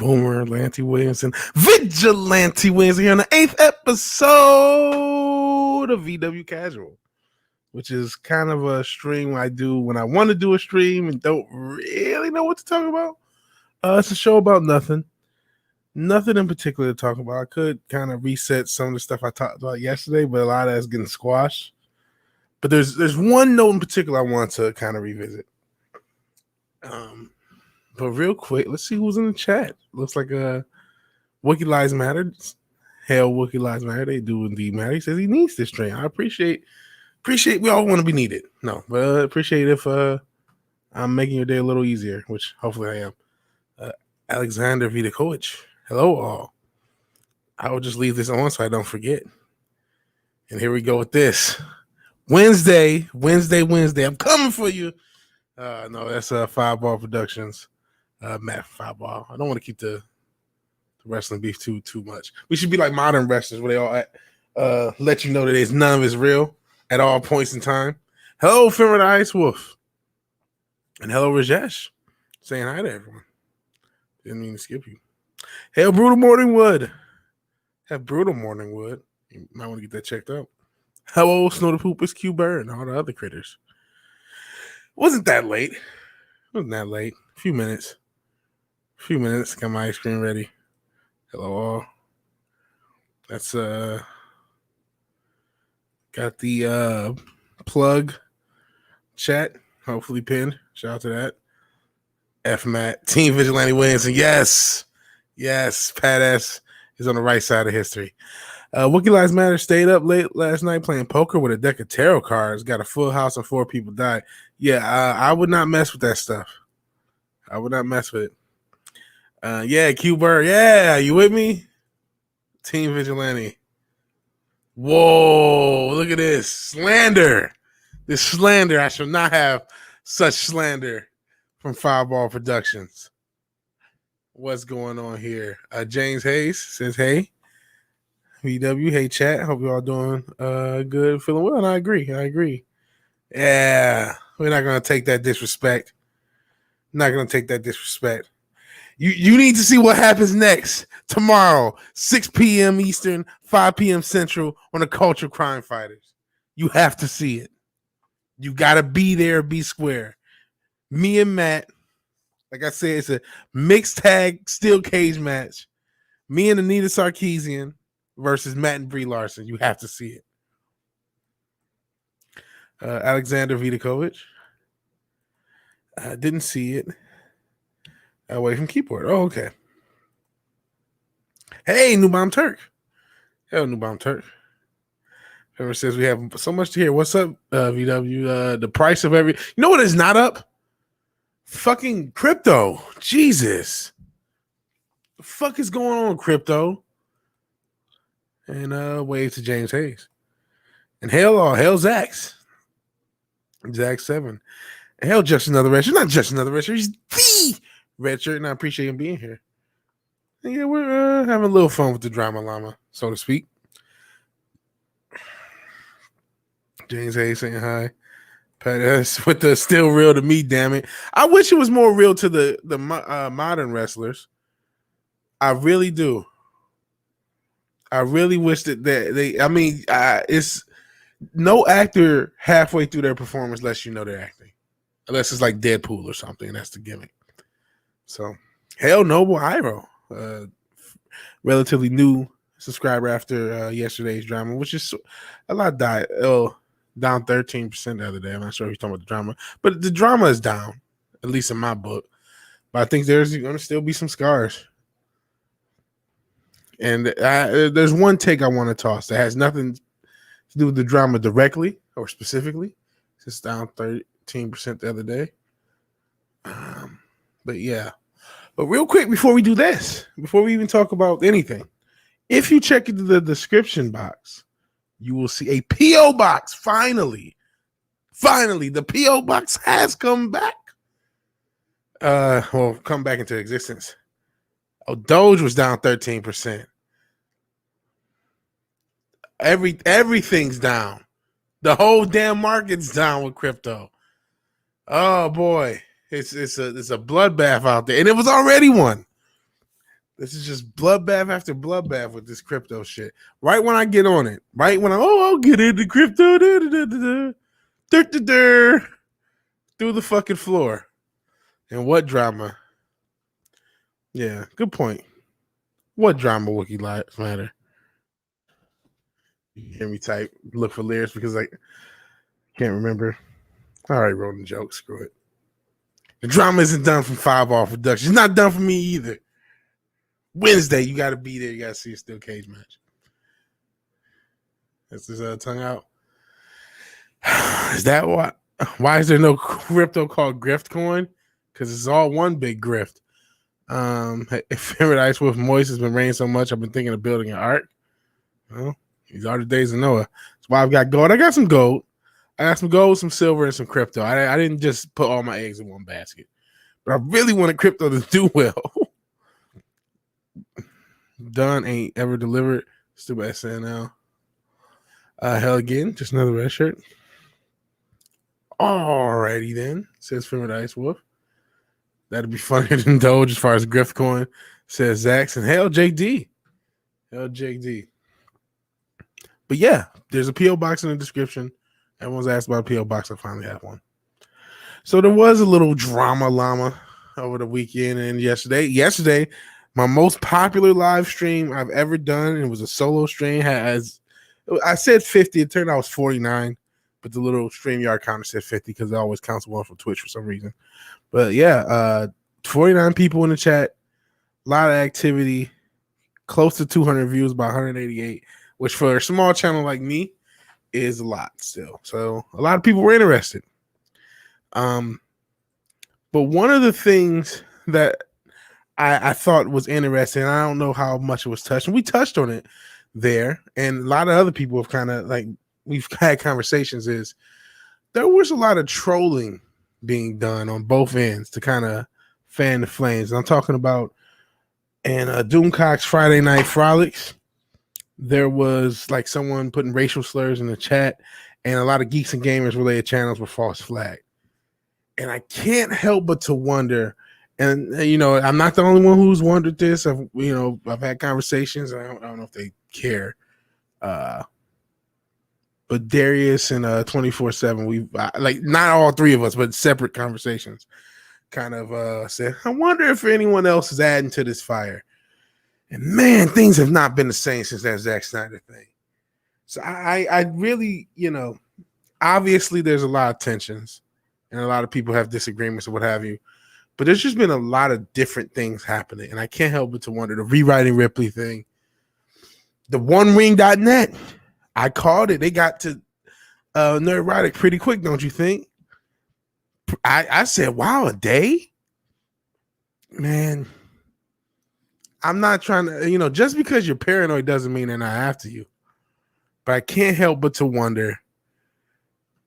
Boomer, Lanty Williamson, Vigilante Williamson here on the 8th episode of VW Casual, which is kind of a stream I do when I want to do a stream and don't really know what to talk about. It's a show about nothing in particular to talk about. I could kind of reset some of the stuff I talked about yesterday, but a lot of that's getting squashed. But there's one note in particular I want to kind of revisit. But real quick, let's see who's in the chat. Looks like Wookie Lives Matter. Hell, Wookie Lives Matter. They do indeed matter. He says he needs this stream. I appreciate we all want to be needed. No, but I appreciate if I'm making your day a little easier, which hopefully I am. Alexander Vidakovic. Hello all. I will just leave this on so I don't forget. And here we go with this. Wednesday. I'm coming for you. No, that's Fireball Productions. Matt Fireball. I don't want to keep the wrestling beef too much. We should be like modern wrestlers where they all let you know that there's none of it's real at all points in time. Hello, Fimmer the Ice Wolf. And hello, Rajesh. Saying hi to everyone. Didn't mean to skip you. Hail, Brutal Morningwood. Have Brutal Morningwood. You might want to get that checked out. Hello, Snow the Poopus, Q Bird, and all the other critters. Wasn't that late. A few minutes. Got my ice cream ready. Hello all. That's got the plug chat hopefully pinned. Shout out to that. F Matt. Team Vigilante Williamson. Yes. Pat S is on the right side of history. Wookie Lives Matter stayed up late last night playing poker with a deck of tarot cards. Got a full house and 4 people died. Yeah, I would not mess with that stuff. I would not mess with it. Yeah, Q Bird. Yeah, you with me? Team Vigilante. Whoa, look at this. Slander. This slander. I shall not have such slander from Fireball Productions. What's going on here? James Hayes says, hey. VW, hey chat. Hope you all doing good, feeling well. And I agree. Yeah, we're not gonna take that disrespect. You need to see what happens next tomorrow, 6 p.m. Eastern, 5 p.m. Central on the Culture Crime Fighters. You have to see it. You gotta be there, be square. Me and Matt, like I said, it's a mixed tag steel cage match. Me and Anita Sarkeesian versus Matt and Brie Larson. You have to see it. Alexander Vidakovic. I didn't see it. Away from keyboard. Oh, okay. Hey, New Bomb Turk. Hello, New Bomb Turk. Whoever says we have so much to hear. What's up, VW? The price of every... You know what is not up? Fucking crypto. Jesus. The fuck is going on with crypto? And wave to James Hayes. And hail Zax. Zax 7. And hail just another red shirt. Not just another red shirt. He's the red shirt, and I appreciate him being here. And yeah, we're having a little fun with the drama llama, so to speak. James Hayes saying hi. Pat with the still real to me, damn it. I wish it was more real to the modern wrestlers. I really do. I really wish that they it's no actor halfway through their performance lets you know they're acting. Unless it's like Deadpool or something, and that's the gimmick. So, hail Noble Hiro. Relatively new subscriber after yesterday's drama, which is a lot died. Down 13% the other day. I'm not sure if you're talking about the drama, but the drama is down, at least in my book. But I think there's going to still be some scars. And there's one take I want to toss that has nothing to do with the drama directly or specifically. It's just down 13% the other day. But yeah. But real quick, before we do this, before we even talk about anything, if you check into the description box, you will see a P.O. box. Finally, the P.O. box has come back. Come back into existence. Oh, Doge was down 13%. Everything's down. The whole damn market's down with crypto. Oh boy, it's a bloodbath out there, and it was already one. This is just bloodbath after bloodbath with this crypto shit. Right when I get on it, right when I'll get into crypto, through the fucking floor. And what drama? Yeah, good point. What drama Wiki Lives Matter? You hear me type, look for lyrics because I can't remember. I already wrote a joke. Screw it. The drama isn't done from 5 Ball Productions. It's not done for me either. Wednesday, you got to be there. You got to see a steel cage match. That's his tongue out. Is that why? Why is there no crypto called Grift Coin? Because it's all one big grift. If Favorite Ice with Moist has been raining so much, I've been thinking of building an ark. Well, these are the days of Noah. That's why I've got gold. I got some gold. I got some gold, some silver, and some crypto. I didn't just put all my eggs in one basket. But I really wanted crypto to do well. Done ain't ever delivered. Stupid SNL. Hell again, just another red shirt. Alrighty then, says Favorite Ice Wolf. That'd be funnier than Doge as far as Grift Coin, says Zax. And hell, JD. Hell, JD. But yeah, there's a P.O. box in the description. Everyone's asked about a P.O. box. I finally have one. So there was a little drama llama over the weekend and yesterday. Yesterday, my most popular live stream I've ever done, and it was a solo stream, I said 50. It turned out it was 49, but the little StreamYard counter said 50 because it always counts one from Twitch for some reason. But yeah, 49 people in the chat, a lot of activity, close to 200 views, about 188, which for a small channel like me is a lot still. So a lot of people were interested. But one of the things that I thought was interesting, I don't know how much it was touched, and we touched on it there, and a lot of other people have kind of we've had conversations, is there was a lot of trolling being done on both ends to kind of fan the flames. And I'm talking about in Doomcock's Friday Night Frolics, there was someone putting racial slurs in the chat, and a lot of Geeks and Gamers related channels were false flagged. And I can't help but to wonder, and I'm not the only one who's wondered this. I've had conversations, and I don't know if they care. But Darius and 24/7, we've not all three of us, but separate conversations, kind of said, I wonder if anyone else is adding to this fire. And man, things have not been the same since that Zack Snyder thing. So I really, obviously there's a lot of tensions and a lot of people have disagreements or what have you. But there's just been a lot of different things happening. And I can't help but to wonder, the rewriting Ripley thing, the OneWing.net, I called it. They got to Nerdrotic pretty quick, don't you think? I said, wow, a day? Man, I'm not trying to, just because you're paranoid doesn't mean they're not after you. But I can't help but to wonder,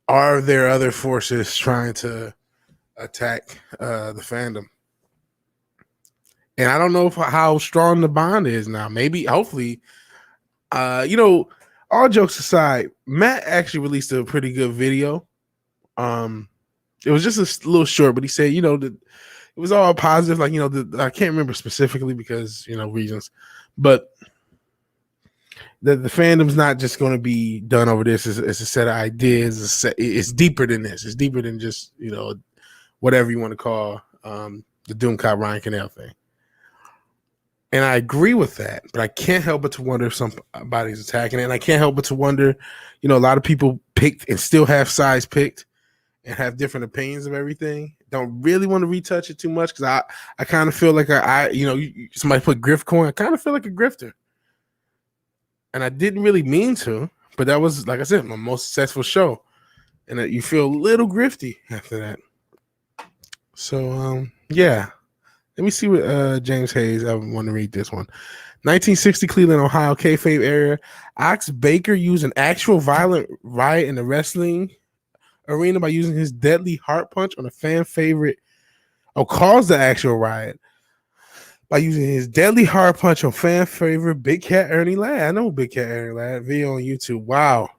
are there other forces trying to attack the fandom? And I don't know how strong the bond is now. Maybe, hopefully, all jokes aside, Matt actually released a pretty good video. It was just a little short, but he said, it was all positive. I can't remember specifically because, reasons, but the fandom's not just going to be done over this. It's a set of ideas. It's deeper than this. It's deeper than just, whatever you want to call the Doomcock Ryan Canal thing. And I agree with that, but I can't help but to wonder if somebody's attacking it. And I can't help but to wonder, a lot of people picked and still have sides picked and have different opinions of everything. Don't really want to retouch it too much because I kind of feel like somebody put Grift Coin. I kind of feel like a grifter. And I didn't really mean to, but that was, like I said, my most successful show. And you feel a little grifty after that. So, yeah. Let me see what James Hayes, I want to read this one. 1960 Cleveland, Ohio, kayfabe area. Ox Baker used an actual violent riot in the wrestling arena by using his deadly heart punch on a fan favorite, caused the actual riot by using his deadly heart punch on fan favorite Big Cat Ernie Ladd. I know Big Cat Ernie Ladd, video on YouTube. Wow.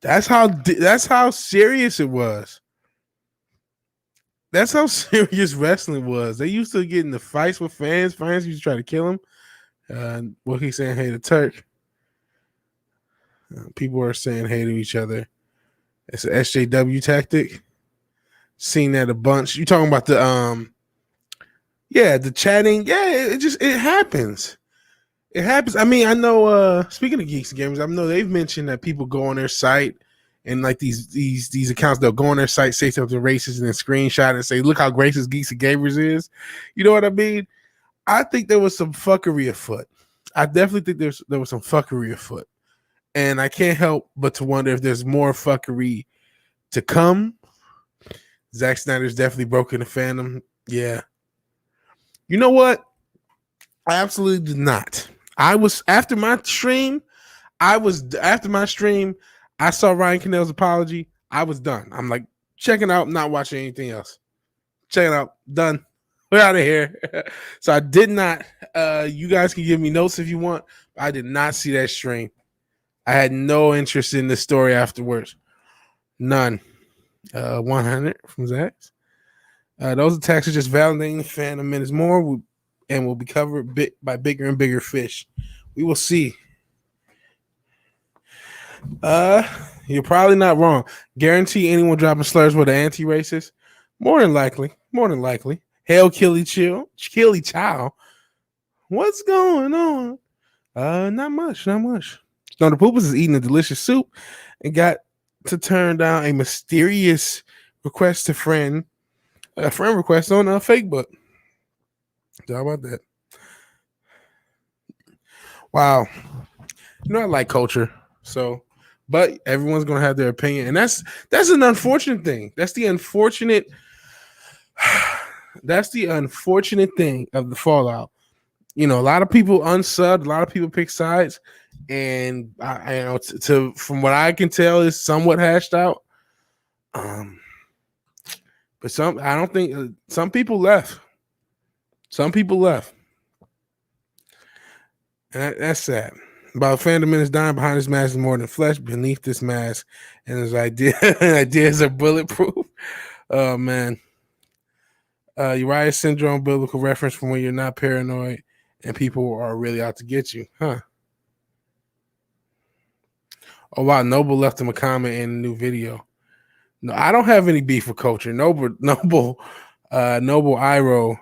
That's how serious it was. That's how serious wrestling was. They used to get into fights with fans. Fans used to try to kill him. What he's saying, hey, the Turk. People are saying hey to each other. It's an SJW tactic. Seen that a bunch. You talking about the the chatting? Yeah, it happens. It happens. I mean, I know. Speaking of Geeks and Gamers, I know they've mentioned that people go on their site and like these accounts, they'll go on their site, say something racist, and then screenshot and say, "Look how racist Geeks and Gamers is." You know what I mean? I think there was some fuckery afoot. I definitely think there was some fuckery afoot, and I can't help but to wonder if there's more fuckery to come. Zack Snyder's definitely broken the fandom. Yeah. You know what? I absolutely did not. After my stream, I saw Ryan Cannell's apology. I was done. I'm like, checking out, not watching anything else. Checking out, done. We're out of here. So I did not. You guys can give me notes if you want. I did not see that stream. I had no interest in the story afterwards. None. 100 from Zach. Those attacks are just validating the fandom minutes more and will be covered by bigger and bigger fish. We will see. You're probably not wrong. Guarantee anyone dropping slurs with an anti-racist? More than likely. Hail Killy Chow. What's going on? Not much. Snow Poopers is eating a delicious soup and got to turn down a mysterious request to friend request on Facebook. How about that? Wow. I like culture. So, but everyone's gonna have their opinion, and that's an unfortunate thing. That's the unfortunate thing of the fallout. A lot of people unsubbed, a lot of people pick sides, and from what I can tell, is somewhat hashed out. But some people left. And that's sad. About fandom is dying behind this mask is more than flesh. Beneath this mask, and his ideas are bulletproof. Oh man. Uriah syndrome, biblical reference from when you're not paranoid and people are really out to get you, huh? Oh wow, Noble left him a comment in a new video. No, I don't have any beef with Culture. Noble Iro.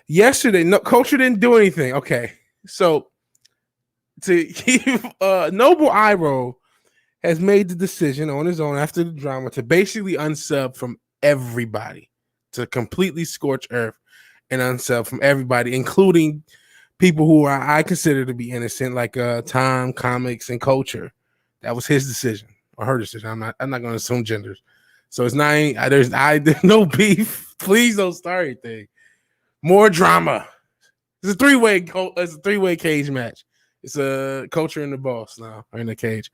Yesterday, no, Culture didn't do anything. Okay, so to keep Noble Iro has made the decision on his own after the drama to basically unsub from everybody, to completely scorch earth and unsub from everybody, including people who I consider to be innocent, like Time, Comics, and Culture. That was his decision or her decision. I'm not going to assume genders. So it's not. There's no beef. Please don't start anything. More drama. It's a three-way cage match. It's a Culture and the Boss now in the cage.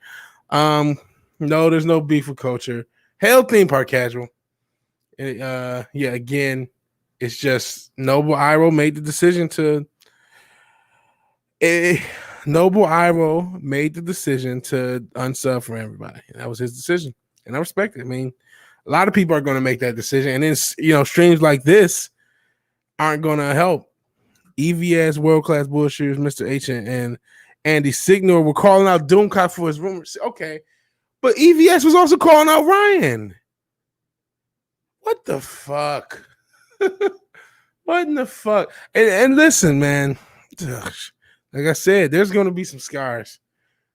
No, there's no beef with Culture. Hail Theme Park Casual. And, again, it's just Noble Iro made the decision to. Noble Iro made the decision to unsub from everybody. And that was his decision, and I respect it. I mean, a lot of people are going to make that decision, and then streams like this aren't going to help. EVS World Class Bullshitters, Mr. H and Andy Signor were calling out Doomcock for his rumors. Okay, but EVS was also calling out Ryan. What the fuck? What in the fuck? And listen, man. Ugh. Like I said, there's going to be some scars.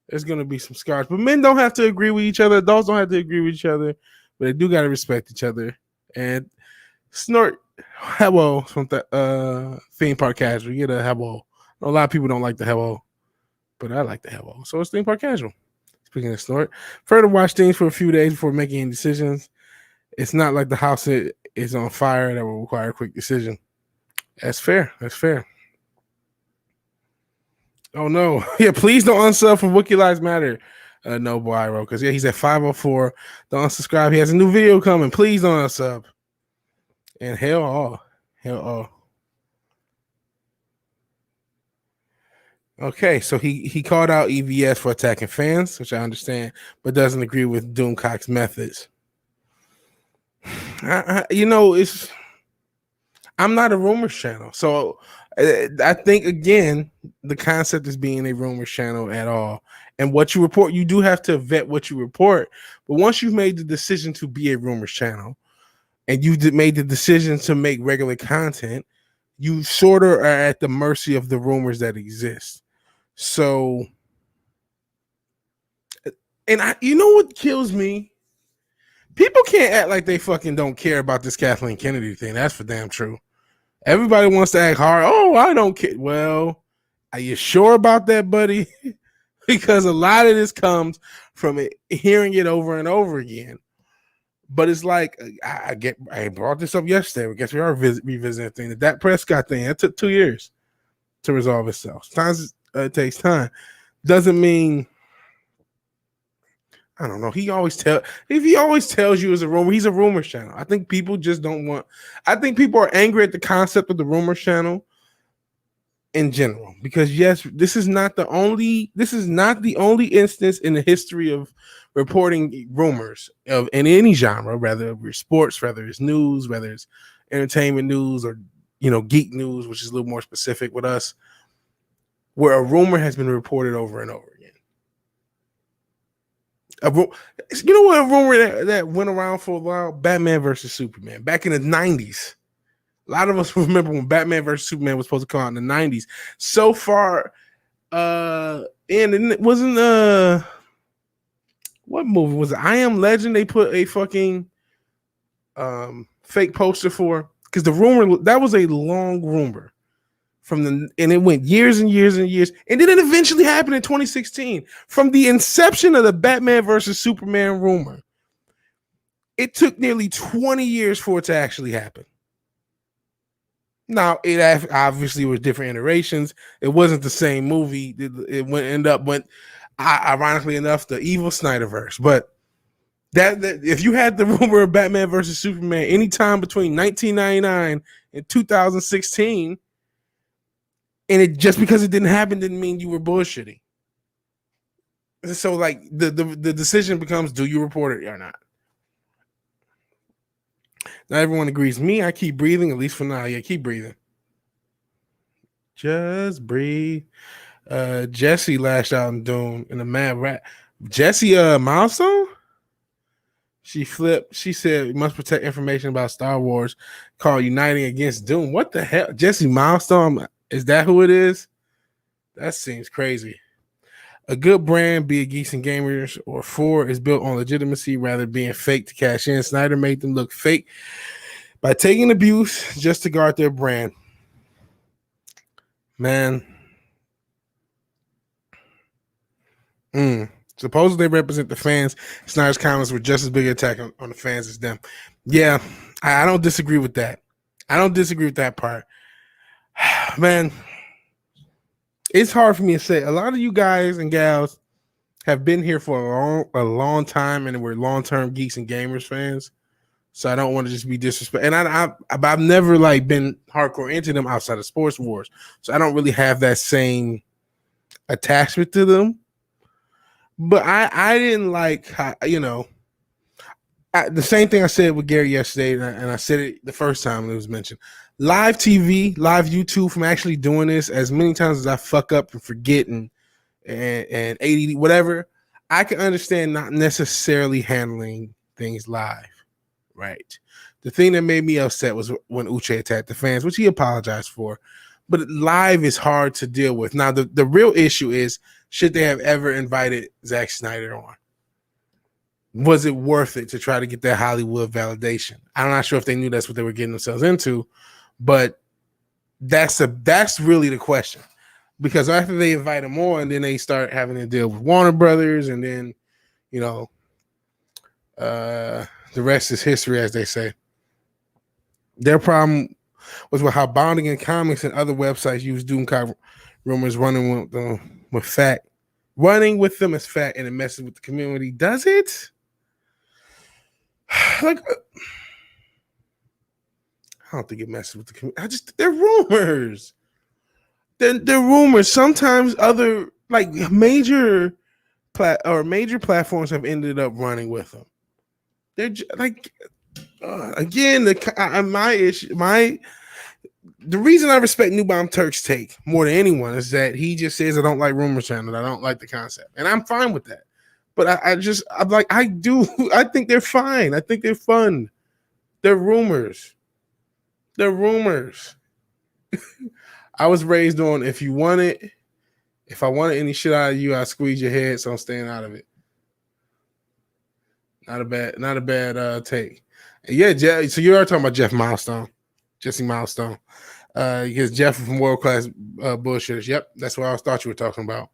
But men don't have to agree with each other. Adults don't have to agree with each other. But they do got to respect each other. And Snort hello from the Theme Park Casual. You get a hello. A lot of people don't like the hello, but I like the hello. So it's Theme Park Casual. Speaking of Snort, further watch things for a few days before making any decisions. It's not like the house is on fire that will require a quick decision. That's fair. Oh no! Yeah, please don't unsub from Wookiee Lives Matter. Noble Iro, because he's at 504. Don't unsubscribe. He has a new video coming. Please don't unsub. And hell all. Okay, so he called out EVS for attacking fans, which I understand, but doesn't agree with Doomcock's methods. It's I'm not a rumors channel. So I think, again, the concept is being a rumors channel at all. And what you report, you do have to vet what you report. But once you've made the decision to be a rumors channel and you made the decision to make regular content, you sort of are at the mercy of the rumors that exist. So, and you know what kills me? People can't act like they fucking don't care about this Kathleen Kennedy thing. That's for damn true. Everybody wants to act hard. Oh, I don't care. Well, are you sure about that, buddy? Because a lot of this comes from hearing it over and over again. But it's like, I brought this up yesterday. I guess we are revisiting the thing. That Prescott thing, it took 2 years to resolve itself. Sometimes it takes time. Doesn't mean, I don't know. He always tells you it's a rumor, he's a rumor channel. I think people just don't want. I think people are angry at the concept of the rumor channel in general, because yes, this is not the only instance in the history of reporting rumors of in any genre, whether it's sports, whether it's news, whether it's entertainment news, or geek news, which is a little more specific with us, where a rumor has been reported over and over again. You know what a rumor that went around for a while? Batman versus Superman back in the 90s. A lot of us remember when Batman versus Superman was supposed to come out in the 90s. So far, and it wasn't what movie was it? I Am Legend. They put a fucking fake poster for, because the rumor that was a long rumor. And it went years and years and years, and then it eventually happened in 2016. From the inception of the Batman versus Superman rumor, it took nearly 20 years for it to actually happen. Now, it obviously was different iterations. It wasn't the same movie. It went, ironically enough, the evil Snyderverse. But that if you had the rumor of Batman versus Superman anytime between 1999 and 2016. And it just because it didn't happen didn't mean you were bullshitting. So, like, the decision becomes, do you report it or not? Not everyone agrees. Me, I keep breathing, at least for now. Yeah, keep breathing. Just breathe. Jesse lashed out in Doom in a mad rat. Jesse Milestone? She flipped. She said, we must protect information about Star Wars called Uniting Against Doom. What the hell? Jesse Milestone? Is that who it is? That seems crazy. A good brand, be it Geeks and Gamers or 4, is built on legitimacy rather than being fake to cash in. Snyder made them look fake by taking abuse just to guard their brand. Man. Supposedly they represent the fans. Snyder's comments were just as big an attack on the fans as them. Yeah, I don't disagree with that. I don't disagree with that part. Man, it's hard for me to say. A lot of you guys and gals have been here for a long time, and we're long-term Geeks and Gamers fans. So I don't want to just be disrespectful. And I've never like been hardcore into them outside of Sports Wars. So I don't really have that same attachment to them. But I didn't like how, the same thing I said with Gary yesterday, and I said it the first time it was mentioned. Live TV, live YouTube, from actually doing this as many times as I fuck up and forget and ADD, whatever, I can understand not necessarily handling things live, right? The thing that made me upset was when Uche attacked the fans, which he apologized for. But live is hard to deal with. Now, the real issue is, should they have ever invited Zack Snyder on? Was it worth it to try to get that Hollywood validation? I'm not sure if they knew that's what they were getting themselves into, but that's really the question. Because after they invite him on, then they start having to deal with Warner Brothers, and then, the rest is history, as they say. Their problem was with how Bonding and Comics and other websites use Doomcock rumors running with them as fact, and it messes with the community. Does it? Like, I don't think it messes with the community. They're rumors. They're rumors. Sometimes other major platforms have ended up running with them. They're like, again, my issue, the reason I respect New Bomb Turk's take more than anyone is that he just says I don't like rumor channel. I don't like the concept, and I'm fine with that. But I'm like I do. I think they're fine. I think they're fun. They're rumors. They're rumors. I was raised on if I wanted any shit out of you, I squeeze your head, so I'm staying out of it. Not a bad take. Yeah, Jeff, so you are talking about Jesse Milestone. Because Jeff from World Class Bullshitters. Yep, that's what I thought you were talking about.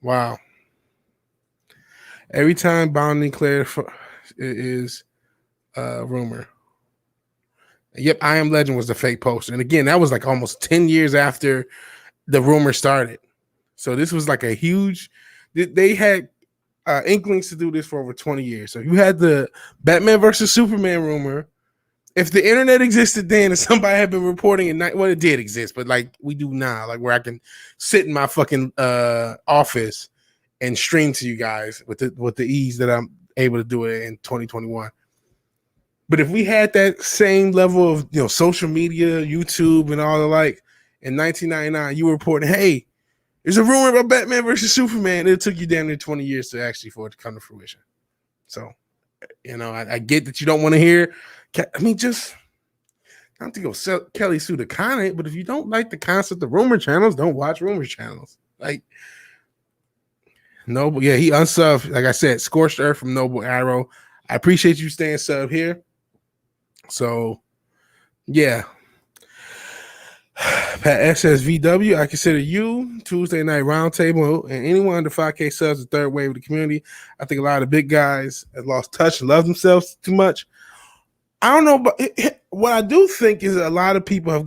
Wow. Every time Bounding Claire is rumor. Yep, I Am Legend was the fake poster. And again, that was like almost 10 years after the rumor started. So this was like a huge, they had inklings to do this for over 20 years. So you had the Batman versus Superman rumor. If the internet existed then and somebody had been reporting it, well, it did exist, but like we do now, like where I can sit in my fucking office and stream to you guys with the ease that I'm able to do it in 2021. But if we had that same level of social media, YouTube, and all the like in 1999, you were reporting, hey, there's a rumor about Batman versus Superman. It took you damn near 20 years to actually for it to come to fruition. So, I get that you don't want to hear. I mean, just not to go sell Kelly Sue the comment, but if you don't like the concept of rumor channels, don't watch rumor channels. Like, Noble, yeah, he unsubbed. Like I said, Scorched Earth from Noble Arrow. I appreciate you staying sub here. So, yeah. Pat SSVW, I consider you Tuesday Night Roundtable and anyone under 5K subs the third wave of the community. I think a lot of the big guys have lost touch and love themselves too much. I don't know, but what I do think is a lot of people have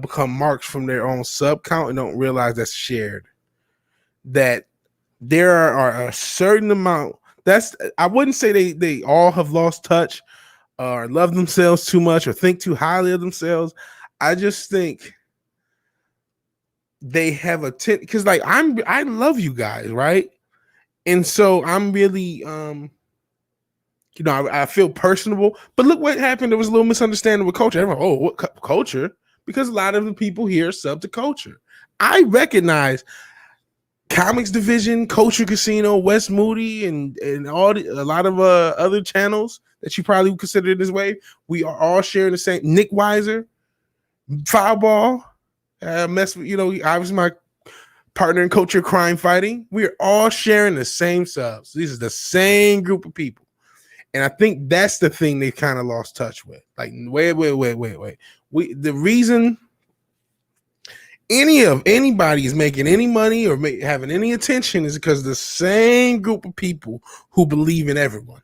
become marks from their own sub count and don't realize that's shared. That there are a certain amount. I wouldn't say they all have lost touch or love themselves too much or think too highly of themselves. I just think they have because like I love you guys, right? And so I'm really I feel personable, but look what happened. There was a little misunderstanding with culture. Everyone, what culture? Because a lot of the people here sub to culture. I recognize Comics Division, Culture Casino, West Moody, and a lot of other channels that you probably would consider this way. We are all sharing the same. Nick Weiser, Fireball, obviously my partner in Culture Crime Fighting. We are all sharing the same subs. These are the same group of people. And I think that's the thing they kind of lost touch with. Like, wait. The reason anybody is making any money or having any attention is because the same group of people who believe in everyone.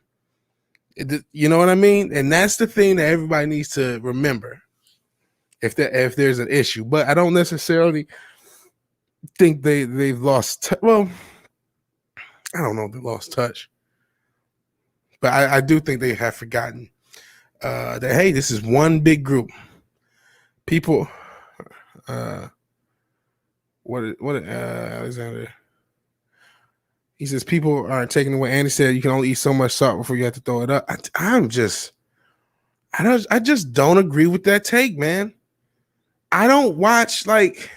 You know what I mean? And that's the thing that everybody needs to remember if there's an issue. But I don't necessarily think they've lost well, I don't know if they lost touch. But I do think they have forgotten that, hey, this is one big group. People, Alexander? He says people aren't taking away. Andy said you can only eat so much salt before you have to throw it up. I just don't agree with that take, man. I don't watch like.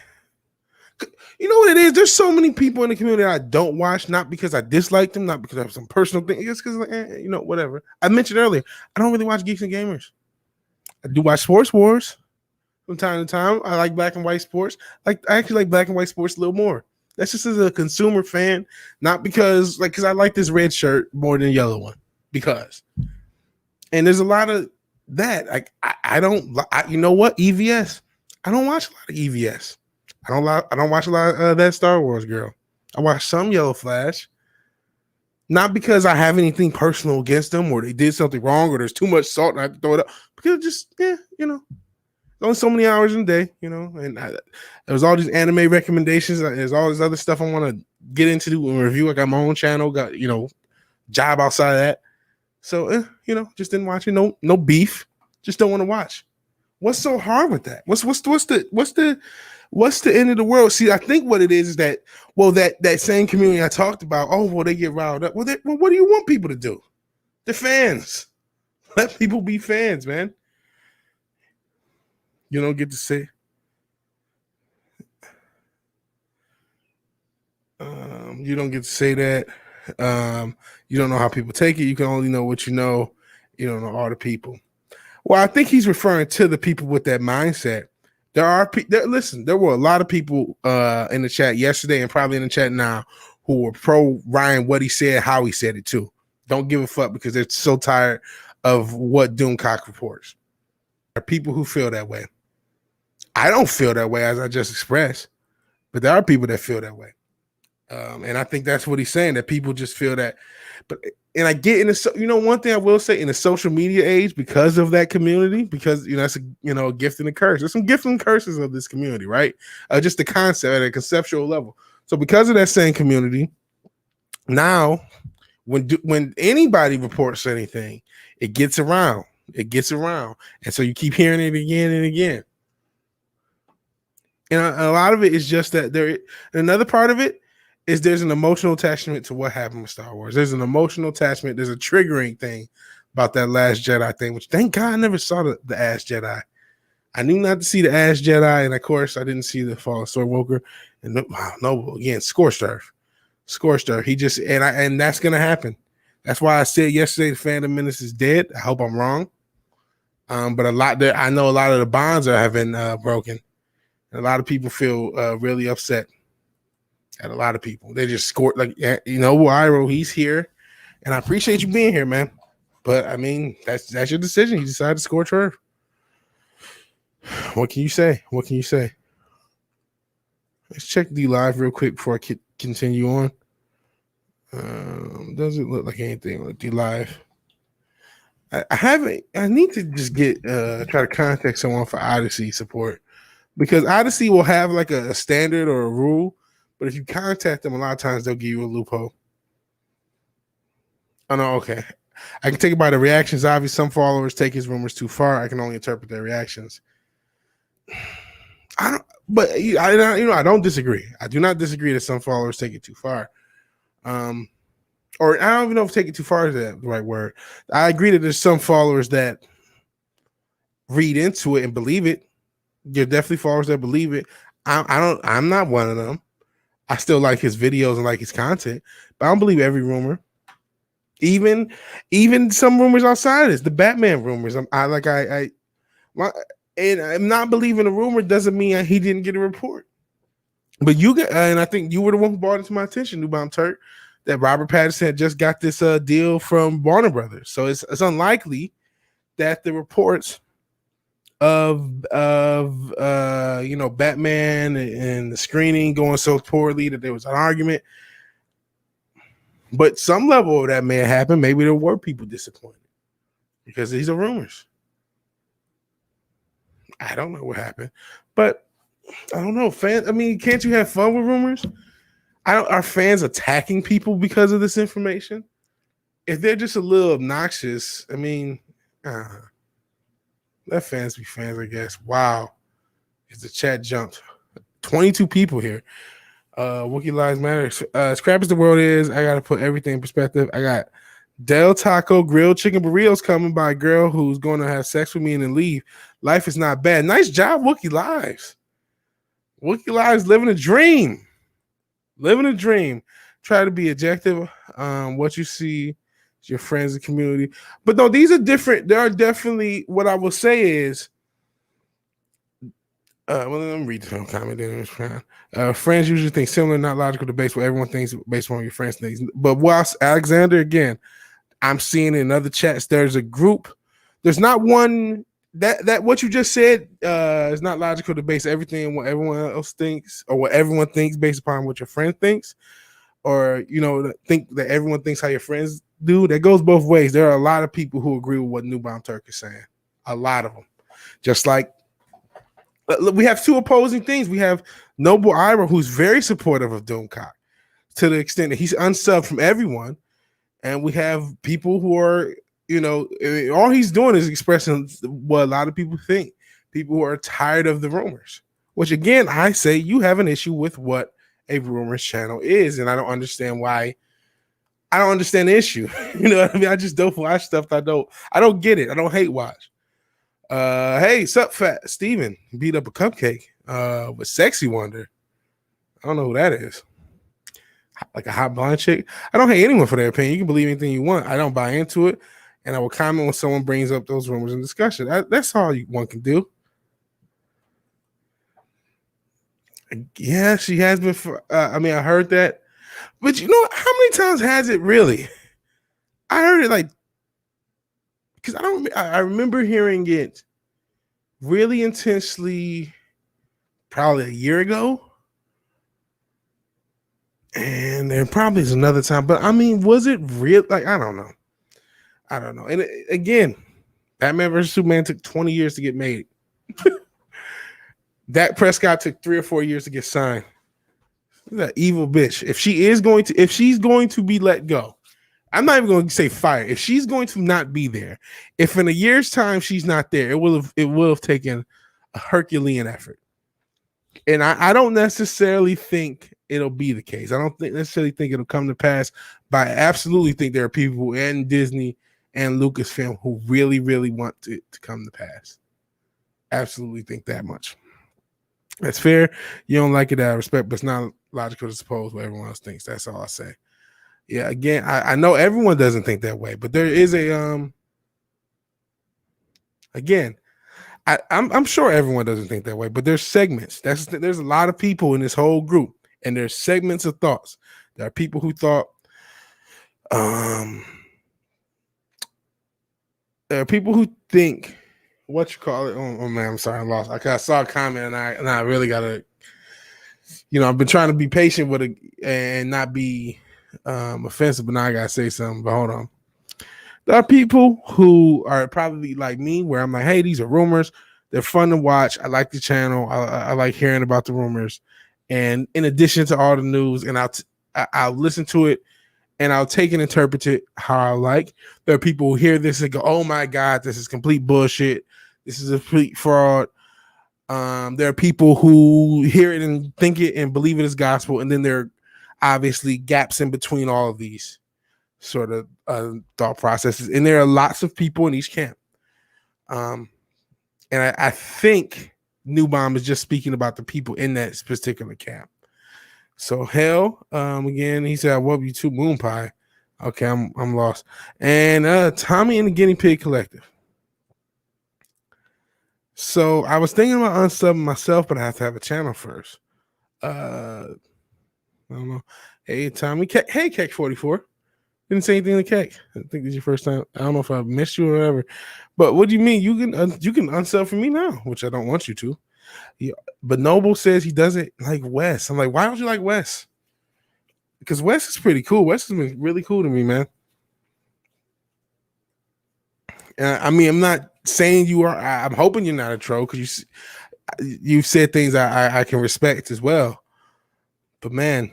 You know what it is? There's so many people in the community I don't watch, not because I dislike them, not because I have some personal thing. It's because, whatever. I mentioned earlier, I don't really watch Geeks and Gamers. I do watch Sports Wars from time to time. I like black and white sports. I actually like black and white sports a little more. That's just as a consumer fan, not because I like this red shirt more than the yellow one. And there's a lot of that. You know what? EVS. I don't watch a lot of EVS. I don't watch a lot of that Star Wars girl. I watch some Yellow Flash. Not because I have anything personal against them or they did something wrong or there's too much salt and I have to throw it up. Because just, only so many hours in a day, and there's all these anime recommendations. There's all this other stuff I want to get into and review. I got my own channel, got, job outside of that. So, just didn't watch it. No beef. Just don't want to watch. What's so hard with that? What's the end of the world? See, I think what it is that, that same community I talked about, they get riled up. Well, what do you want people to do? They're fans. Let people be fans, man. You don't get to say. You don't get to say that. You don't know how people take it. You can only know what you know. You don't know all the people. Well, I think he's referring to the people with that mindset. Listen, there were a lot of people in the chat yesterday and probably in the chat now who were pro Ryan, what he said, how he said it too. Don't give a fuck because they're so tired of what Doomcock reports. There are people who feel that way. I don't feel that way, as I just expressed, but there are people that feel that way. And I think that's what he's saying, that people just feel that. And I get in the, one thing I will say, in the social media age, because of that community, because, that's a gift and a curse. There's some gifts and curses of this community, right? Just the concept at a conceptual level. So because of that same community, now when anybody reports anything, it gets around. And so you keep hearing it again and again. And a lot of it is just that another part of it is there's an emotional attachment to what happened with Star Wars. There's an emotional attachment. There's a triggering thing about that Last Jedi thing, which thank God I never saw the Ass Jedi. I knew not to see the Ass Jedi, and of course I didn't see the Fall of Swordwalker. And again, Scorched Earth. He just and that's gonna happen. That's why I said yesterday the Phantom Menace is dead. I hope I'm wrong. But I know a lot of the bonds have been broken. And a lot of people feel really upset. At a lot of people, they just scored Iro, he's here, and I appreciate you being here, man. But I mean, that's your decision. You decided to scorch Earth. What can you say? Let's check D Live real quick before I continue on. Doesn't look like anything with D Live. I need to just try to contact someone for Odyssey support, because Odyssey will have like a standard or a rule. But if you contact them, a lot of times they'll give you a loophole. Oh, no, okay. I can take it by the reactions. Obviously, some followers take his rumors too far. I can only interpret their reactions. I don't disagree. I do not disagree that some followers take it too far. Or I don't even know if take it too far is the right word. I agree that there's some followers that read into it and believe it. There are definitely followers that believe it. I'm not one of them. I still like his videos and like his content, but I don't believe every rumor. Even some rumors outside of this, the Batman rumors. And I'm not believing a rumor doesn't mean he didn't get a report. But and I think you were the one who brought it to my attention, Newbound Turk, that Robert Pattinson had just got this deal from Warner Brothers. So it's unlikely that the reports of Batman and the screening going so poorly that there was an argument, but some level of that may have happened. Maybe there were people disappointed because these are rumors. I don't know what happened, but I don't know. Fans, I mean, can't you have fun with rumors? Are fans attacking people because of this information? If they're just a little obnoxious, I mean, let fans be fans, I guess. Wow. If the chat jumped. 22 people here. Wookiee Lives Matter. As crap as the world is, I got to put everything in perspective. I got Del Taco grilled chicken burritos coming by a girl who's going to have sex with me and then leave. Life is not bad. Nice job, Wookiee Lives. Wookiee Lives living a dream. Try to be objective. What you see, your friends and community. But no, these are different. There are definitely, what I will say is, well, let me read the comment. Friends usually think similar, not logical debates where everyone thinks based on your friends things. But whilst Alexander, again, I'm seeing in other chats, there's a group. There's not one that what you just said is not logical to base everything on what everyone else thinks or what everyone thinks based upon what your friend thinks, or think that everyone thinks how your friends do. That goes both ways. There are a lot of people who agree with what Newbound Turk is saying. A lot of them. Just like we have two opposing things. We have Noble Ira, who's very supportive of Doomcock to the extent that he's unsubbed from everyone. And we have people who are, all he's doing is expressing what a lot of people think. People who are tired of the rumors, which again, I say you have an issue with what a rumors channel is. And I don't understand why. I don't understand the issue. You know what I mean? I just don't watch stuff that I don't get it. I don't hate watch. Hey, sup, fat Steven beat up a cupcake with Sexy Wonder. I don't know who that is. like a hot blonde chick. I don't hate anyone for their opinion. You can believe anything you want. I don't buy into it, and I will comment when someone brings up those rumors in discussion. That's all one can do. Yeah, she has been. I mean, I heard that, but you know, how many times has it really? I heard it like because I remember hearing it really intensely, probably a year ago. And there probably is another time, but I mean, was it real? Like, I don't know. And again, Batman vs Superman took 20 years to get made. Dak Prescott took 3 or 4 years to get signed. That evil bitch. If she's going to be let go, I'm not even going to say fired. If she's going to not be there, if in a year's time she's not there, it will have taken a Herculean effort. And I don't necessarily think it'll be the case. I don't necessarily think it'll come to pass, but I absolutely think there are people in Disney and Lucasfilm who really, really want it to come to pass. Absolutely think that much. That's fair. You don't like it out of respect, but it's not logical to suppose what everyone else thinks. That's all I say. Yeah, again, I know everyone doesn't think that way, but there is a again, I'm sure everyone doesn't think that way, but there's segments. There's a lot of people in this whole group, and there's segments of thoughts. There are people who thought, there are people who think, what you call it? Oh man, I'm sorry, I lost. I saw a comment, and I really gotta, I've been trying to be patient with it and not be offensive, but now I gotta say something. But hold on. There are people who are probably like me, where I'm like, hey, these are rumors. They're fun to watch. I like the channel. I like hearing about the rumors. And in addition to all the news, and I'll listen to it, and I'll take and interpret it how I like. There are people who hear this and go, oh my God, this is complete bullshit. This is a complete fraud. There are people who hear it and think it and believe it is gospel. And then there are obviously gaps in between all of these sort of thought processes, and there are lots of people in each camp. And I think Newbomb is just speaking about the people in that particular camp. So Hell, again, he said, I love you too, Moon Pie. Okay, I'm lost. And Tommy and the Guinea Pig Collective. So I was thinking about unsubbing myself, but I have to have a channel first. I don't know. Hey, Tommy. Hey, Cake 44. Didn't say anything to Cake. I think this is your first time. I don't know if I missed you or whatever. But what do you mean? You can unsub for me now, which I don't want you to. But Noble says he doesn't like Wes. I'm like, why don't you like Wes? Because Wes is pretty cool. Wes has been really cool to me, man. I mean, I'm not saying you are. I'm hoping you're not a troll, because you've said things I can respect as well. But man,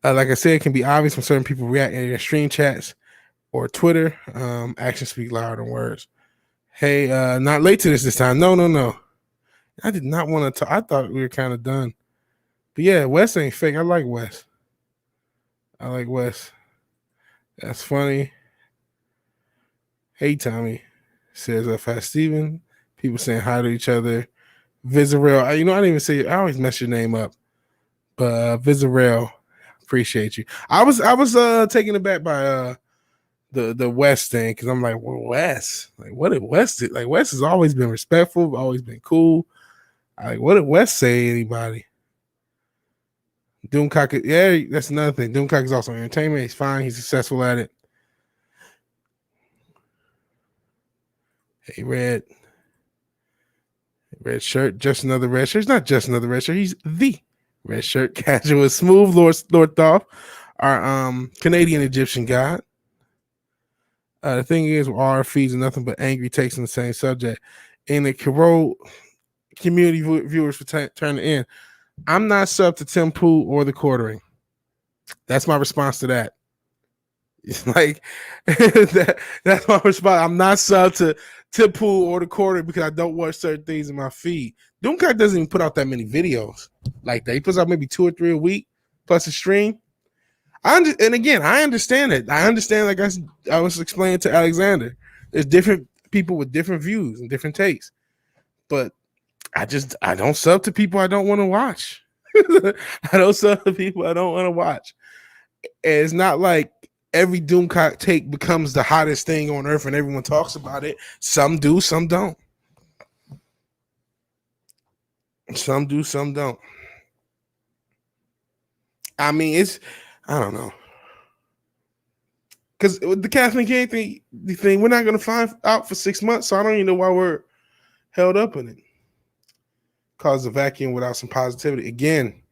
like I said, it can be obvious when certain people react in their stream chats or Twitter. Actions speak louder than words. Hey, not late to this time. No. I did not want to talk. I thought we were kind of done. But yeah, Wes ain't fake. I like Wes. That's funny. Hey, Tommy, says Fast Steven. People saying hi to each other. Vizarel. I didn't even say, I always mess your name up. But Vizarel, appreciate you. I was taken aback by the Wes thing, because I'm like, well, Wes, like, what did Wes do? Like, Wes has always been respectful, always been cool. Like, what did Wes say? Anybody? Doomcock, yeah, that's another thing. Doomcock is also entertainment. He's fine. He's successful at it. Hey, Red shirt, just another red shirt. It's not just another red shirt. He's the red shirt. Casual, smooth. Lord Thoth, our Canadian Egyptian god. The thing is, with all our feeds and nothing but angry takes on the same subject, and it corrode community viewers for turning in. I'm not sub to Tim Pool or the quartering. That's my response to that. It's like that's my response. I'm not sub to Tim Pool or the quartering because I don't watch certain things in my feed. Doomcock doesn't even put out that many videos like that. He puts out maybe 2 or 3 a week plus a stream. I understand it. I understand, like I was explaining to Alexander, there's different people with different views and different takes. But I don't sub to people I don't want to watch. I know some people I don't want to watch. And it's not like every Doomcock take becomes the hottest thing on earth and everyone talks about it. Some do, some don't. Some do, some don't. I mean, I don't know. Because the Kathleen Kane thing, we're not going to find out for 6 months, so I don't even know why we're held up in it. Cause a vacuum without some positivity. Again,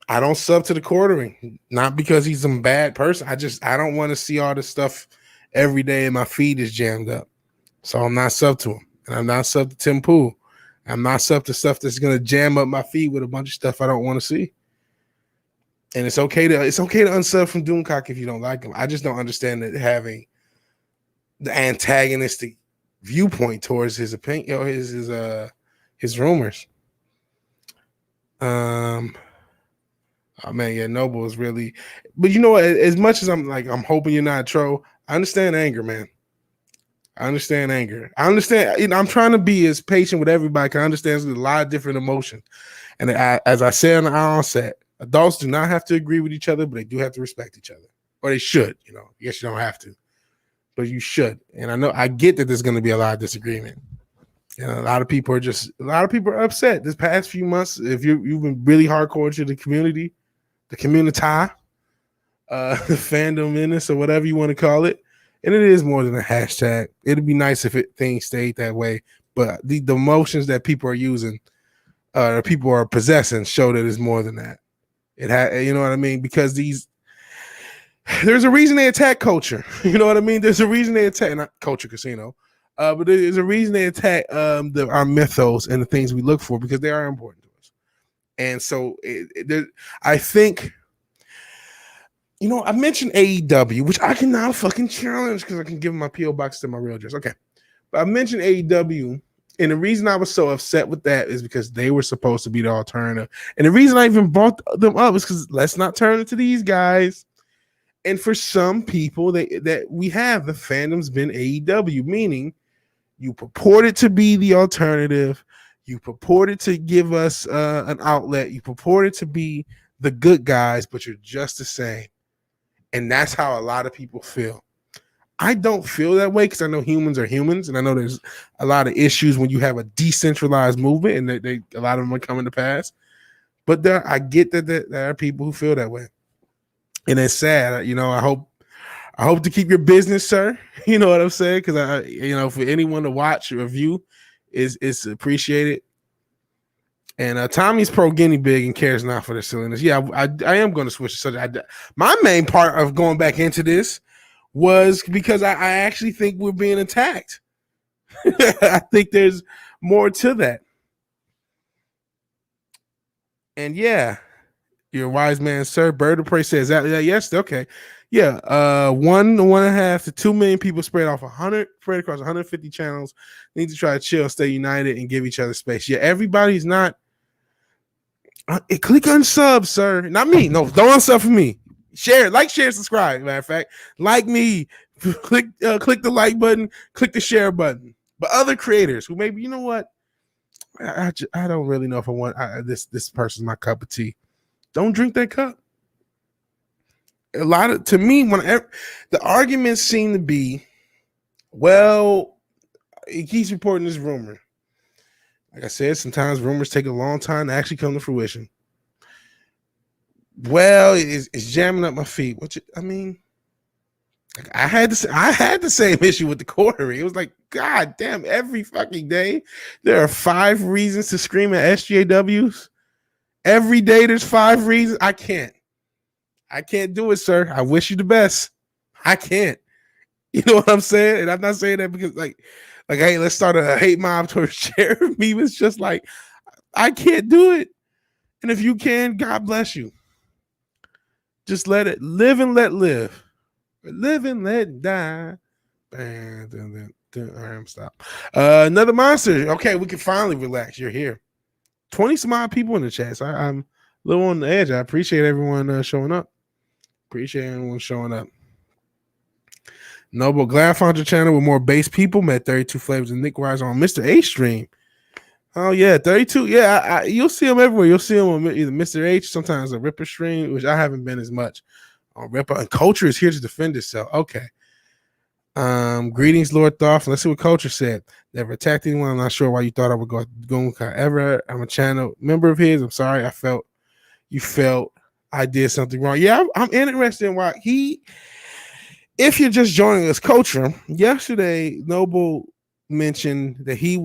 I don't sub to the quartering, not because he's a bad person. I don't want to see all this stuff every day and my feed is jammed up. So I'm not sub to him. And I'm not sub to Tim Pool. I'm not sub to stuff that's going to jam up my feed with a bunch of stuff I don't want to see. And it's okay to unsub from Doomcock if you don't like him. I just don't understand that having the antagonistic viewpoint towards his opinion or his rumors. Oh man, yeah, Noble is really, but you know what? As much as I'm hoping you're not a troll, I understand anger, man. I understand anger. I understand. I'm trying to be as patient with everybody. I understand there's a lot of different emotions, and as I said on the onset, adults do not have to agree with each other, but they do have to respect each other, or they should. Yes, you don't have to, but you should. And I get that there's going to be a lot of disagreement. And a lot of people are upset this past few months. If you've been really hardcore to the community, the community, the fandom menace, or whatever you want to call it. And it is more than a hashtag. It'd be nice if things stayed that way. But the emotions that people are using, people are possessing, show that it's more than that. You know what I mean? Because there's a reason they attack culture. You know what I mean? There's a reason they attack, not culture casino, but there's a reason they attack our mythos and the things we look for, because they are important to us. And so I think, I mentioned AEW, which I cannot fucking challenge because I can give my P.O. box to my real address. Okay. But I mentioned AEW, and the reason I was so upset with that is because they were supposed to be the alternative. And the reason I even brought them up is because let's not turn it to these guys. And for some people that we have, the fandom's been AEW, meaning you purported to be the alternative. You purported to give us an outlet. You purported to be the good guys, but you're just the same. And that's how a lot of people feel. I don't feel that way because I know humans are humans, and I know there's a lot of issues when you have a decentralized movement, and a lot of them are coming to pass. But I get that there are people who feel that way, and it's sad. I hope to keep your business, sir. You know what I'm saying? Because for anyone to watch or review is appreciated. And Tommy's pro guinea pig and cares not for the silliness. Yeah, I am going to switch the subject. My main part of going back into this was because I actually think we're being attacked. I think there's more to that. And yeah, you're a wise man, sir. Bird of Prey says that. Yes, okay. Yeah, 1.5 to 2 million people spread across 150 channels. Need to try to chill, stay united, and give each other space. Yeah, everybody's not. Click unsub, sir. Not me. No, don't unsub for me. Share, subscribe. Matter of fact, like me. Click the like button. Click the share button. But other creators who maybe, you know what? I don't really know if I want this person's my cup of tea. Don't drink that cup. To me, the arguments seem to be, well, he keeps reporting this rumor. Like I said, sometimes rumors take a long time to actually come to fruition. Well, it's jamming up my feet. I had the same issue with the quartering. It was like, God damn, every fucking day there are 5 reasons to scream at SJWs. Every day there's 5 reasons. I can't do it, sir. I wish you the best. I can't. You know what I'm saying? And I'm not saying that because like, hey, let's start a hate mob towards Jeremy. It's just like, I can't do it. And if you can, God bless you. Just let it live and let live. Live and let die. All right, stop. Another monster. Okay, we can finally relax. You're here. 20 some odd people in the chat. So I'm a little on the edge. I appreciate everyone showing up. Noble, glad I found your channel with more bass people. Met 32 flavors and Nick Wise on Mr. A stream. Oh yeah, 32. Yeah, you'll see him everywhere. You'll see him on either Mr. H, sometimes a Ripper stream, which I haven't been as much on Ripper. And Culture is here to defend itself. Okay. Greetings, Lord Thoth. Let's see what Culture said. Never attacked anyone. I'm not sure why you thought I would go ever. I'm a channel member of his. I'm sorry. You felt I did something wrong. Yeah, I'm interested in why he. If you're just joining us, Culture, yesterday Noble mentioned that he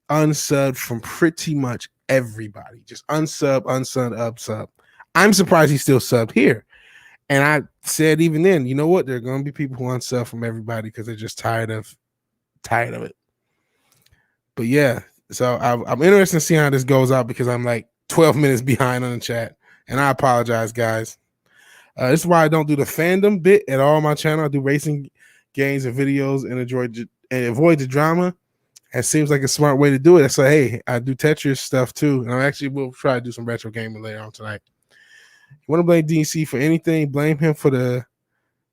unsubbed from pretty much everybody. Just unsub. I'm surprised he's still subbed here. And I said even then, you know what? There are going to be people who unsub from everybody because they're just tired of it. But yeah, so I'm interested in seeing how this goes out because I'm like 12 minutes behind on the chat. And I apologize, guys. This is why I don't do the fandom bit at all on my channel. I do racing games and videos and avoid the drama. It seems like a smart way to do it. So, hey, I do Tetris stuff too. And I actually will try to do some retro gaming later on tonight. You want to blame DC for anything? Blame him for the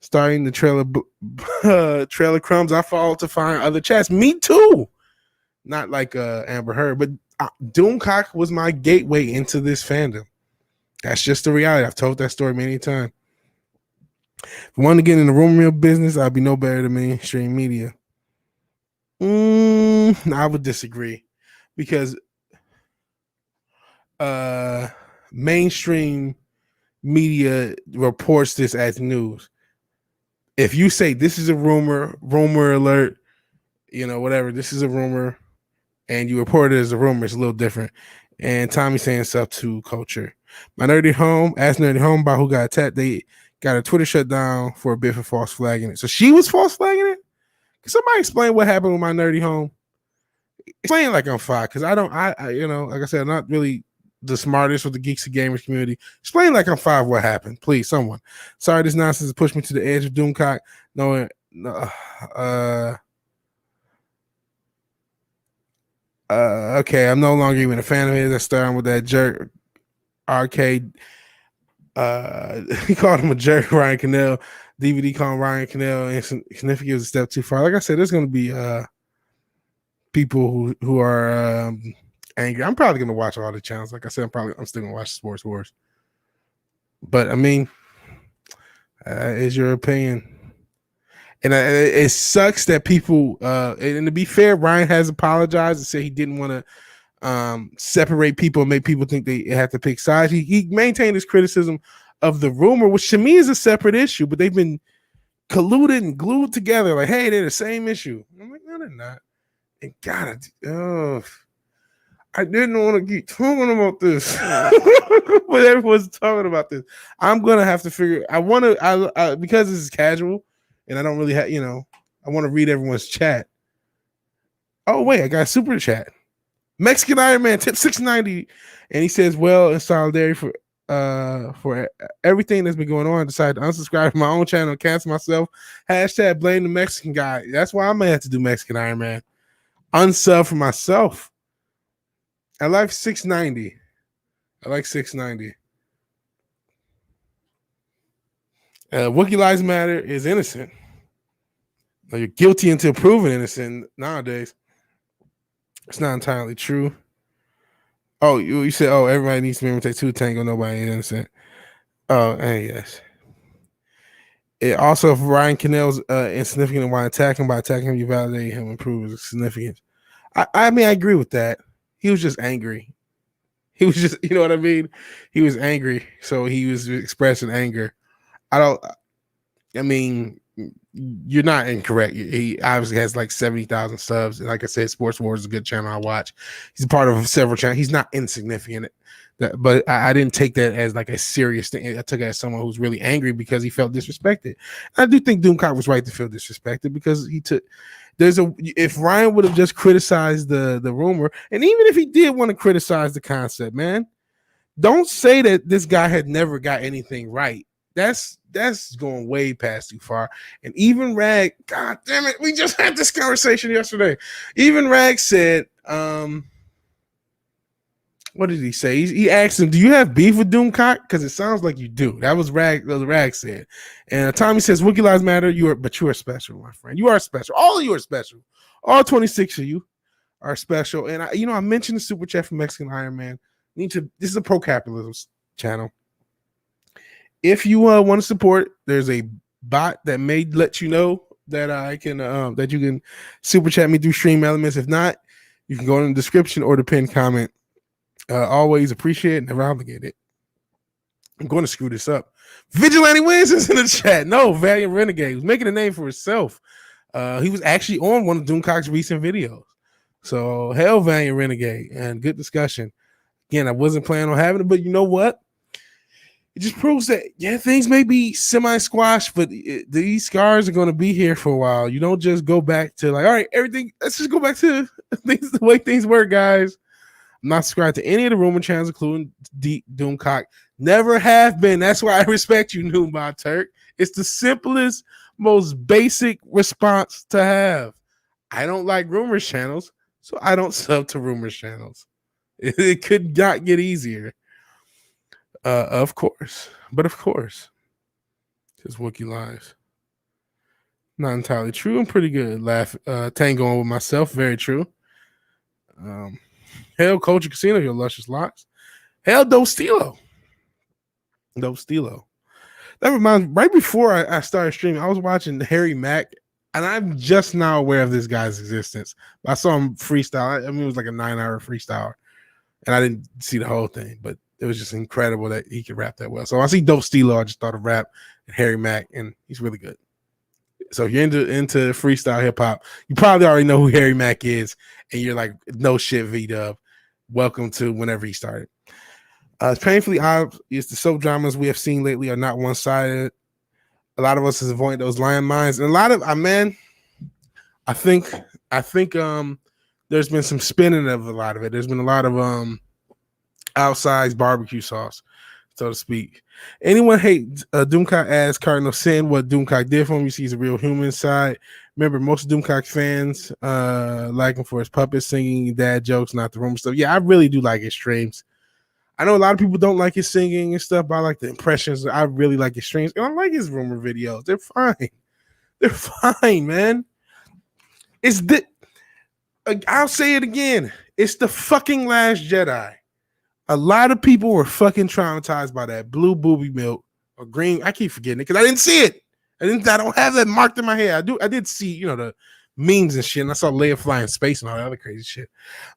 starting the trailer crumbs. I fall to find other chats. Me too. Not like Amber Heard, but Doomcock was my gateway into this fandom. That's just the reality. I've told that story many times. If I wanted to get in the rumor business, I'd be no better than mainstream media. I would disagree because mainstream media reports this as news. If you say this is a rumor alert, whatever, this is a rumor, and you report it as a rumor, it's a little different. And Tommy saying stuff to Culture. My Nerdy Home, asked Nerdy Home about who got attacked. They got her Twitter shut down for a bit for false flagging it. So she was false flagging it? Can somebody explain what happened with My Nerdy Home? Explain like I'm five, because I don't, like I said, I'm not really the smartest with the Geeks and Gamers community. Explain like I'm five what happened, please, someone. Sorry, this nonsense has pushed me to the edge of Doomcock. Okay, I'm no longer even a fan of his. I started with that jerk arcade. He called him a jerk, Ryan Cannell. DVD called Ryan Cannell and significant was a step too far. Like I said, there's going to be people who are angry. I'm probably going to watch all the channels. Like I said, I'm still going to watch Sports Wars. But I mean, is your opinion? And it sucks that people. And to be fair, Ryan has apologized and said he didn't want to separate people and make people think they have to pick sides. He maintained his criticism of the rumor, which to me is a separate issue, but they've been colluded and glued together. Like, hey, they're the same issue. I'm like, no, they're not. And God, I didn't want to keep talking about this, but everyone's talking about this. I'm gonna have to figure. I want to. Because this is casual, and I don't really have. I want to read everyone's chat. Oh wait, I got a super chat. Mexican Iron Man tip 690, and he says, "Well, in solidarity for everything that's been going on, I decided to unsubscribe from my own channel and cancel myself. Hashtag blame the Mexican guy. That's why I may have to do Mexican Iron Man. Unsub for myself. I like 690. I like 690. Wookiee Lives Matter is innocent. You're guilty until proven innocent nowadays. It's not entirely true. Oh, you said, everybody needs to remember to take two tango, nobody is innocent. Oh, and yes. It also, if Ryan Cannell's insignificant and why attacking him, by attacking him, you validate him and prove his significance. I mean, I agree with that. He was just angry. He was just, you know what I mean? He was angry, so he was expressing anger. I mean, you're not incorrect. He obviously has like 70,000 subs. And like I said, Sports Wars is a good channel I watch. He's a part of several channels. He's not insignificant. But I didn't take that as like a serious thing. I took it as someone who's really angry because he felt disrespected. I do think Doomcock was right to feel disrespected because if Ryan would have just criticized the rumor, and even if he did want to criticize the concept, man, don't say that this guy had never got anything right. That's going way past too far. And even Rag, God damn it, we just had this conversation yesterday. Even Rag said, what did he say? He asked him, do you have beef with Doomcock? Because it sounds like you do. That was Rag said. And Tommy says, Wookiee Lives Matter, but you are special, my friend. You are special. All of you are special. All 26 of you. are special. And I mentioned the super chat from Mexican Iron Man. This is a pro capitalism channel. If you want to support, there's a bot that may let you know that I can that you can super chat me through Stream Elements. If not, you can go in the description or the pinned comment. Always appreciate it, never obligate it. I'm going to screw this up. VigilanteWilliamson's in the chat. No, Valiant Renegade was making a name for himself. He was actually on one of Doomcock's recent videos. So hell, Valiant Renegade, and good discussion. Again, I wasn't planning on having it, but you know what? It just proves that, yeah, things may be semi-squashed, but these scars are going to be here for a while. You don't just go back to like, all right, everything, let's just go back to things the way things were, guys. I'm not subscribed to any of the rumor channels, including Doomcock. Never have been. That's why I respect you, Noob Turk. It's the simplest, most basic response to have. I don't like rumor channels, so I don't sub to rumor channels. It could not get easier. Of course. But of course. Just Wookie lies. Not entirely true. I'm pretty good. Tangoing with myself. Very true. Hell, Culture Casino, your luscious locks. Hell, Dope Stilo. That reminds me, right before I started streaming, I was watching Harry Mack, and I'm just now aware of this guy's existence. I saw him freestyle. I mean, it was like a 9-hour freestyle, and I didn't see the whole thing, but it was just incredible that he could rap that well. So I see Dope Stilo, I just thought of rap and Harry Mack, and he's really good. So if you're into freestyle hip hop, you probably already know who Harry Mack is, and you're like, no shit, V-Dub. Welcome to whenever he started. It's painfully obvious the soap dramas we have seen lately are not one-sided. A lot of us has avoided those landmines, and a lot of I think there's been some spinning of a lot of it. There's been a lot of outsized barbecue sauce, so to speak. Anyone hate Doomcock as Cardinal Sin? What Doomcock did for him? You see, he's a real human side. Remember, most Doomcock fans like him for his puppets, singing, dad jokes, not the rumor stuff. Yeah, I really do like his streams. I know a lot of people don't like his singing and stuff, but I like the impressions. I really like his streams, and I like his rumor videos. They're fine. They're fine, man. I'll say it again. It's the fucking Last Jedi. A lot of people were fucking traumatized by that blue booby milk or green. I keep forgetting it because I didn't see it. I don't have that marked in my head. I did see, the memes and shit, and I saw Leia fly in space and all that other crazy shit.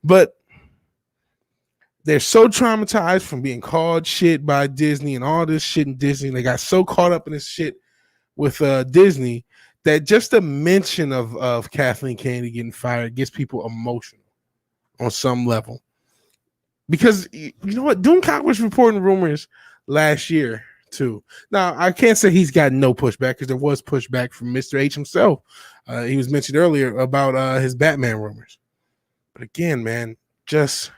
But they're so traumatized from being called shit by Disney and all this shit in Disney. They got so caught up in this shit with Disney that just a mention of Kathleen Kennedy getting fired gets people emotional on some level. Because you know what? Doomcock was reporting rumors last year too. Now, I can't say he's got no pushback because there was pushback from Mr. H himself. He was mentioned earlier about his Batman rumors. But again, man, just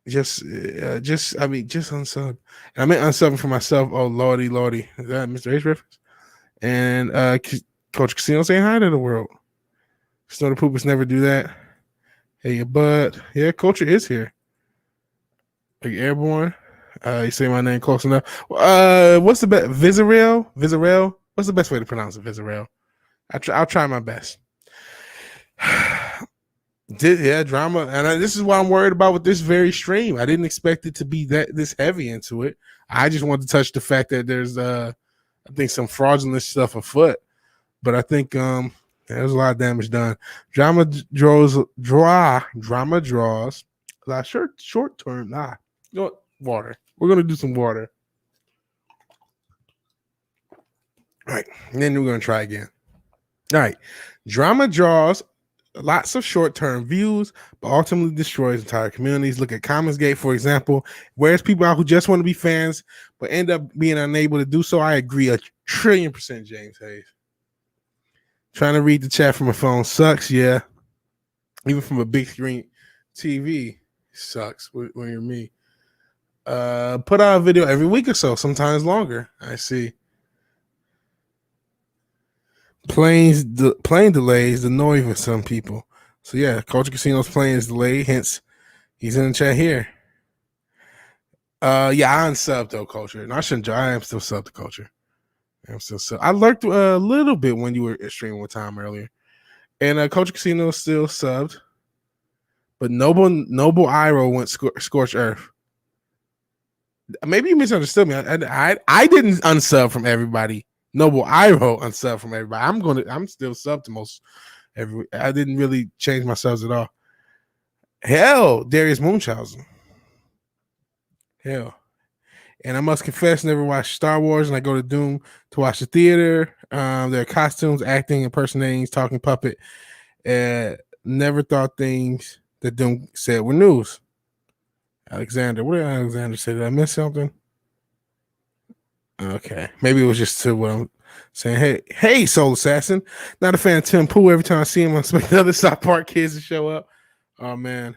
unsub. And I meant unsubbing for myself. Oh, lordy. Is that Mr. H reference? And Coach Casino saying hi to the world. Snow the Poopers never do that. Hey, bud. Yeah, Culture is here. Are you airborne? You say my name close enough. What's the best? Vizarel? What's the best way to pronounce it? Vizarel. I'll try my best. Drama, and this is what I'm worried about with this very stream. I didn't expect it to be this heavy into it. I just wanted to touch the fact that there's I think some fraudulent stuff afoot, but I think there's a lot of damage done. Drama draws a lot short term. Water. We're gonna do some water. All right, and then we're gonna try again. All right, drama draws lots of short-term views, but ultimately destroys entire communities. Look at Commonsgate, for example. Wears people out who just want to be fans, but end up being unable to do so. I agree 1,000,000,000%, James Hayes. Trying to read the chat from a phone sucks, yeah. Even from a big screen TV sucks when you're me. Put out a video every week or so, sometimes longer. I see. Plane delays annoy for some people. So yeah, Culture Casino's plane is delayed, hence he's in the chat here. I unsubbed though, Culture. And I am still sub to Culture. I'm still sub. I lurked a little bit when you were streaming one time earlier. And Culture Casino is still subbed. But Noble Iro went Scorched Earth. Maybe you misunderstood me. I didn't unsub from everybody. Noble Iro unsub from everybody. I'm still sub to most I didn't really change my subs at all. Hell, Darius Munchausen. Hell. And I must confess, never watched Star Wars, and I go to Doom to watch the theater. Their costumes, acting, impersonating, talking puppet. Never thought things that Doom said were news. Alexander, what did Alexander say? Did I miss something? Okay, maybe it was just to what I'm saying. Hey, Soul Assassin. Not a fan of Tim Pool. Every time I see him, I expect the other South Park kids to show up. Oh man,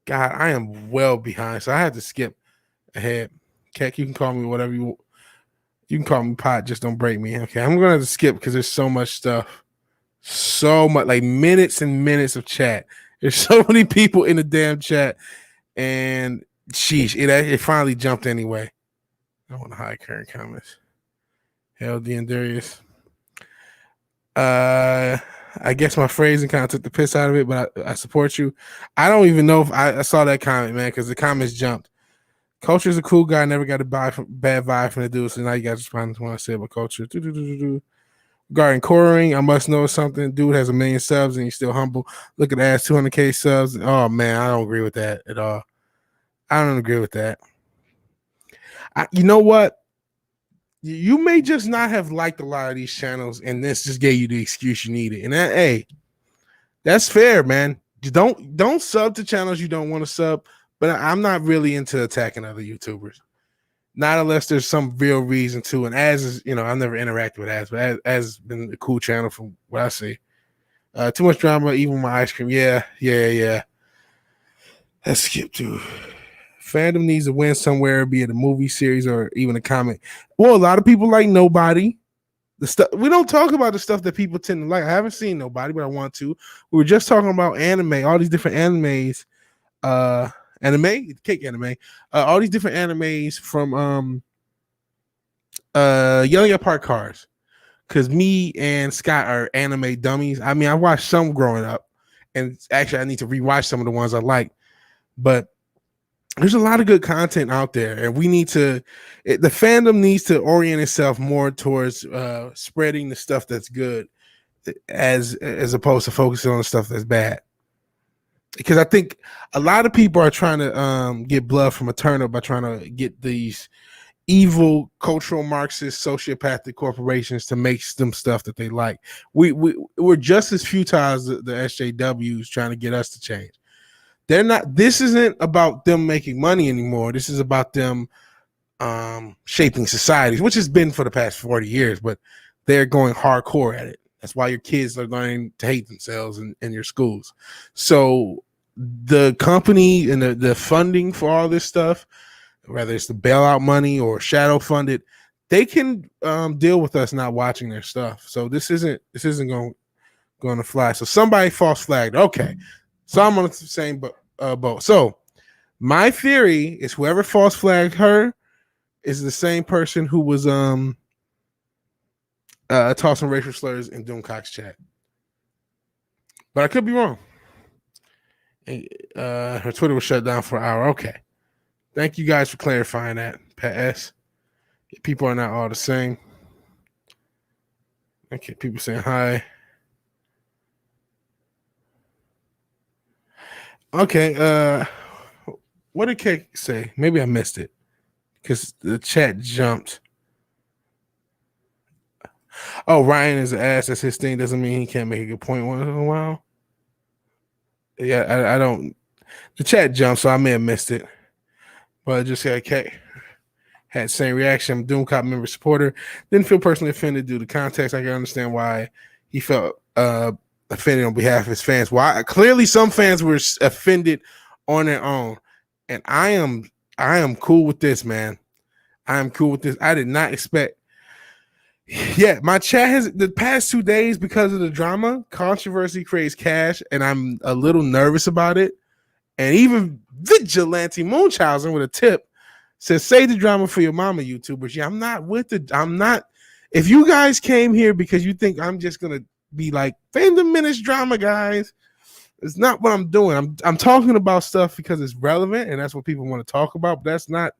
God, I am well behind, so I had to skip ahead. Keck, you can call me whatever you can call me Pot. Just don't break me. Okay, I'm gonna have to skip because there's so much stuff, so much, like minutes and minutes of chat. There's so many people in the damn chat, and sheesh, it finally jumped anyway. I want to hide current comments. LD and Darius. I guess my phrasing kind of took the piss out of it, but I support you. I don't even know if I saw that comment, man, because the comments jumped. Culture's a cool guy. Never got a bad vibe from the dude, so now you guys respond to what I said about Culture. Regarding Coring, I must know something. Dude has 1 million subs and he's still humble. Look at ass 200K subs. Oh man, I don't agree with that at all. I don't agree with that. You know what? You may just not have liked a lot of these channels, and this just gave you the excuse you needed. And hey, that's fair, man. You don't sub to channels you don't want to sub. But I'm not really into attacking other YouTubers, not unless there's some real reason to. And Az is, I've never interacted with Az, but Az has been a cool channel from what I see. Too much drama, even my ice cream. Yeah. Let's skip to. Fandom needs to win somewhere, be it a movie series or even a comic. Well, a lot of people like Nobody. The stuff we don't talk about the stuff that people tend to like. I haven't seen Nobody, but I want to. We were just talking about anime, all these different animes. Cake anime. All these different animes from Yelling at Park Cars. Because me and Scott are anime dummies. I mean, I watched some growing up, and actually I need to rewatch some of the ones I like. But there's a lot of good content out there, and we need to. The fandom needs to orient itself more towards spreading the stuff that's good, as opposed to focusing on the stuff that's bad. Because I think a lot of people are trying to get blood from a turnip by trying to get these evil cultural Marxist sociopathic corporations to make them stuff that they like. We're just as futile as the SJWs trying to get us to change. They're not. This isn't about them making money anymore. This is about them shaping societies, which has been for the past 40 years, but they're going hardcore at it. That's why your kids are learning to hate themselves in your schools. So the company and the funding for all this stuff, whether it's the bailout money or shadow funded, they can deal with us not watching their stuff. So this isn't going to fly. So somebody false flagged. Okay, so I'm on the same boat. So my theory is whoever false flagged her is the same person who was tossing racial slurs in Doomcock's chat. But I could be wrong. Her Twitter was shut down for an hour. Okay. Thank you guys for clarifying that, Pat S. People are not all the same. Okay, people saying hi. Okay, what did Cake say? Maybe I missed it because the chat jumped. Oh, Ryan is an ass. That's his thing. Doesn't mean he can't make a good point once in a while. Yeah, I don't. The chat jumped, so I may have missed it. But I just said, okay. Had the same reaction. Doomcop member supporter. Didn't feel personally offended due to context. I can understand why he felt offended on behalf of his fans. Why? Clearly, some fans were offended on their own, and I am cool with this, man. I am cool with this. I did not expect. Yeah, my chat has the past 2 days because of the drama. Controversy creates cash, and I'm a little nervous about it. And even Vigilante Munchausen with a tip says, "Save the drama for your mama, YouTubers." Yeah, I'm not with it. I'm not. If you guys came here because you think I'm just gonna be like fandom minutes drama, guys. It's not what I'm doing. I'm talking about stuff because it's relevant and that's what people want to talk about, but that's not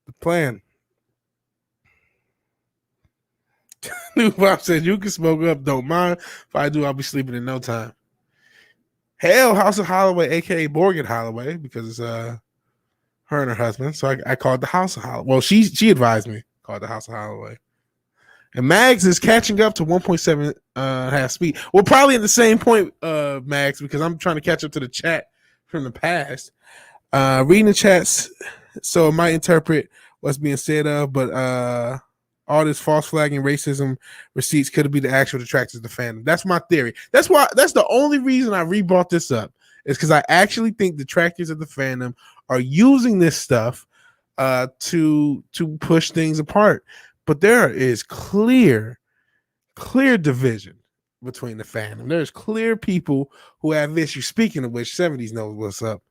the plan. New Bob says you can smoke up, don't mind. If I do, I'll be sleeping in no time. Hell, House of Holloway, aka Morgan Holloway, because it's her and her husband. So I called the House of Holloway. Well, she advised me, called the House of Holloway. And Mags is catching up to 1.7 half speed. We're probably at the same point, Mags, because I'm trying to catch up to the chat from the past. Reading the chats, so it might interpret what's being said of, but all this false flagging racism receipts could be the actual detractors of the fandom. That's my theory. That's the only reason I rebrought this up, is because I actually think detractors of the fandom are using this stuff to push things apart. But there is clear division between the fandom. There's clear people who have issues. Speaking of which, 70s knows what's up.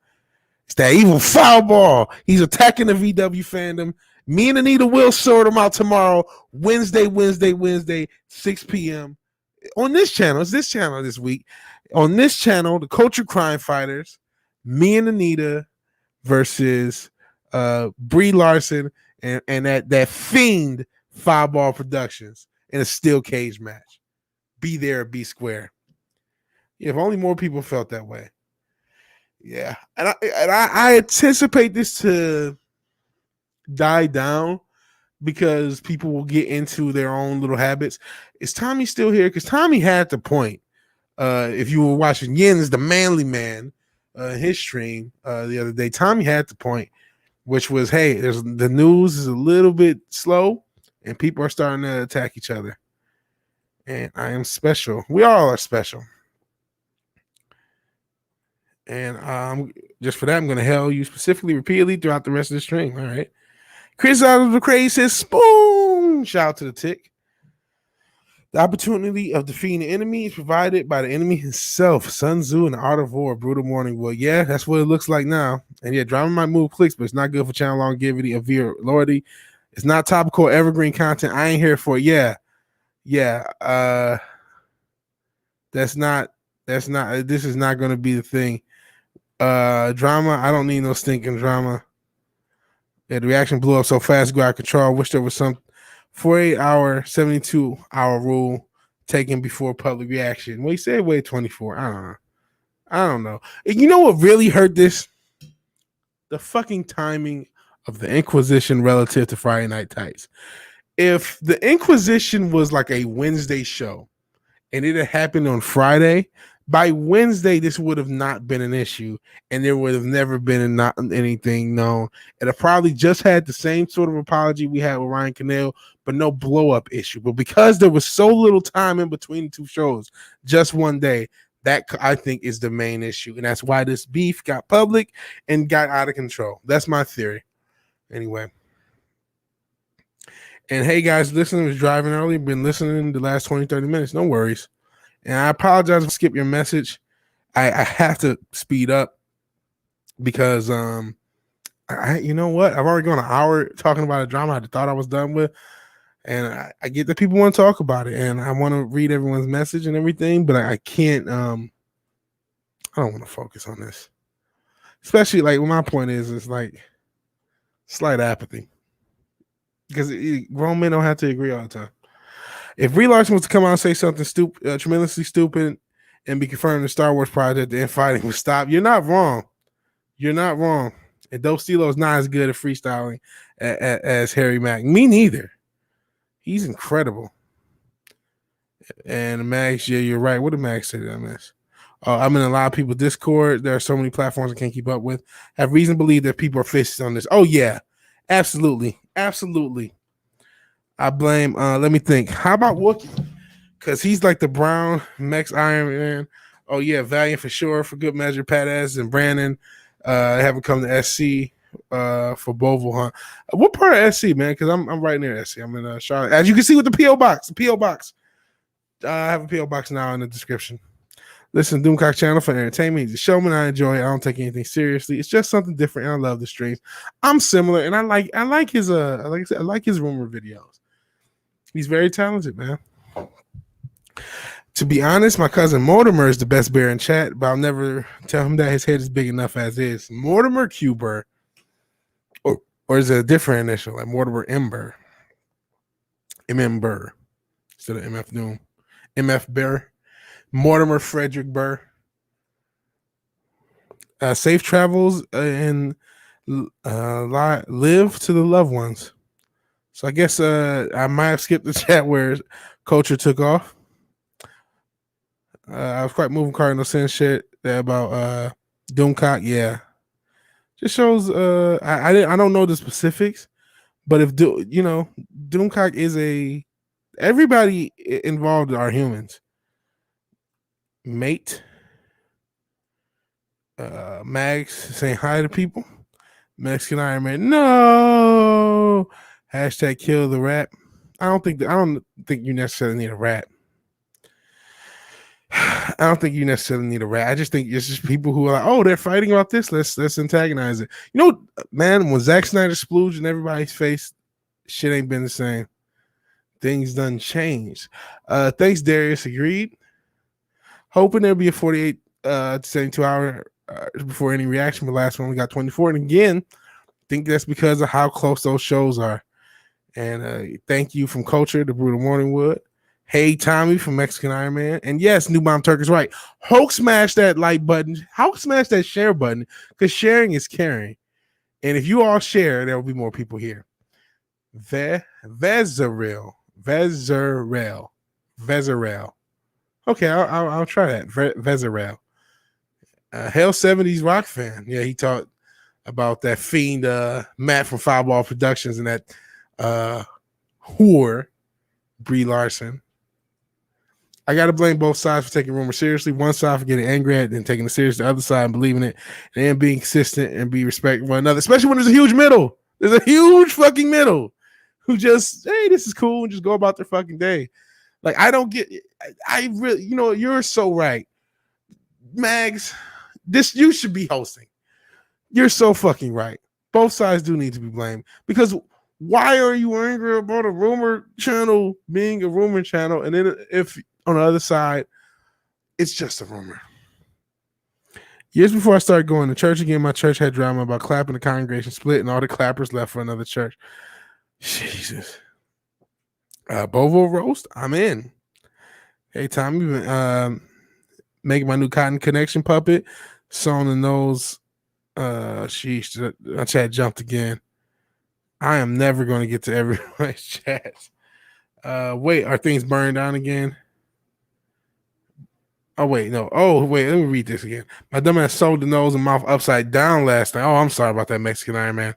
It's that evil foul ball. He's attacking the VW fandom. Me and Anita will sort him out tomorrow, Wednesday, 6 p.m. on this channel. It's this channel this week. On this channel, the Culture Crime Fighters, me and Anita versus Brie Larson and that fiend Fireball Productions in a steel cage match. Be there or be square. Yeah, if only more people felt that way. Yeah, and I anticipate this to die down because people will get into their own little habits. Is Tommy still here? Because Tommy had the point. If you were watching Yin's The Manly Man, his stream the other day, Tommy had the point, which was, hey, the news is a little bit slow and people are starting to attack each other. And I am special. We all are special. And just for that, I'm going to hail you specifically repeatedly throughout the rest of the stream. All right. Chris out of the craze says, spoon. Shout out to the tick. The opportunity of defeating the enemy is provided by the enemy himself. Sun Tzu and the Art of War, Brutal Morning. Well, yeah, that's what it looks like now. And yeah, drama might move clicks, but it's not good for channel longevity or viewer loyalty. It's not topical evergreen content. I ain't here for it. Yeah. This is not going to be the thing. Drama, I don't need no stinking drama. Yeah, the reaction blew up so fast, go out of control. I wish there was some 48-hour, 72-hour rule taken before public reaction. Well, he said wait 24. I don't know. And you know what really hurt this? The fucking timing of the Inquisition relative to Friday Night Tights. If the Inquisition was like a Wednesday show and it had happened on Friday, by Wednesday, this would have not been an issue, and there would have never been anything known. It probably just had the same sort of apology we had with Ryan Cannell, but no blow-up issue. But because there was so little time in between the two shows, just one day, that I think is the main issue, and that's why this beef got public and got out of control. That's my theory. Anyway. And hey, guys, listening, was driving early, been listening the last 20, 30 minutes. No worries. And I apologize if I skip your message. I have to speed up because you know what? I've already gone an hour talking about a drama I thought I was done with. And I get that people want to talk about it, and I want to read everyone's message and everything, but I can't I don't want to focus on this. Especially like my point is like slight apathy. Because grown men don't have to agree all the time. If Brie Larson was to come out and say something stupid, tremendously stupid, and be confirmed the Star Wars project, the infighting would stop, you're not wrong. You're not wrong. And Dope Steelo is not as good at freestyling as Harry Mack. Me neither. He's incredible. And Max, yeah, you're right. What did Max say that I miss? I'm in a lot of people's Discord. There are so many platforms I can't keep up with. I have reason to believe that people are fished on this. Oh, yeah. Absolutely. I blame, let me think. How about Wookiee? Because he's like the brown Mex Iron Man. Oh, yeah, Valiant for sure, for good measure. Pat S and Brandon haven't come to SC for Boval Hunt. What part of SC, man? Because I'm right near SC. I'm in Charlotte. As you can see with the P.O. Box. I have a P.O. Box now in the description. Listen, Doomcock channel for entertainment. He's a showman. I enjoy it. I don't take anything seriously. It's just something different, and I love the streams. I'm similar, and I like his like I said, I like his rumor videos. He's very talented, man. To be honest, my cousin Mortimer is the best bear in chat, but I'll never tell him that his head is big enough as is. Mortimer Q Burr. Or is it a different initial, like Mortimer Ember? MM Burr. Instead of MF Doom. MF Burr. Mortimer Frederick Burr. Safe travels and live to the loved ones. So I guess I might have skipped the chat where Culture took off. I was quite moving Cardinal Sin shit about Doomcock. Yeah, just shows. I don't know the specifics, but if Doomcock is everybody involved are humans. Mate, Mags saying hi to people. Mexican Iron Man, no. Hashtag kill the rat. I don't think you necessarily need a rat. I don't think you necessarily need a rat. I just think it's just people who are like, oh, they're fighting about this. Let's antagonize it. You know, man, when Zack Snyder splooged in everybody's face, shit ain't been the same. Things done changed. Thanks, Darius. Agreed. Hoping there'll be a 48 to 72 hour before any reaction, but last one we got 24. And again, I think that's because of how close those shows are. And thank you from Culture, the Brutal Morningwood. Hey, Tommy from Mexican Iron Man. And yes, New Bomb Turk is right. Hulk smash that like button. Hulk smash that share button because sharing is caring. And if you all share, there will be more people here. Vezerel. Okay, I'll try that. Vezerel. Hell 70s rock fan. Yeah, he talked about that fiend Matt from Fireball Productions and that whore Brie Larson. I got to blame both sides for taking rumors seriously. One side for getting angry at it and taking it serious. The other side and believing it and then being consistent and be respectful of one another, especially when there's a huge middle. There's a huge fucking middle who just, hey, this is cool and just go about their fucking day. Like, I don't get it. I really, you're so right. Mags, you should be hosting. You're so fucking right. Both sides do need to be blamed because why are you angry about a rumor channel being a rumor channel? And then if on the other side, it's just a rumor. Years before I started going to church again, my church had drama about clapping, the congregation split, and all the clappers left for another church. Jesus. Bovo roast, I'm in. Hey, Tom, you've been making my new Cotton Connection puppet. Saw on the nose. Sheesh, my chat jumped again. I am never going to get to everybody's chats. Wait, are things burned down again? Oh, wait, no. Oh, wait, let me read this again. My dumbass sold the nose and mouth upside down last night. Oh, I'm sorry about that, Mexican Iron Man.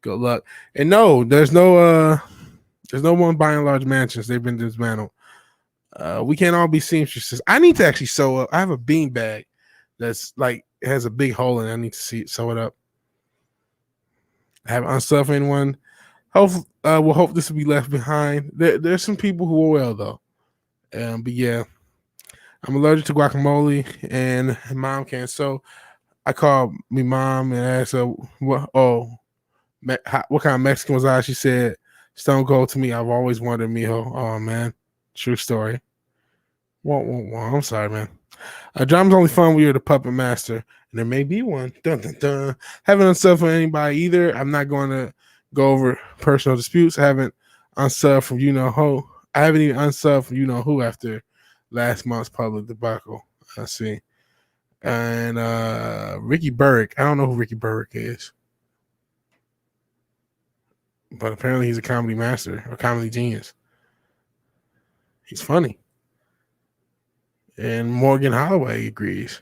Good luck. And no, there's no one buying large mansions. They've been dismantled. We can't all be seamstresses. I need to actually sew up. I have a bean bag that's like it has a big hole in it. I need to sew it up. I haven't unstuffed anyone. We'll hope this will be left behind. There's some people who are well though. But yeah, I'm allergic to guacamole and mom can't. So I called my mom and asked her, what kind of Mexican was I? She said, Stone Cold to me. I've always wanted mijo. Oh man, true story. I'm sorry, man. Drama's only fun when you're the puppet master, and there may be one. Dun, dun, dun. Haven't unsubbed for anybody either. I'm not going to go over personal disputes. I haven't unsubbed from you know who. I haven't even unsubbed from you know who after last month's public debacle. I see. And Ricky Burrick. I don't know who Ricky Burrick is, but apparently he's a comedy master or comedy genius. He's funny. And Morgan Holloway agrees.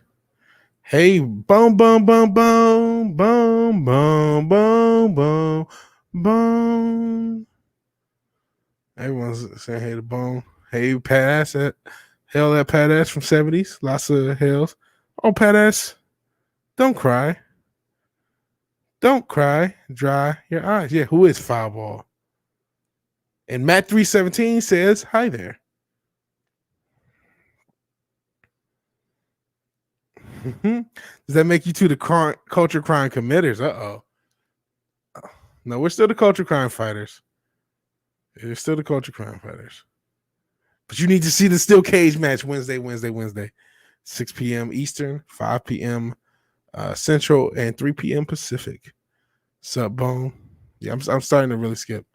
Hey, boom, boom, boom, boom, boom, boom, boom, boom, boom. Everyone's saying hey to Boom. Hey, Pat Ass. Hell, that Pat Ass from 70s. Lots of hells. Oh, Pat Ass, don't cry. Don't cry. Dry your eyes. Yeah, who is Fireball? And Matt317 says, hi there. Does that make you two the culture crime committers? Uh-oh. No, we're still the culture crime fighters. We're still the culture crime fighters. But you need to see the steel cage match Wednesday, 6 p.m. Eastern, 5 p.m. Central, and 3 p.m. Pacific. Sup, Bone? Yeah, I'm starting to really skip.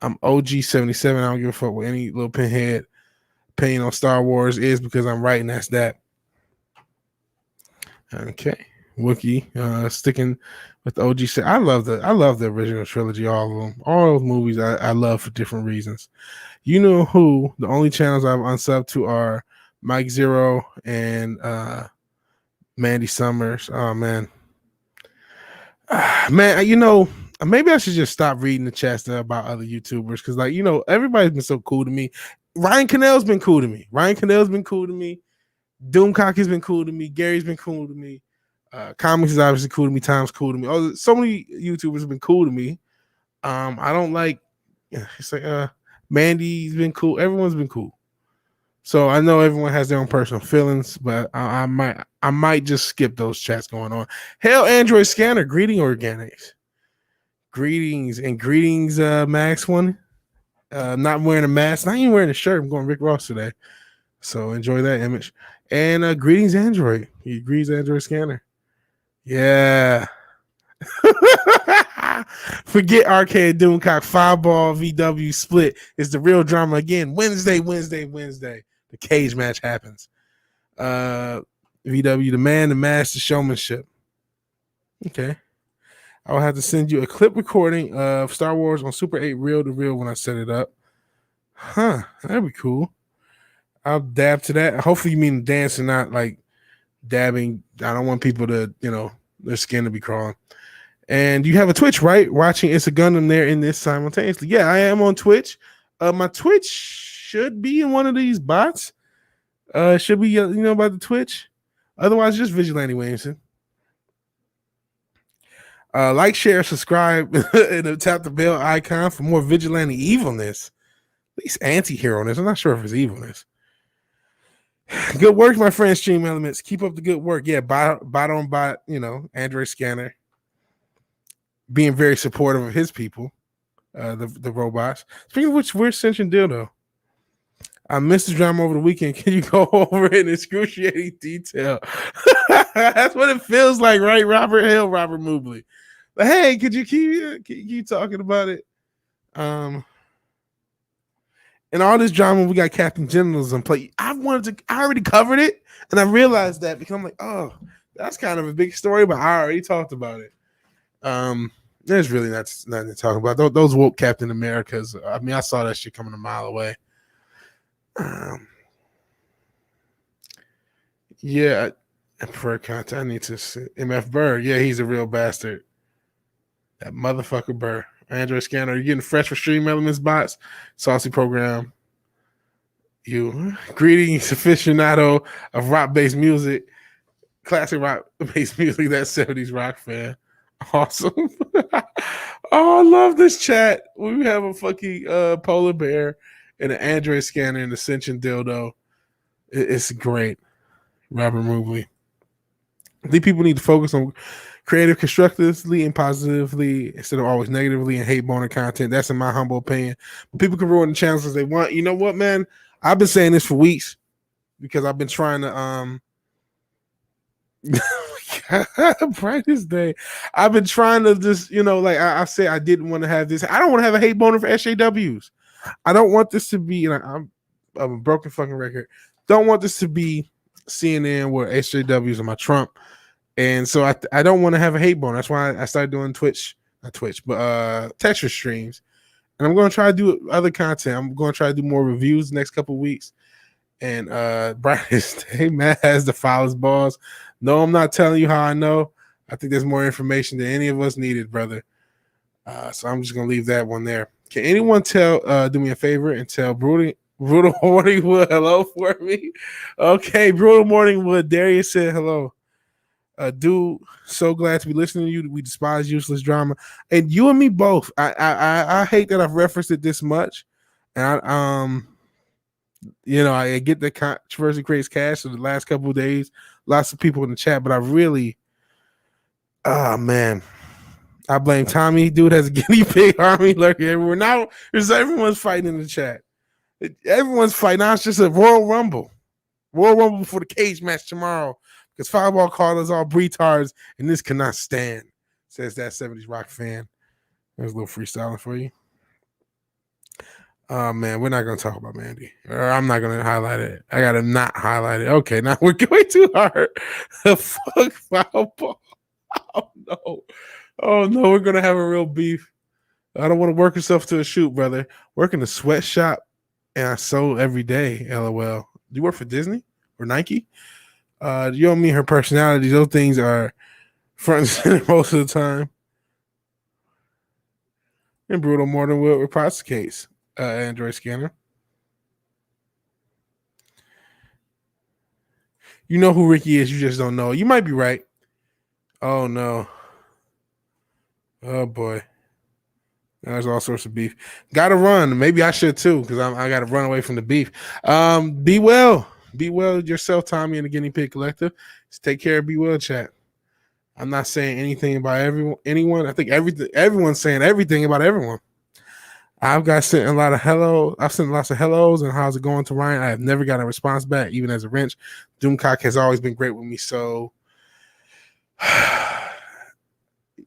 I'm OG77. I don't give a fuck what any little pinhead opinion on Star Wars is because I'm right, and that's that. Okay. Wookie, sticking with the OG. I love the original trilogy, all of them. All those movies I love for different reasons. You know who? The only channels I've unsubbed to are Mike Zero and Mandy Summers. Oh man. Man, maybe I should just stop reading the chats about other YouTubers because, everybody's been so cool to me. Ryan Cannell's been cool to me. Doomcock has been cool to me. Gary's been cool to me. Comics is obviously cool to me. Tom's cool to me. Oh, so many YouTubers have been cool to me. I don't like. It's like Mandy's been cool. Everyone's been cool. So I know everyone has their own personal feelings, but I might just skip those chats going on. Hell, Android Scanner, greeting organics. Greetings, Max one. Not wearing a mask, not even wearing a shirt. I'm going Rick Ross today. So enjoy that image. And greetings, Android. He agrees, Android Scanner. Yeah. Forget Arcade Doomcock. 5-ball VW split is the real drama again. Wednesday. The cage match happens. VW, the man, the master, showmanship. Okay. I'll have to send you a clip recording of Star Wars on Super 8 reel to reel when I set it up. Huh. That'd be cool. I'll dab to that. Hopefully you mean dance and not like dabbing. I don't want people to, their skin to be crawling. And you have a Twitch, right? Watching It's a Gundam there in this simultaneously. Yeah, I am on Twitch. My Twitch should be in one of these bots. Should be, about the Twitch. Otherwise, just Vigilante Williamson. Like, share, subscribe, and tap the bell icon for more Vigilante evilness. At least anti-hero-ness. I'm not sure if it's evilness. Good work, my friend, Stream Elements. Keep up the good work. Yeah, bot on bot, Android Scanner. Being very supportive of his people, the robots. Speaking of which, where's Sentient Dildo? I missed the drama over the weekend. Can you go over it in excruciating detail? That's what it feels like, right? Robert Hill, Robert Mobley. But hey, could you keep talking about it? And all this drama, we got Captain Genitals in play. I already covered it, and I realized that because I'm like, oh, that's kind of a big story, but I already talked about it. There's really nothing to talk about. Those woke Captain Americas. I mean, I saw that shit coming a mile away. Yeah, I prefer content. I need to see MF Burr. Yeah, he's a real bastard. That motherfucker Burr. Android Scanner, you getting fresh for Stream Elements bots? Saucy program. You greetings, aficionado of rock-based music, classic rock-based music. That 70s rock fan. Awesome. Oh, I love this chat. We have a fucking polar bear and an Android Scanner and a Sentient Dildo. It's great. Robert Mobley. I think people need to focus on creative constructively and positively instead of always negatively and hate boner content. That's in my humble opinion. But people can ruin the channels as they want. You know what, man? I've been saying this for weeks because I've been trying to practice day. I've been trying to just, like I said, I didn't want to have this. I don't want to have a hate boner for SJWs. I don't want this to be, I'm a broken fucking record. Don't want this to be CNN where SJWs are my Trump. And so I don't want to have a hate boner. That's why I started doing Texture streams. And I'm going to try to do other content. I'm going to try to do more reviews next couple of weeks. And Brightest Day, Matt has the foulest balls. No, I'm not telling you how I know. I think there's more information than any of us needed, brother. So I'm just going to leave that one there. Can anyone do me a favor and tell Brutal Morningwood hello for me? Okay, Brutal Morningwood. Darius said hello. Dude, so glad to be listening to you. We despise useless drama, and you and me both. I hate that I've referenced it this much, and I get that controversy creates cash. So the last couple of days, lots of people in the chat, but I really, man, I blame Tommy. Dude has a guinea pig army lurking everywhere. Now everyone's fighting in the chat. Everyone's fighting. Now it's just a Royal Rumble. Royal Rumble for the cage match tomorrow. Because Fireball called us all bretards, and this cannot stand. Says that 70s rock fan. There's a little freestyling for you. Oh, man, we're not going to talk about Mandy. Or I'm not going to highlight it. I got to not highlight it. Okay, now we're going too hard. Fuck Fireball. Oh, no. Oh, no, we're going to have a real beef. I don't want to work yourself to a shoot, brother. Work in a sweatshop, and I sew every day, LOL. Do you work for Disney or Nike? You don't mean her personality. Those things are front and center most of the time. And Brutal Morton will repost the case. Android scanner. You know who Ricky is. You just don't know. You might be right. Oh, no. Oh, boy. There's all sorts of beef. Gotta run. Maybe I should too, because I gotta run away from the beef. Be well. Be well yourself, Tommy, and the Guinea Pig Collective. Just take care. Be well, chat. I'm not saying anything about anyone. I think everyone's saying everything about everyone. I've sent a lot of hello. I've sent lots of hellos and how's it going to Ryan. I have never got a response back, even as a wrench. Doomcock has always been great with me. So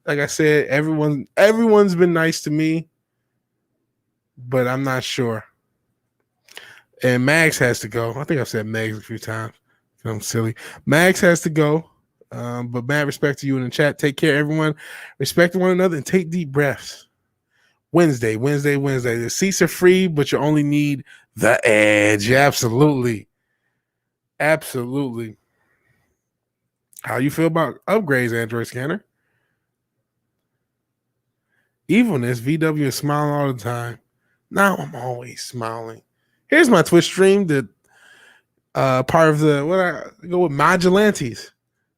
like I said, everyone's been nice to me, but I'm not sure. And Mags has to go. I think I've said Mags a few times. I'm silly. Mags has to go. But mad respect to you in the chat. Take care, everyone. Respect one another and take deep breaths. Wednesday. The seats are free, but you only need the edge. Absolutely. How you feel about upgrades, Android Scanner? Evilness, VW is smiling all the time. Now I'm always smiling. Here's my Twitch stream that part of I go with Modulantes.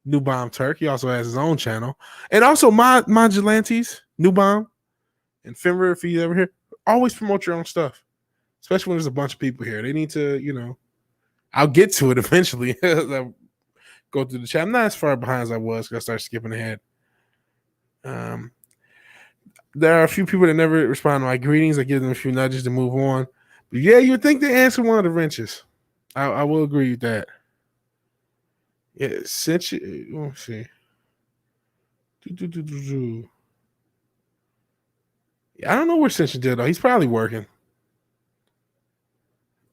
New Bomb Turk. He also has his own channel. And also Modulantes, New Bomb, and Fimber, if he's ever here. Always promote your own stuff. Especially when there's a bunch of people here. They need to, I'll get to it eventually. I'll go through the chat. I'm not as far behind as I was because I started skipping ahead. There are a few people that never respond to my greetings. I give them a few nudges to move on. But yeah, you'd think they answer one of the wrenches. I will agree with that. Yeah, since you, let's see. Yeah, I don't know where Cinch did though. He's probably working.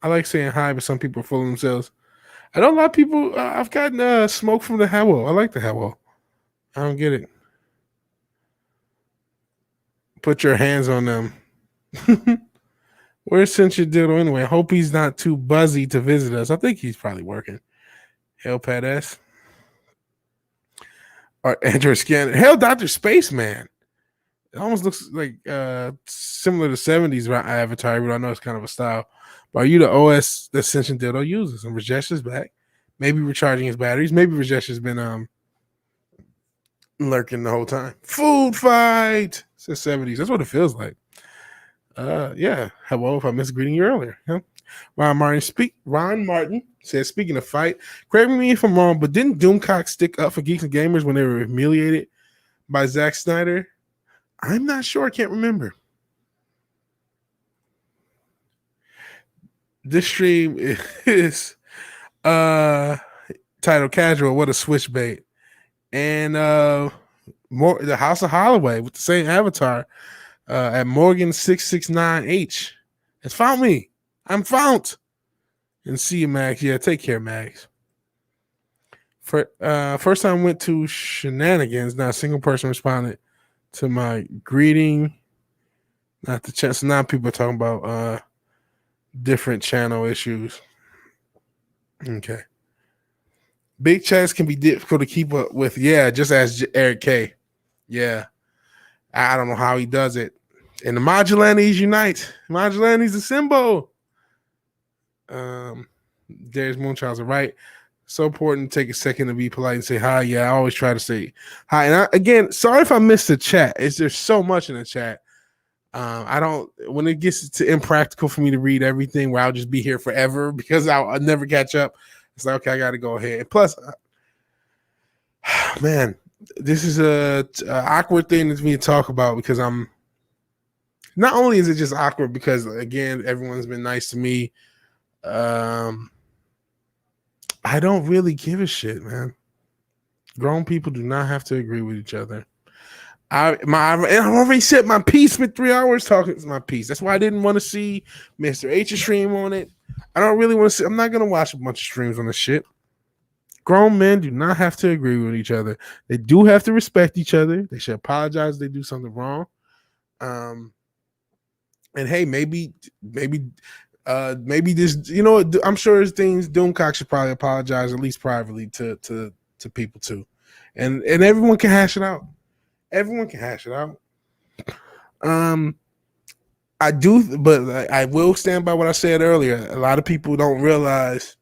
I like saying hi, but some people are full of themselves. I know a lot of people. I've gotten smoke from the Howell. I like the Howell. I don't get it. Put your hands on them. Where's Cinch Diddle anyway? I hope he's not too buzzy to visit us. I think he's probably working. Hell, Pat S. Or Android Scanner. Hell, Dr. Spaceman. It almost looks like similar to 70s avatar, but I know it's kind of a style. But are you the OS that Ascension Dildo uses? And Rajesh is back. Maybe recharging his batteries. Maybe Rajesh has been lurking the whole time. Food fight. Says 70s. That's what it feels like. Yeah. Hello, if I missed greeting you earlier. Huh? Ron Martin says, speaking of fight, correct me if I'm wrong, but didn't Doomcock stick up for Geeks and Gamers when they were humiliated by Zack Snyder? I'm not sure. I can't remember. This stream is titled Casual, What a Switch Bait. And more the House of Holloway with the same avatar at Morgan669H. It's found me. I'm found. And see you, Max. Yeah, take care, Max. First time went to shenanigans. Not a single person responded to my greeting. Not the chance. So now people are talking about different channel issues. Okay. Big chats can be difficult to keep up with. Yeah, just as Eric K. Yeah. I don't know how he does it. And the Modulantes unite. Modulantes a symbol. Darius Moonchild's right. So important to take a second to be polite and say hi. Yeah, I always try to say hi. And again, sorry if I missed the chat. There's so much in the chat. I don't, when it gets to impractical for me to read everything where I'll just be here forever because I'll never catch up. It's like, okay, I got to go ahead. And plus, man, this is a awkward thing for me to talk about because I'm Not only is it just awkward because again, everyone's been nice to me. I don't really give a shit, man. Grown people do not have to agree with each other. I've already said my piece. Spent 3 hours talking my piece. That's why I didn't want to see Mr. H's stream on it. I don't really want to see. I'm not gonna watch a bunch of streams on this shit. Grown men do not have to agree with each other. They do have to respect each other. They should apologize if they do something wrong. And hey, maybe this. You know, I'm sure there's things Doomcock should probably apologize at least privately to people too, and everyone can hash it out. Everyone can hash it out. I do, but I will stand by what I said earlier. A lot of people don't realize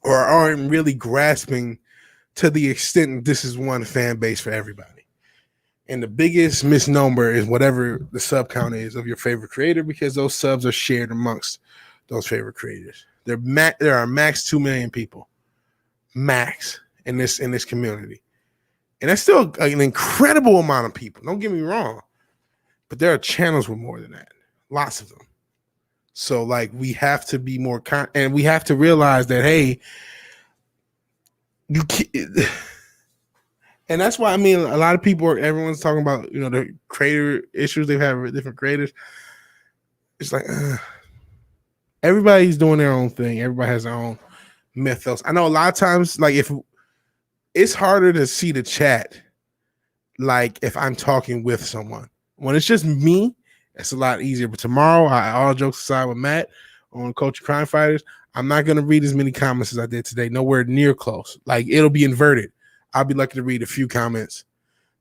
or aren't really grasping to the extent this is one fan base for everybody. And the biggest misnomer is whatever the sub count is of your favorite creator, because those subs are shared amongst those favorite creators. There are max 2 million people, max in this community. And that's still an incredible amount of people. Don't get me wrong. But there are channels with more than that. Lots of them. So, like, we have to be more and we have to realize that, hey, you can't. And that's why, I mean, a lot of people everyone's talking about, you know, the creator issues they've had with different creators. It's like, everybody's doing their own thing. Everybody has their own mythos. I know a lot of times, like, if it's harder to see the chat, like if I'm talking with someone. When it's just me, it's a lot easier. But tomorrow, all jokes aside with Matt on Culture Crime Fighters, I'm not going to read as many comments as I did today. Nowhere near close. Like, it'll be inverted. I'll be lucky to read a few comments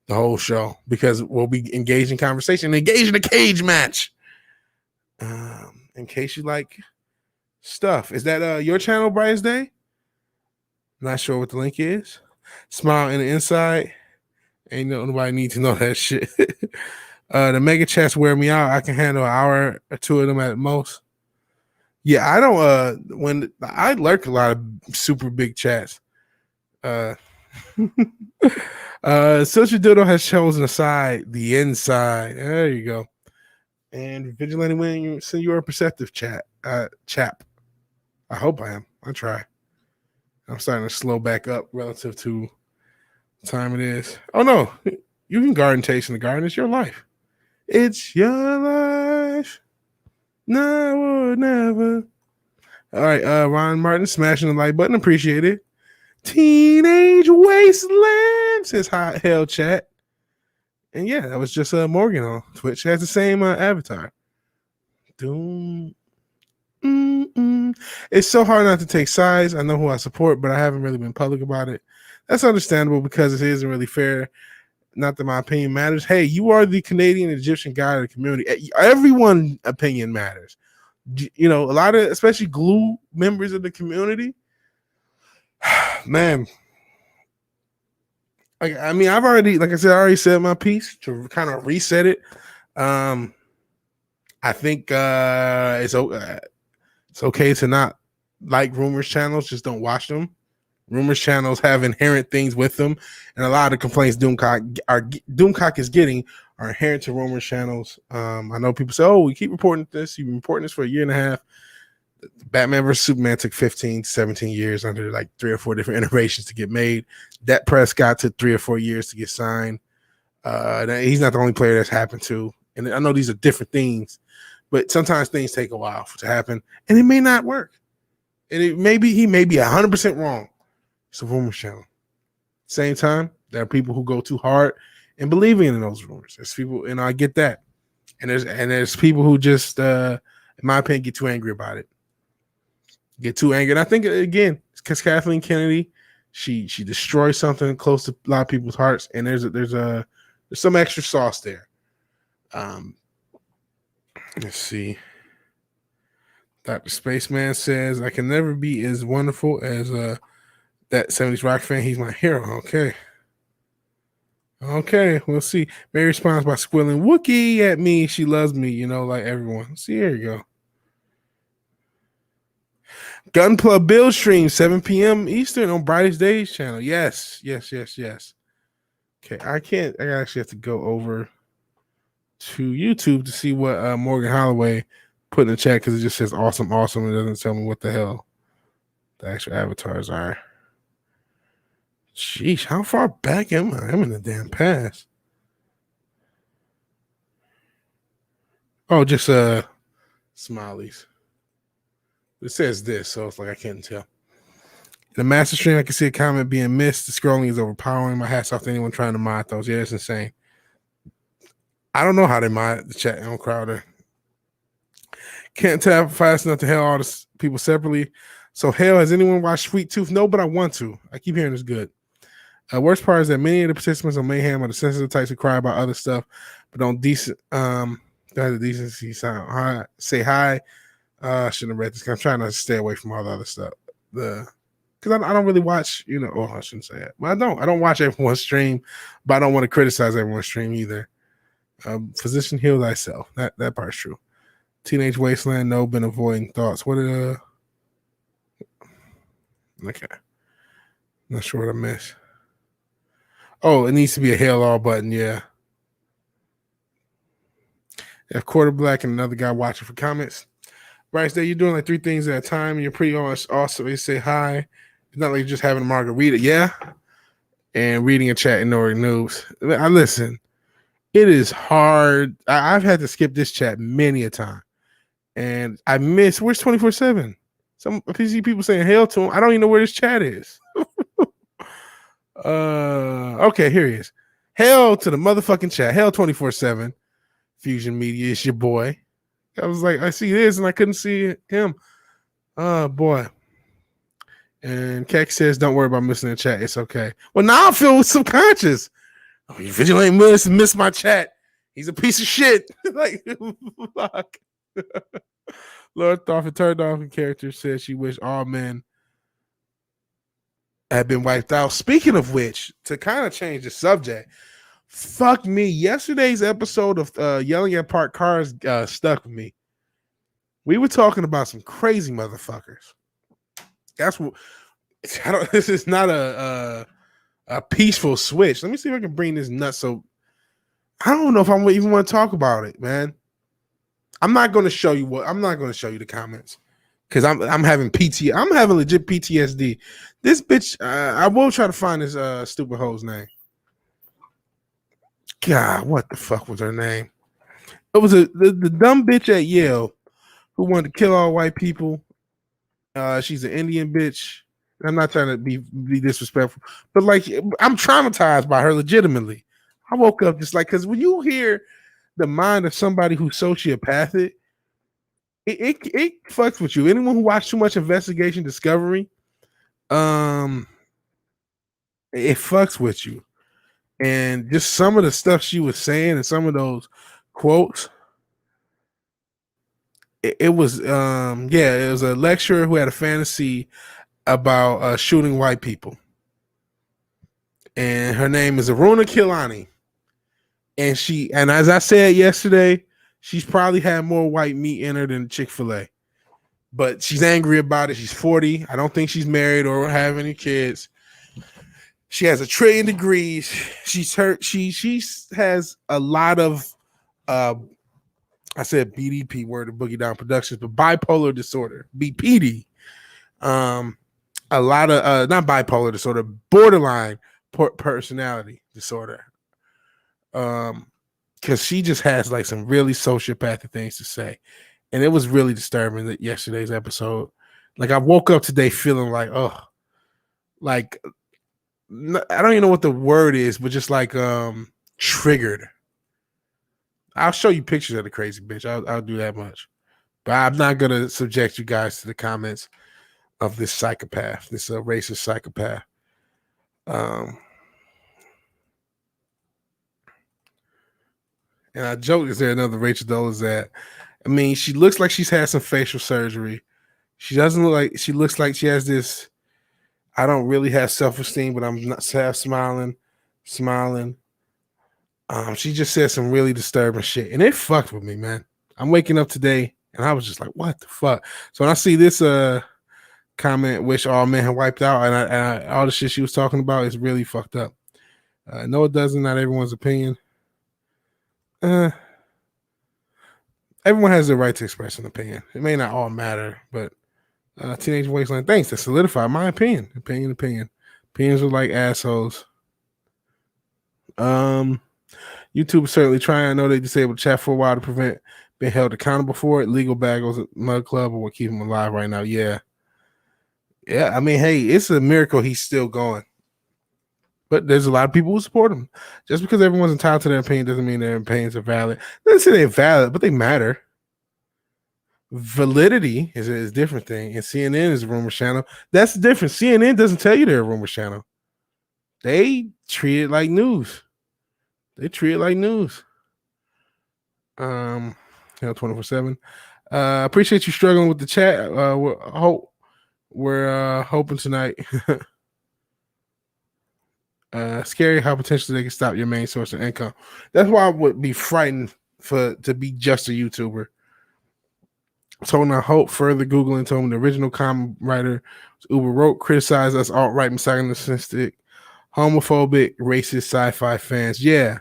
the whole show because we'll be engaged in conversation, engaged in a cage match. In case you like stuff. Is that your channel, Bryce Day? Not sure what the link is. Smile in the inside. Ain't nobody need to know that shit. The mega chats wear me out. I can handle an hour or two of them at most. Yeah, I don't. When I lurk a lot of super big chats. Social Doodle has chosen a side, the inside. There you go. And Vigilante Williamson, you are a perceptive chap. I hope I am. I try. I'm starting to slow back up relative to the time it is. Oh no, you can garden taste in the garden. It's your life. It's your life. No, would never. All right, Ron Martin smashing the like button. Appreciate it. Teenage Wasteland says hi, hell chat. And yeah, that was just Morgan on Twitch. She has the same avatar. Doom. It's so hard not to take sides. I know who I support, but I haven't really been public about it. That's understandable because it isn't really fair. Not that my opinion matters. Hey, you are the Canadian Egyptian guy of the community. Everyone's opinion matters. You know, a lot of, especially glue members of the community. Man, I mean, I've already, like I said, I already said my piece to kind of reset it. I think it's okay to not like rumors channels. Just don't watch them. Rumors channels have inherent things with them, and a lot of the complaints Doomcock is getting are inherent to rumors channels. I know people say, "Oh, we keep reporting this. You've been reporting this for a year and a half." Batman vs Superman took 15 to 17 years under like 3 or 4 different iterations to get made. Dak Prescott took 3 or 4 years to get signed. He's not the only player that's happened to. And I know these are different things, but sometimes things take a while to happen, and it may not work. And he may be 100% wrong. It's a rumor channel. Same time, there are people who go too hard and believing in those rumors. There's people, and I get that. And there's people who just, in my opinion, get too angry about it. Get too angry. And I think, again, it's because Kathleen Kennedy, she destroys something close to a lot of people's hearts, and there's some extra sauce there. Let's see. Dr. Spaceman says, I can never be as wonderful as that 70s rock fan. He's my hero. Okay, we'll see. Mary responds by squealing Wookiee at me. She loves me, you know, like everyone. See, here you go. Gunpla Build stream, 7 p.m. Eastern on Brightest Days channel. Yes. Okay, I actually have to go over to YouTube to see what Morgan Holloway put in the chat because it just says awesome. It doesn't tell me what the hell the actual avatars are. Sheesh, how far back am I? I'm in the damn past. Oh, just smileys. It says this, so it's like I can't tell. In the master stream, I can see a comment being missed. The scrolling is overpowering. My hat's off to anyone trying to mod those. Yeah, it's insane. I don't know how they mod the chat on Crowder. Can't tap fast enough to hail all the people separately. So, hell, has anyone watched Sweet Tooth? No, but I want to. I keep hearing it's good. Worst part is that many of the participants on Mayhem are the sensitive types who cry about other stuff, but don't have the decency sound hi, say hi. I shouldn't have read this. I'm trying to stay away from all the other stuff. Because I don't really watch, I shouldn't say that. But I don't watch everyone's stream, but I don't want to criticize everyone's stream either. Physician, heal thyself. That part's true. Teenage Wasteland, no, been avoiding thoughts. What did okay. Not sure what I missed. Oh, it needs to be a hail all button, yeah. Quarter Black and another guy watching for comments. Bryce, there you're doing like 3 things at a time. You're pretty awesome. They say hi. It's not like you're just having a margarita, yeah. And reading a chat and ignoring news. I listen. It is hard. I've had to skip this chat many a time, and I miss. Where's 24/7? Some PC people saying hail to him. I don't even know where this chat is. Okay, here he is. Hail to the motherfucking chat. Hail 24/7. Fusion Media, it's your boy. I was like, I see this, and I couldn't see him. Oh boy. And Keck says, "Don't worry about missing the chat. It's okay." Well, now I feel subconscious. Oh, you Vigilante missed my chat. He's a piece of shit. Like, fuck. Lord Thoffin turned off in character says she wished all men had been wiped out. Speaking of which, to kind of change the subject, fuck me. Yesterday's episode of Yelling at Parked Cars stuck with me. We were talking about some crazy motherfuckers. That's what. This is not a peaceful switch. Let me see if I can bring this nut. So I don't know if I even want to talk about it, man. I'm not going to show you the comments because I'm having PT. I'm having legit PTSD. This bitch. I will try to find this stupid hoe's name. God, what the fuck was her name? It was the dumb bitch at Yale who wanted to kill all white people. She's an Indian bitch. I'm not trying to be disrespectful, but like I'm traumatized by her legitimately. I woke up just like because when you hear the mind of somebody who's sociopathic, it fucks with you. Anyone who watched too much Investigation Discovery, it fucks with you. And just some of the stuff she was saying and some of those quotes, it was it was a lecturer who had a fantasy about shooting white people. And her name is Aruna Kilani. And as I said yesterday, she's probably had more white meat in her than Chick-fil-A. But she's angry about it. She's 40. I don't think she's married or have any kids. She has 1 trillion degrees. She's hurt. She has a lot of I said BDP word of Boogie Down Productions, but bipolar disorder, BPD. A lot of not bipolar disorder, borderline personality disorder. Because she just has like some really sociopathic things to say, and it was really disturbing that yesterday's episode. Like I woke up today feeling like, oh, like I don't even know what the word is, but just like triggered. I'll show you pictures of the crazy bitch. I'll do that much, but I'm not gonna subject you guys to the comments of this psychopath, this racist psychopath. And I joked, is there another Rachel Dolezal? I mean, she looks like she's had some facial surgery. She doesn't look like she looks like she has this. I don't really have self-esteem, but I'm not smiling. She just said some really disturbing shit, and it fucked with me, man. I'm waking up today, and I was just like, "What the fuck?" So when I see this comment, "Wish all men had wiped out," and all the shit she was talking about is really fucked up. No, it doesn't. Not everyone's opinion. everyone has the right to express an opinion. It may not all matter, but Teenage Wasteland, thanks to solidify my opinion. Opinions are like assholes. YouTube is certainly trying. I know they disabled chat for a while to prevent being held accountable for it. Legal baggles at Mud Club or what keep him alive right now. Yeah. I mean, hey, it's a miracle he's still going. But there's a lot of people who support him. Just because everyone's entitled to their opinion doesn't mean their opinions are valid. Doesn't say they're valid, but they matter. Validity is a different thing, and CNN is a rumor channel. That's the difference. CNN doesn't tell you they're a rumor channel. They treat it like news. 24/7. Appreciate you struggling with the chat. We're hoping tonight. Scary how potentially they can stop your main source of income. That's why I would be frightened to be just a YouTuber. So when I hope further Googling told me the original comic writer Uber wrote, criticized us alt-right, misogynistic, homophobic, racist sci-fi fans. Yeah,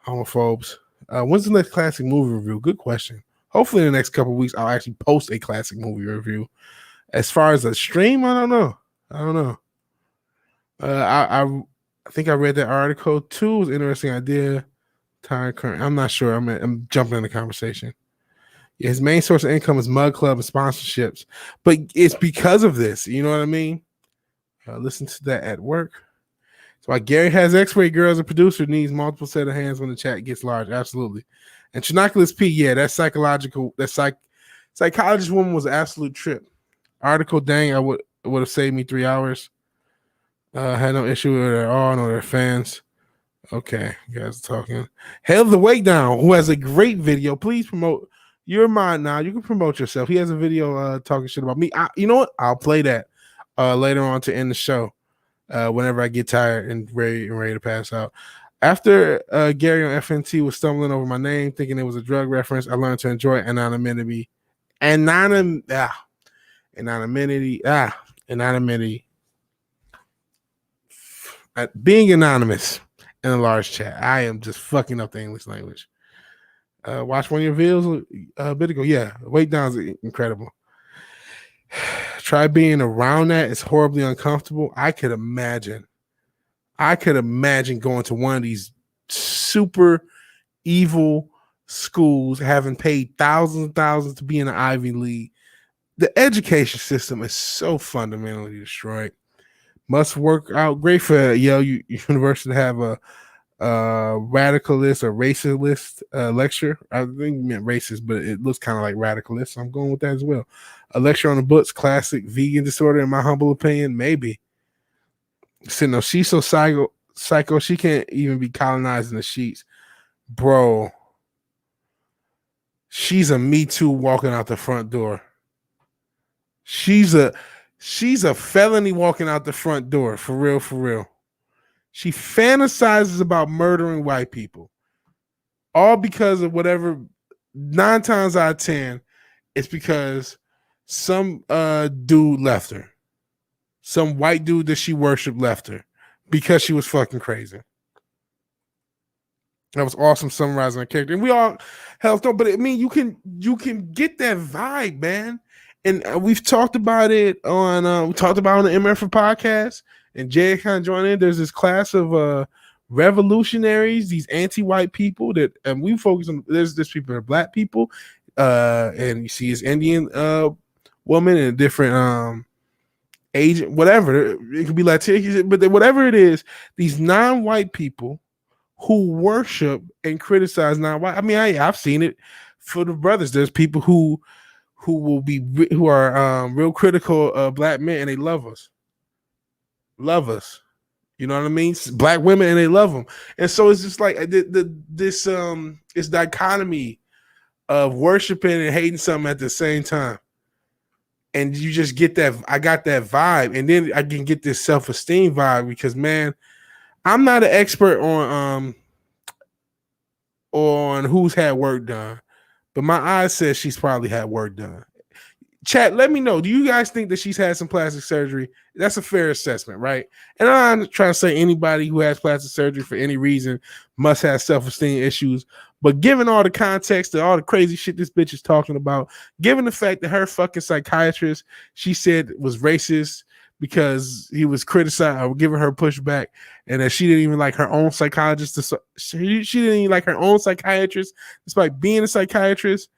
homophobes. When's the next classic movie review? Good question. Hopefully in the next couple of weeks I'll actually post a classic movie review. As far as a stream, I don't know. I think I read that article too. It was an interesting idea. I'm not sure. I'm jumping in the conversation. Yeah, his main source of income is Mud Club and sponsorships, but it's because of this. You know what I mean? Listen to that at work. That's why Gary has X-Ray Girl as a producer needs multiple set of hands when the chat gets large. Absolutely. And Chinoculus P, yeah, that psychologist woman was an absolute trip. Article, dang, I would have saved me 3 hours. Had no issue with it at all. No, they're fans. Okay, you guys are talking. Hail the Wake Down, who has a great video. Please promote. You're mine now. You can promote yourself. He has a video talking shit about me. You know what? I'll play that later on to end the show. Whenever I get tired and ready to pass out. After Gary on FNT was stumbling over my name, thinking it was a drug reference, I learned to enjoy anonymity. Being anonymous in a large chat. I am just fucking up the English language. Watch one of your videos a bit ago. Yeah, Weight Down is incredible. Try being around that. It's horribly uncomfortable. I could imagine going to one of these super evil schools, having paid thousands and thousands to be in the Ivy League. The education system is so fundamentally destroyed. Must work out great for Yale University to have a radicalist or racist lecture. I think you meant racist, but it looks kind of like radicalist. So I'm going with that as well. A lecture on the books, classic vegan disorder, in my humble opinion, maybe. So no, she's so psycho, she can't even be colonizing the sheets. Bro, she's a Me Too walking out the front door. She's a felony walking out the front door, for real. She fantasizes about murdering white people. All because of whatever, 9 times out of 10, it's because some dude left her. Some white dude that she worshipped left her because she was fucking crazy. That was awesome summarizing her character. And we all but I mean, you can get that vibe, man. And we've talked about it on the MF podcast, and Jay kind of joined in. There's this class of revolutionaries, these anti-white people that, and we focus on. There's people that are black people, and you see this Indian woman and a different agent, whatever. It could be Latino, but whatever it is, these non-white people who worship and criticize non-white. I mean, I've seen it for the brothers. There's people who are real critical of black men, and they love us. You know what I mean? Black women, and they love them. And so it's just like this dichotomy of worshiping and hating something at the same time. And you just get that. I got that vibe, and then I can get this self-esteem vibe because, man, I'm not an expert on who's had work done, but my eyes says she's probably had work done. Chat, let me know. Do you guys think that she's had some plastic surgery? That's a fair assessment, right? And I'm not trying to say anybody who has plastic surgery for any reason must have self-esteem issues, But given all the context and all the crazy shit this bitch is talking about, given the fact that her fucking psychiatrist, she said, was racist because he was criticized or giving her pushback, and that she didn't even like her own psychologist. She didn't even like her own psychiatrist, despite being a psychiatrist.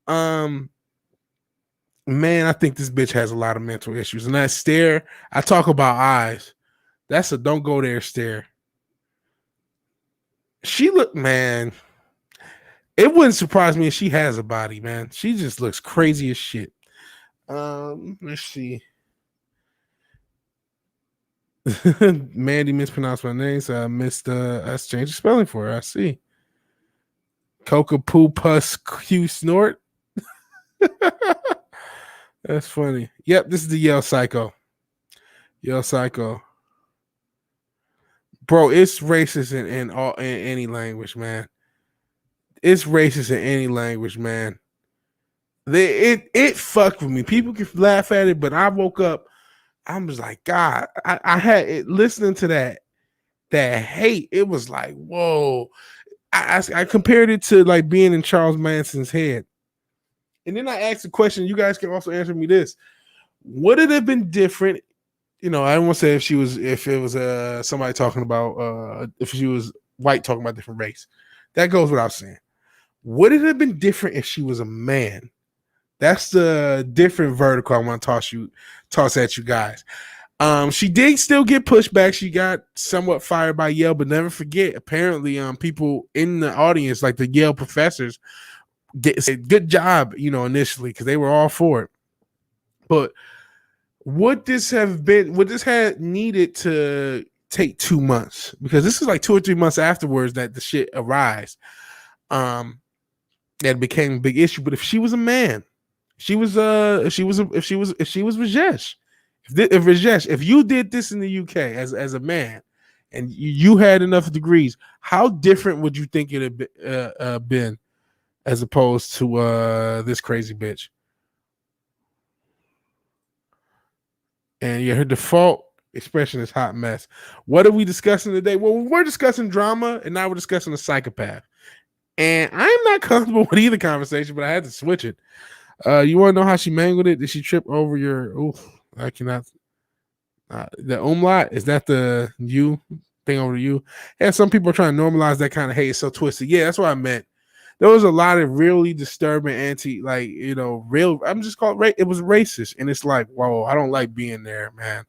Man, I think this bitch has a lot of mental issues. And that stare, I talk about eyes. That's a don't go there stare. She look, man. It wouldn't surprise me if she has a body, man. She just looks crazy as shit. Let's see. Mandy mispronounced my name, so I missed I changed the spelling for her. I see. Coca poo pus Q snort. That's funny. Yep, this is the Yale Psycho. Yale Psycho. Bro, it's racist in any language, man. It's racist in any language, man. It fucked with me. People can laugh at it, but I woke up, I was like, God, I had it listening to that hate. It was like, whoa. I compared it to like being in Charles Manson's head. And then I asked the question, you guys can also answer me this. Would it have been different? You know, I don't want to say if it was somebody talking about if she was white talking about different race. That goes without saying. Would it have been different if she was a man? That's the different vertical I want to toss at you guys. She did still get pushed back. She got somewhat fired by Yale, but never forget, apparently, people in the audience, like the Yale professors, said good job, initially, because they were all for it. But would this have needed to take 2 months? Because this is like 2 or 3 months afterwards that the shit arose. That became a big issue. But if she was a man, if she was Rajesh, if you did this in the UK as a man, and you had enough degrees, how different would you think it had been as opposed to this crazy bitch? And yeah, her default expression is hot mess. What are we discussing today? Well, we're discussing drama, and now we're discussing a psychopath. And I'm not comfortable with either conversation, but I had to switch it. You want to know how she mangled it? Did she trip over your? Oof, I cannot. The umlaut, is that the U thing over the U? And some people are trying to normalize that kind of hate. It's so twisted. Yeah, that's what I meant. There was a lot of really disturbing real. I'm just called it was racist, and it's like, whoa, I don't like being there, man.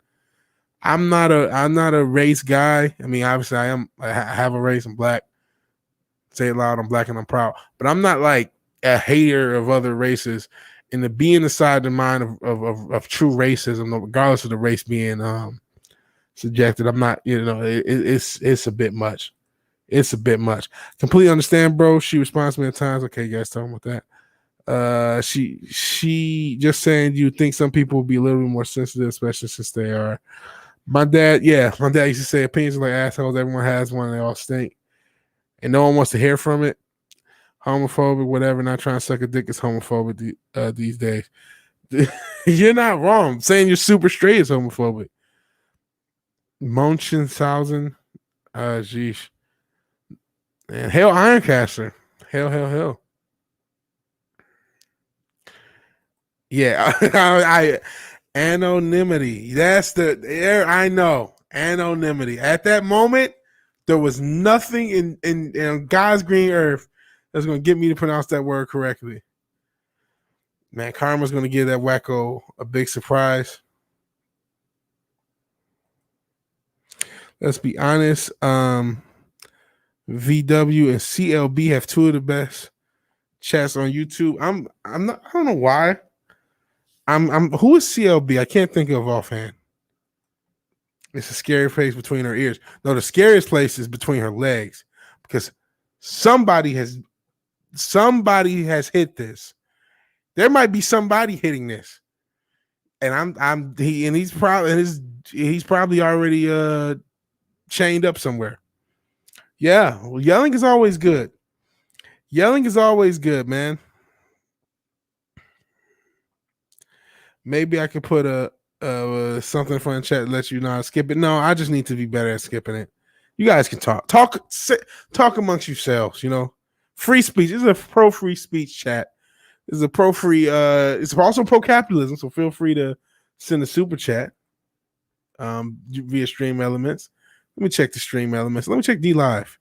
I'm not a race guy. I mean, obviously, I have a race. I'm black. Say it loud. I'm black and I'm proud. But I'm not like a hater of other races. And to be inside the mind of true racism, regardless of the race being subjected, I'm not. It's a bit much. It's a bit much. Completely understand, bro. She responds to me at times. Okay, you guys talking about that. She just saying, you think some people will be a little bit more sensitive, especially since they are. My dad used to say opinions are like assholes. Everyone has one, and they all stink. And no one wants to hear from it. Homophobic, whatever. Not trying to suck a dick is homophobic these days. You're not wrong. Saying you're super straight is homophobic. Munchausen. Jeez. And Hail Ironcaster. Hail. Yeah, I anonymity. That's I know. Anonymity. At that moment, there was nothing in God's green earth that's going to get me to pronounce that word correctly. Man, Karma's going to give that wacko a big surprise. Let's be honest. VW and CLB have two of the best chats on YouTube. I don't know why. Who is CLB? I can't think of offhand. It's a scary place between her ears. No, the scariest place is between her legs, because somebody has hit this. There might be somebody hitting this, and he's probably already chained up somewhere. Yeah, well, yelling is always good. Yelling is always good, man. Maybe I could put something in front of chat to let you know how to skip it. No, I just need to be better at skipping it. You guys can talk amongst yourselves, Free speech. This is a pro free speech chat. This is a pro free. It's also pro capitalism. So feel free to send a super chat via Stream Elements. Let me check the Stream Elements. Let me check D Live.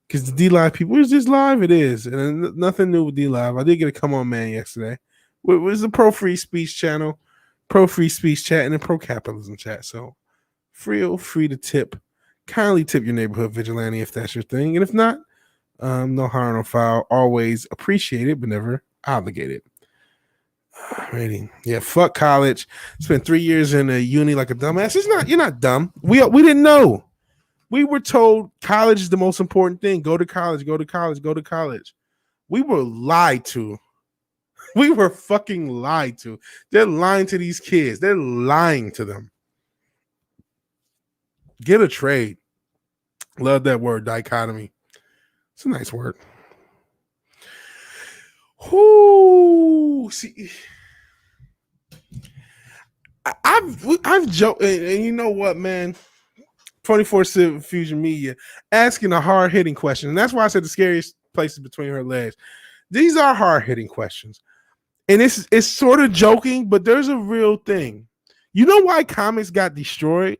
Because the D Live people, is this live? It is. And nothing new with D Live. I did get a come on man yesterday. It was a pro free speech channel, pro free speech chat, and a pro capitalism chat. So feel free to tip. Kindly tip your neighborhood vigilante if that's your thing. And if not, no harm, no foul. Always appreciate it, but never obligated. Rating. Yeah, fuck college. Spent 3 years in a uni like a dumbass. You're not dumb. We didn't know. We were told college is the most important thing. Go to college, go to college, go to college. We were lied to. We were fucking lied to. They're lying to these kids. They're lying to them. Get a trade. Love that word, dichotomy. It's a nice word. Whoo! See, I've joked, and you know what, man? 24/7 Fusion Media asking a hard-hitting question. And that's why I said the scariest places between her legs. These are hard-hitting questions. And it's sort of joking, but there's a real thing. You know why comics got destroyed?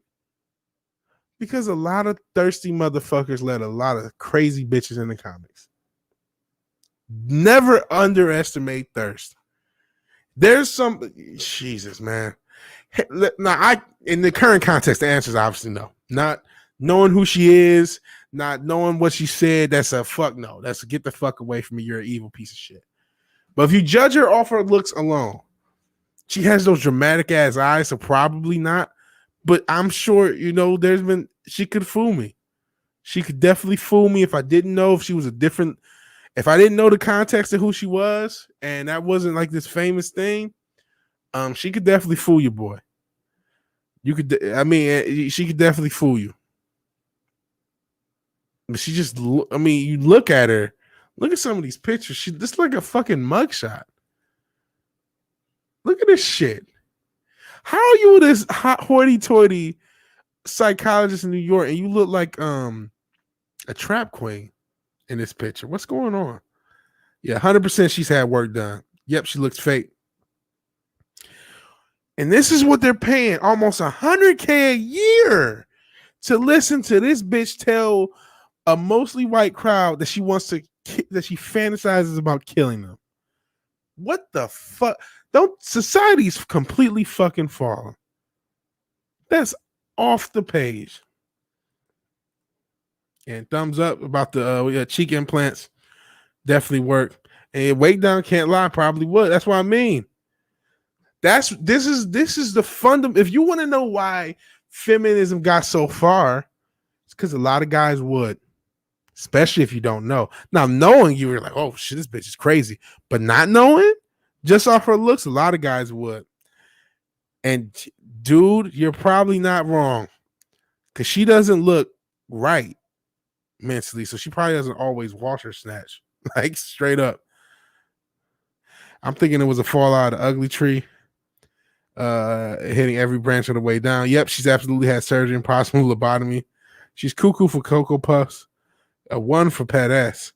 Because a lot of thirsty motherfuckers let a lot of crazy bitches in the comics. Never underestimate thirst. There's some Jesus, man. Now, in the current context, the answer is obviously no. Not knowing who she is, not knowing what she said, that's a fuck no. That's a get the fuck away from me. You're an evil piece of shit. But if you judge her off her looks alone, she has those dramatic ass eyes, so probably not. But I'm sure, she could fool me. She could definitely fool me if I didn't know if she was if I didn't know the context of who she was, and that wasn't like this famous thing, she could definitely fool you, boy. She could definitely fool you. But she just, you look at her, look at some of these pictures. She just like a fucking mugshot. Look at this shit. How are you this hot hoity-toity psychologist in New York and you look like a trap queen in this picture? What's going on? Yeah, 100% she's had work done. Yep, she looks fake. And this is what they're paying almost $100K a year to listen to this bitch tell a mostly white crowd that she fantasizes about killing them. What the fuck? Society's completely fucking fallen. That's off the page. And thumbs up about the cheek implants. Definitely work. And weight down, can't lie, probably would. That's what I mean. This is the fundamental. If you want to know why feminism got so far, it's because a lot of guys would, especially if you don't know. Now, knowing, you were like, oh shit, this bitch is crazy. But not knowing, just off her looks, a lot of guys would. And dude, you're probably not wrong, because she doesn't look right mentally, so she probably doesn't always wash her snatch, like straight up. I'm thinking it was a fallout of ugly tree. Hitting every branch of the way down. Yep, she's absolutely had surgery and possible lobotomy. She's cuckoo for Cocoa Puffs. A 1 for Pat S.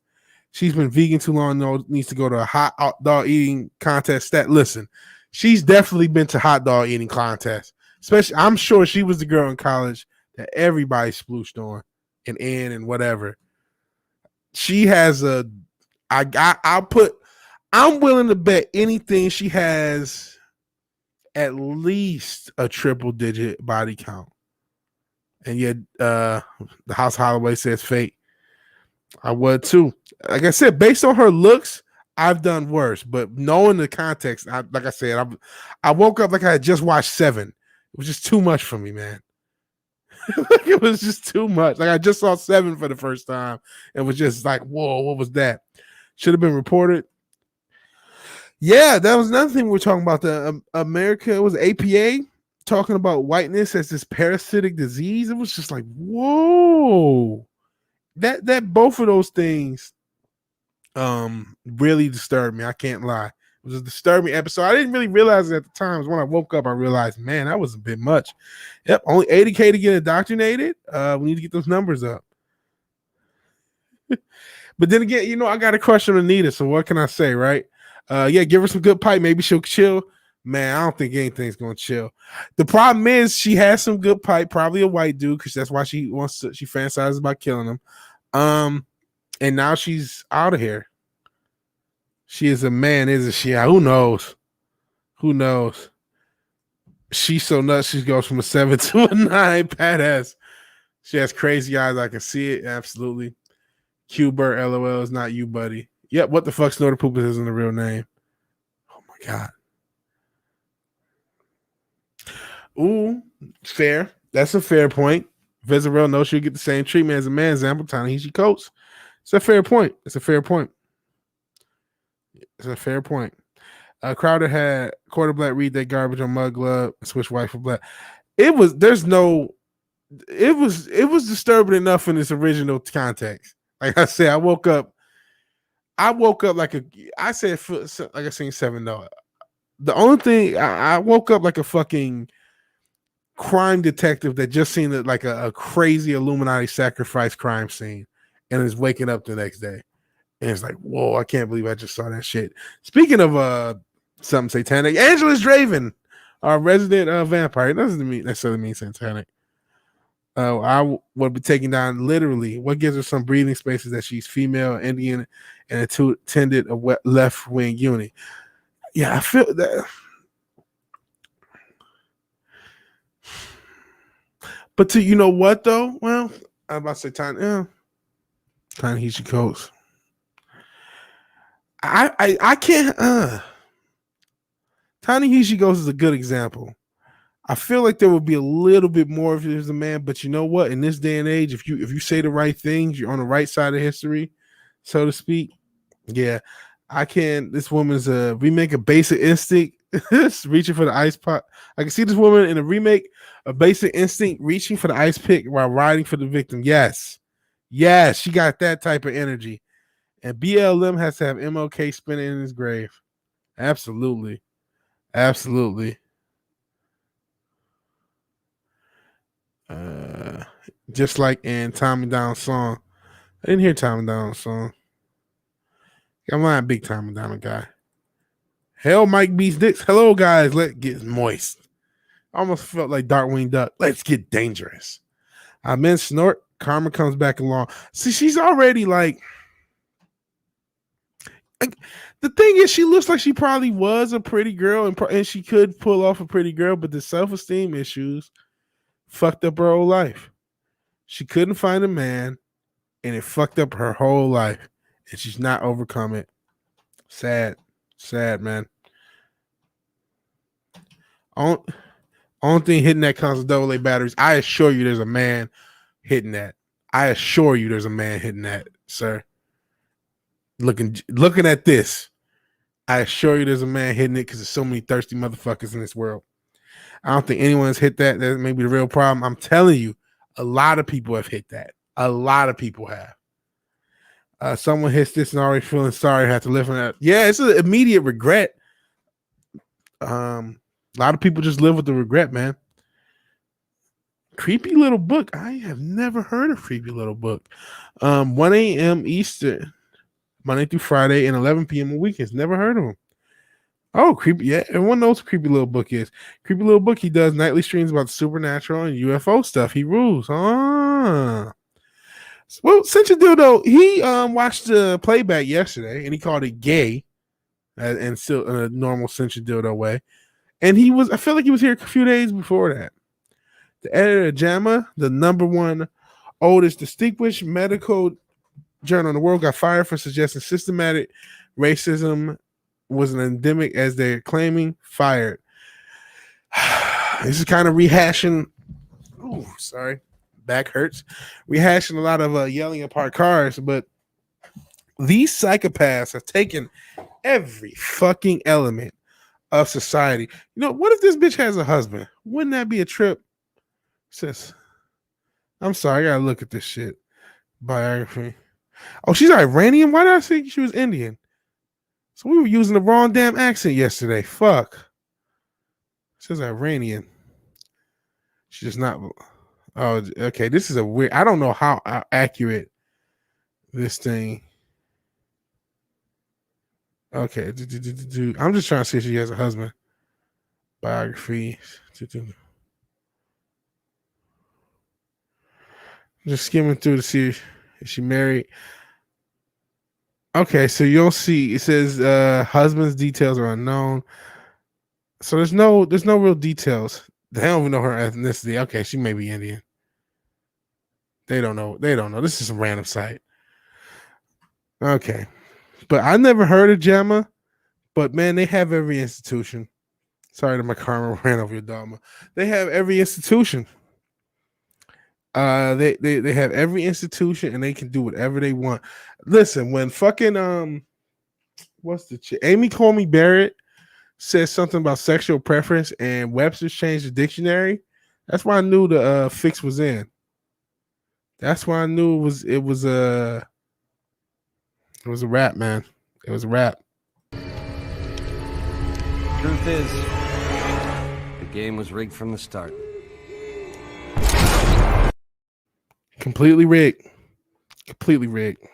She's been vegan too long. No, needs to go to a hot dog eating contest. Listen, she's definitely been to hot dog eating contests. Especially, I'm sure she was the girl in college that everybody splooshed on and whatever. She has I'm willing to bet anything she has at least a triple digit body count. And yet the House Holloway says fake. I would too. Like I said, based on her looks, I've done worse. But knowing the context, like I said, I woke up like I had just watched 7. It was just too much for me, man. It was just too much. Like I just saw 7 for the first time and was just like, whoa, what was that? Should have been reported. Yeah, that was another thing we were talking about. The America, it was APA talking about whiteness as this parasitic disease. It was just like, whoa. That both of those things really disturbed me. I can't lie. It was a disturbing episode. I didn't really realize it at the time. When I woke up, I realized, man, that was a bit much. Yep, only $80K to get indoctrinated. We need to get those numbers up. But then again, you know, I got a crush on Anita, so what can I say, right? Yeah, give her some good pipe. Maybe she'll chill. Man, I don't think anything's gonna chill. The problem is she has some good pipe, probably a white dude, because that's why she fantasizes about killing him. And now she's out of here. She is a man, isn't she? Who knows? Who knows? She's so nuts. She goes from a 7 to a 9. Badass. She has crazy eyes. I can see it. Absolutely. Q-Bert, LOL, is not you, buddy. Yep, what the fuck? Snorter Poopers isn't the real name. Oh my God. Ooh, fair. That's a fair point. Vizarel knows she'll get the same treatment as a man. Example, Ta-Nehisi Coates. It's a fair point. It's a fair point. It's a fair point. Crowder had Quarter Black read that garbage on Mud Glove, switch white for black. It was disturbing enough in its original context. Like I said, I woke up like I seen seven though. The only thing I woke up like a fucking crime detective that just seen it like a crazy Illuminati sacrifice crime scene and is waking up the next day. And it's like, whoa, I can't believe I just saw that shit. Speaking of something satanic, Angela's Draven, our resident vampire. It doesn't necessarily mean satanic. I would be taking down literally what gives her some breathing spaces that she's female, Indian, and attended a left-wing unit. Yeah, I feel that. But you know what though? Well, I'm about to say Ta-Nehisi Coates. I can't. Ta-Nehisi Coates is a good example. I feel like there would be a little bit more if there's a man, but you know what? In this day and age, if you say the right things, you're on the right side of history, so to speak. Yeah, I can. This woman's a remake of Basic Instinct, reaching for the ice pot. I can see this woman in a remake of Basic Instinct reaching for the ice pick while riding for the victim. Yes, she got that type of energy. And BLM has to have MLK spinning in his grave. Absolutely. Just like in Tommy Down's song. I didn't hear Tommy Down's song. I'm not a big Tommy Down guy. Hell, Mike Beats Dicks. Hello, guys. Let's get moist. Almost felt like Darkwing Duck. Let's get dangerous. I meant Snort. Karma comes back along. See, she's already like the thing is, she looks like she probably was a pretty girl and she could pull off a pretty girl, but the self-esteem issues fucked up her whole life. She couldn't find a man, and it fucked up her whole life, and she's not overcome it. Sad, man. Only thing hitting that console AA batteries. I assure you, there's a man hitting that. I assure you, there's a man hitting that, sir. Looking at this, I assure you, there's a man hitting it because there's so many thirsty motherfuckers in this world. I don't think anyone's hit that. That may be the real problem. I'm telling you, a lot of people have hit that. A lot of people have. Someone hits this and already feeling sorry, have to live on that. Yeah, it's an immediate regret. A lot of people just live with the regret, man. Creepy Little Book. I have never heard of Creepy Little Book. 1 a.m. Eastern, Monday through Friday, and 11 p.m. on weekends. Never heard of him. Oh, creepy. Yeah, everyone knows what Creepy Little Book is. Creepy Little Book, he does nightly streams about the supernatural and UFO stuff. He rules. Well, Cincha Dildo, he watched the playback yesterday, and he called it gay, and still in a normal Cincha Dildo way. And I feel like he was here a few days before that. The editor of JAMA, the number one oldest distinguished medical journal in the world, got fired for suggesting systematic racism was an endemic as they're claiming. Fired. This is kind of rehashing. Oh, sorry. Back hurts. Rehashing a lot of yelling apart cars, but these psychopaths have taken every fucking element of society. You know, what if this bitch has a husband? Wouldn't that be a trip? Sis, I'm sorry, I gotta look at this shit. Biography. Oh, she's Iranian? Why did I think she was Indian? So we were using the wrong damn accent yesterday. Fuck. It says Iranian. She's just not. Oh, okay. This is a weird. I don't know how accurate this thing. Okay. I'm just trying to see if she has a husband. Biography. Just skimming through to see if she married. Okay, so you'll see it says husband's details are unknown. So there's no real details. They don't even know her ethnicity. Okay, she may be Indian. They don't know. They don't know. This is some random site. Okay. But I never heard of JAMA, but man, they have every institution. Sorry that my karma ran over your dogma. They have every institution. They have every institution and they can do whatever they want. Listen, when fucking what's the Amy Coney Barrett says something about sexual preference and Webster's changed the dictionary, that's why I knew the fix was in. That's why I knew it was a rap, man. It was a rap. Truth is, the game was rigged from the start. Completely rigged. Completely rigged.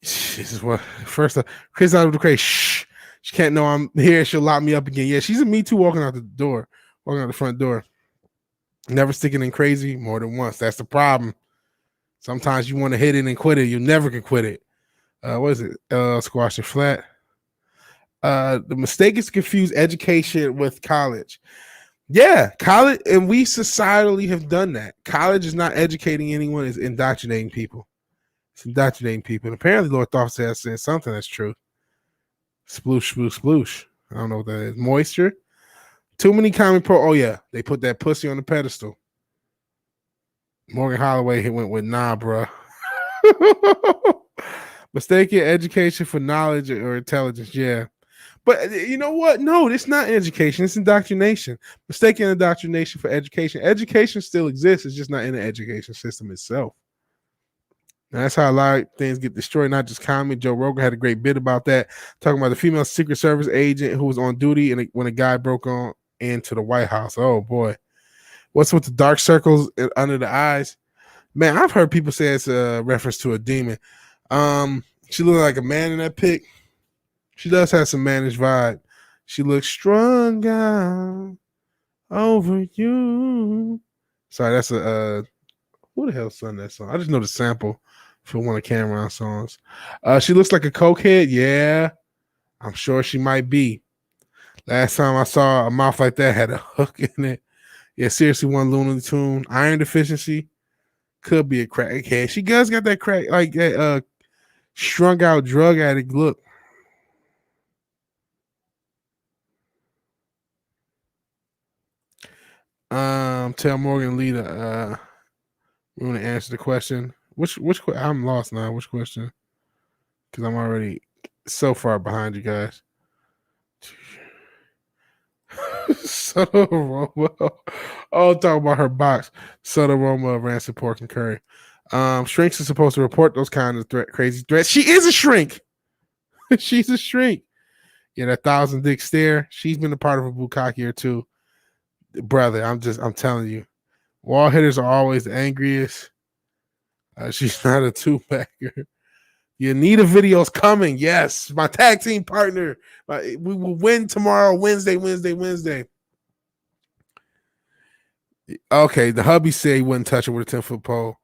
This is what first Chris out of the crate. Shh. She can't know I'm here. She'll lock me up again. Yeah, she's a Me Too walking out the front door. Never sticking in crazy more than once. That's the problem. Sometimes you want to hit it and quit it. You never can quit it. What is it? Squash it flat. The mistake is to confuse education with college. Yeah, college, and we societally have done that. College is not educating anyone; it's indoctrinating people. It's indoctrinating people. And apparently, Lord Thoth says something that's true. Sploosh, sploosh, sploosh. I don't know what that is. Moisture. Too many common Oh yeah, they put that pussy on the pedestal. Morgan Holloway went with nah, bro. Mistaken education for knowledge or intelligence. Yeah. But you know what? No, it's not education. It's indoctrination. Mistaken indoctrination for education. Education still exists. It's just not in the education system itself. And that's how a lot of things get destroyed, not just comedy. Joe Rogan had a great bit about that, talking about the female Secret Service agent who was on duty and when a guy broke on into the White House. Oh, boy. What's with the dark circles under the eyes? Man, I've heard people say it's a reference to a demon. She looked like a man in that pic. She does have some mannish vibe. She looks strung out over you. Sorry, that's a who the hell sung that song? I just know the sample for one of Cameron's songs. She looks like a cokehead. Yeah, I'm sure she might be. Last time I saw a mouth like that had a hook in it. Yeah, seriously, one Looney Tune. Iron deficiency. Could be a crackhead. She does got that crack, like that strung out drug addict look. Tell Morgan Lee to we're gonna answer the question. Which I'm lost now. Which question? Because I'm already so far behind you guys. Subtle aroma. Oh, talk about her box. Subtle aroma of rancid pork and curry. Shrinks are supposed to report those kind of crazy threats. She is a shrink. She's a shrink. Yeah, that 1,000 dick stare. She's been a part of a bukkake or two. Brother, I'm telling you. Wall hitters are always the angriest. She's not a two-packer. You need a video's coming. Yes, my tag team partner. We will win tomorrow, Wednesday. Okay, the hubby said he wouldn't touch her with a 10-foot pole.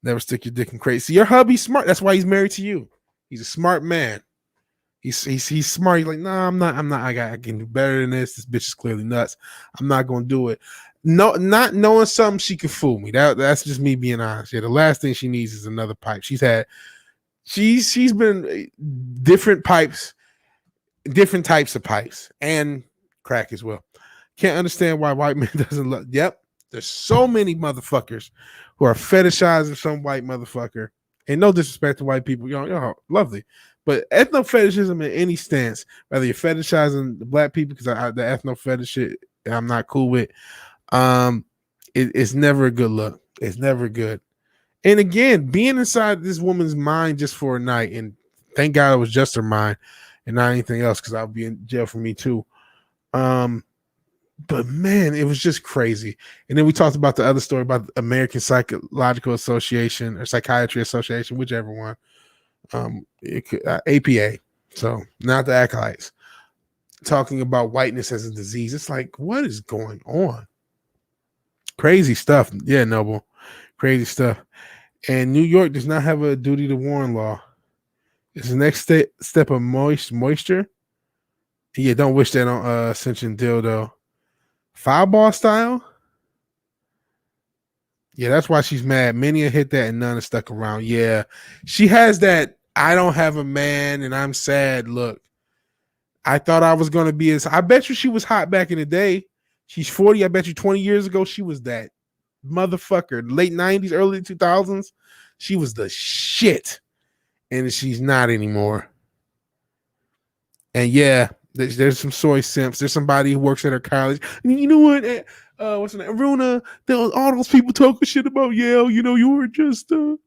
Never stick your dick in crazy. See, your hubby's smart. That's why he's married to you. He's a smart man. He's smart. He's like, no, I'm not. I can do better than this. This bitch is clearly nuts. I'm not gonna do it. No, not knowing something, she could fool me. That's just me being honest. Yeah, the last thing she needs is another pipe. She's been different pipes, different types of pipes, and crack as well. Can't understand why white man doesn't love. Yep, there's so many motherfuckers who are fetishizing some white motherfucker. And no disrespect to white people, y'all lovely. But ethno fetishism in any stance, whether you're fetishizing the black people, because the ethno fetish shit I'm not cool with, it's never a good look. It's never good. And again, being inside this woman's mind just for a night, and thank God it was just her mind and not anything else, because I'll be in jail for me too. But man, it was just crazy. And then we talked about the other story about the American Psychological Association or Psychiatry Association, whichever one. APA, so not the acolytes, talking about whiteness as a disease. It's like, what is going on? Crazy stuff. Yeah, Noble. Crazy stuff. And New York does not have a duty to warn law. It's the next step of moisture. Yeah, don't wish that on Ascension dildo. Foul ball style? Yeah, that's why she's mad. Many have hit that and none have stuck around. Yeah. She has that I don't have a man and I'm sad look. I thought I was gonna be as I bet you she was hot back in the day. She's 40. I bet you 20 years ago she was that motherfucker. Late 90s, early 2000s. She was the shit. And she's not anymore. And yeah, there's some soy simps. There's somebody who works at her college. And you know what? What's her name? Aruna. All those people talking shit about Yale. You know, you were just you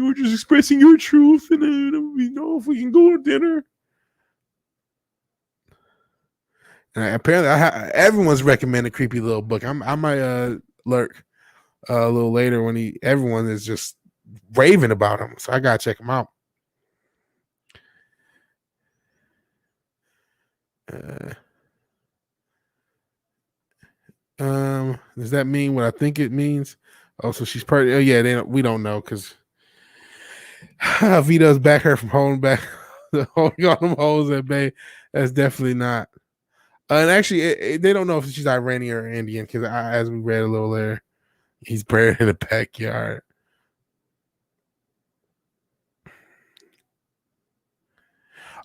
were just expressing your truth, and you know, if we can go to dinner. And apparently, everyone's recommended Creepy Little Book. I might lurk a little later when everyone is just raving about him. So I gotta check him out. Does that mean what I think it means? Oh, so she's part. Oh, yeah, we don't know because Vito's back her from holding back, holding on them holes at bay. That's definitely not. And actually, they don't know if she's Iranian or Indian because, as we read a little later, he's buried in the backyard.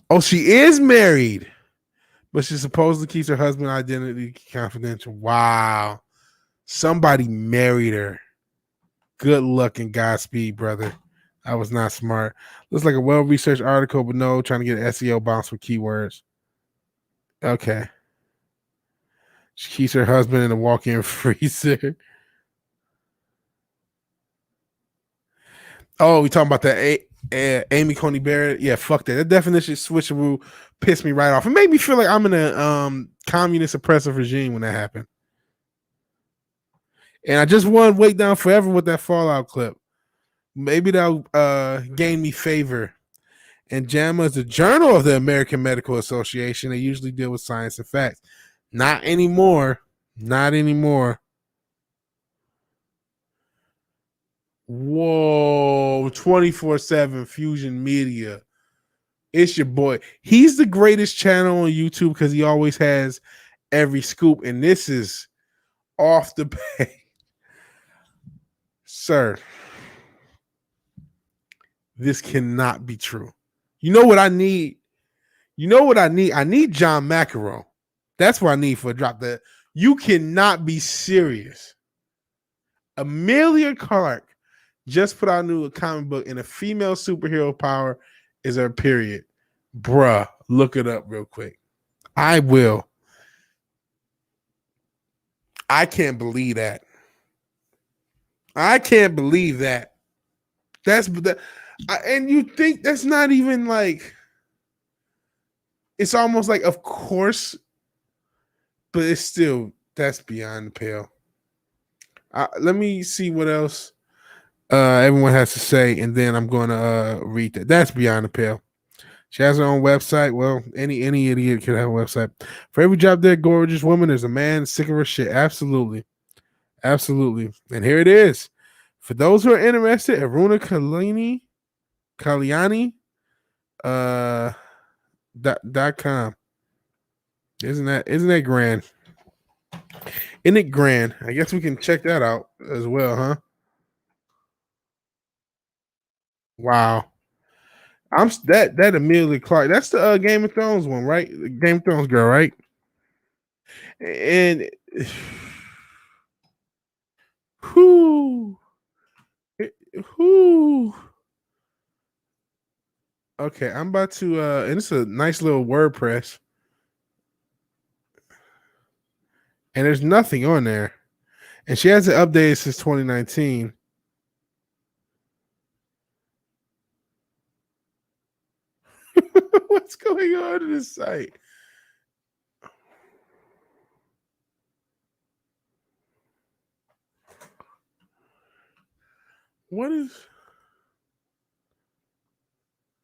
Oh, she is married, but she supposedly keeps her husband's identity confidential. Wow, somebody married her. Good luck and Godspeed, brother. I was not smart. Looks like a well-researched article, but no, trying to get an SEO bounce with keywords. Okay. She keeps her husband in a walk-in freezer. Oh, we talking about that Amy Coney Barrett? Yeah, fuck that. That definition switcheroo pissed me right off. It made me feel like I'm in a communist oppressive regime when that happened. And I just won Wait Down Forever with that Fallout clip. Maybe that'll gain me favor. And JAMA is the Journal of the American Medical Association. They usually deal with science and facts. Not anymore. Not anymore. Whoa, 24/7 Fusion Media. It's your boy. He's the greatest channel on YouTube because he always has every scoop. And this is off the page. Sir, this cannot be true. You know what I need? You know what I need? I need John McEnroe. That's what I need for a drop. That you cannot be serious. Amelia Clark just put out a new comic book, and a female superhero power is her period. Bruh, look it up real quick. I will. I can't believe that. I can't believe that. That's that. And you think that's not even like. It's almost like, of course, but it's still that's beyond the pale. Let me see what else everyone has to say, and then I'm going to read that. That's beyond the pale. She has her own website. Well, any idiot can have a website. For every job there, gorgeous woman, there's a man sick of her shit. Absolutely. Absolutely. And here it is. For those who are interested, Aruna Kalyani, .com. Isn't that grand? Isn't it grand? I guess we can check that out as well, huh? Wow. I'm that Amelia Clark. That's the Game of Thrones one, right? The Game of Thrones girl, right? And who who okay, I'm about to and it's a nice little WordPress. And there's nothing on there. And she hasn't updated since 2019. What's going on in this site? What is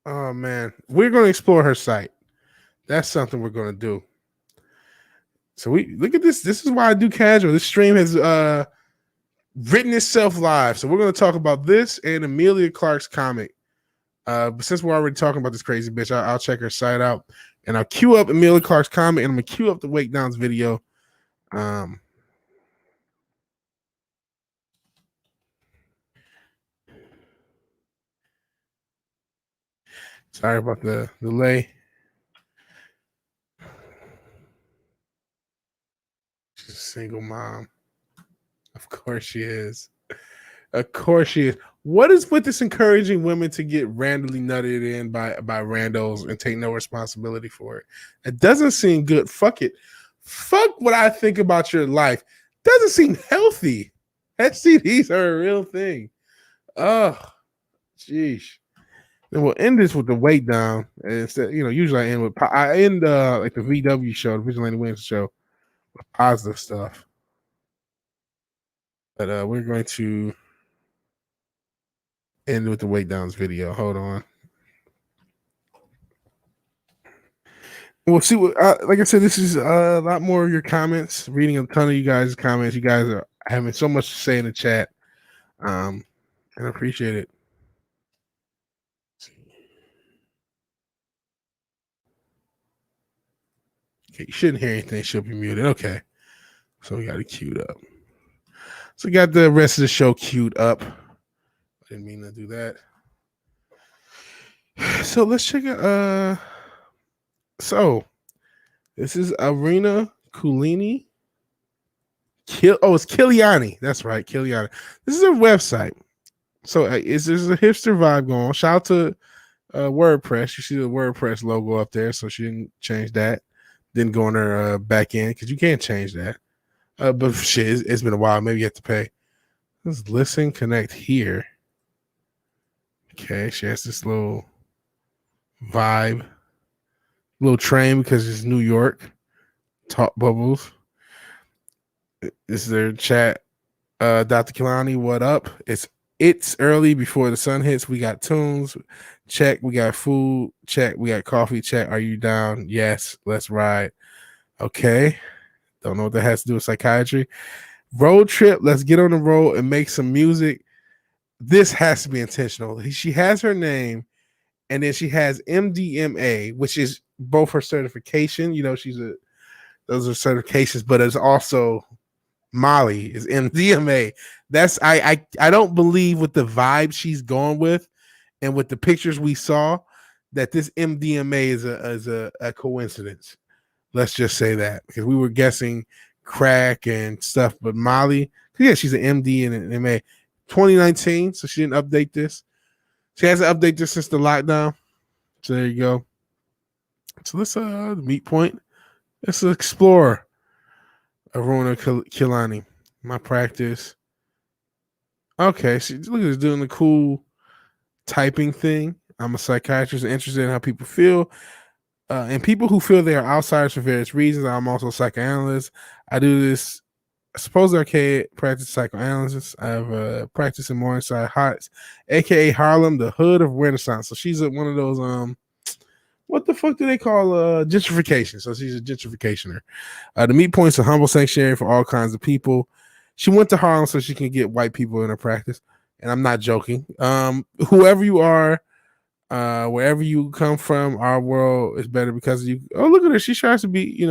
Oh man, we're going to explore her site. That's something we're going to do. So we look at this. This is why I do casual. This stream has written itself live. So we're going to talk about this and Amelia Clark's comic. But since we're already talking about this crazy bitch, I'll check her site out and I'll queue up Amelia Clark's comic and I'm gonna queue up the Wake Downs video. Sorry about the delay. She's a single mom. Of course she is. Of course she is. What is with this encouraging women to get randomly nutted in by randos and take no responsibility for it? It doesn't seem good. Fuck it. Fuck what I think about your life. Doesn't seem healthy. STDs are a real thing. Oh, jeez. And we'll end this with the weight down. Instead, usually I end like the VW show, the Vigilante Williamson show, with positive stuff. But we're going to end with the weight downs video. Hold on. We'll see what. Like I said, this is a lot more of your comments. Reading a ton of you guys' comments. You guys are having so much to say in the chat, and I appreciate it. Okay, you shouldn't hear anything. She'll be muted. Okay, so we got it queued up. So we got the rest of the show queued up. I didn't mean to do that. So let's check it. So this is Arena Kulini. It's Kiliani. That's right, Kiliani. This is a website. So there's a hipster vibe going on. Shout out to WordPress. You see the WordPress logo up there, so she didn't change that. Didn't go on her back end because you can't change that. But shit, it's been a while. Maybe you have to pay. Let's listen, connect here. Okay, she has this little vibe, little train because it's New York. Talk bubbles. This is their chat. Dr. Kilani, what up? It's early before the sun hits. We got tunes. Check. We got food. Check. We got coffee. Check. Are you down? Yes. Let's ride. Okay. Don't know what that has to do with psychiatry. Road trip. Let's get on the road and make some music. This has to be intentional. She has her name, and then she has MDMA, which is both her certification. Those are certifications, but it's also Molly is MDMA. That's I don't believe with the vibe she's going with, and with the pictures we saw, that this MDMA is a coincidence. Let's just say that, because we were guessing crack and stuff, but Molly, yeah, she's an MD and an MA. 2019, so she didn't update this. She hasn't updated this since the lockdown. So there you go. So let's the meet point. Let's explore Aruna Kilani. My practice. Okay, so look at this doing the cool typing thing. I'm a psychiatrist interested in how people feel. And people who feel they are outsiders for various reasons. I'm also a psychoanalyst. I do this supposed archaic practice psychoanalysis. I have a practice in Morningside Heights, aka Harlem, the hood of Renaissance. So she's one of those what the fuck do they call gentrification? So she's a gentrificationer. The meet point's a humble sanctuary for all kinds of people. She went to Harlem so she can get white people in her practice, and I'm not joking. Whoever you are, wherever you come from, our world is better because of you. Oh, look at her. She tries to be,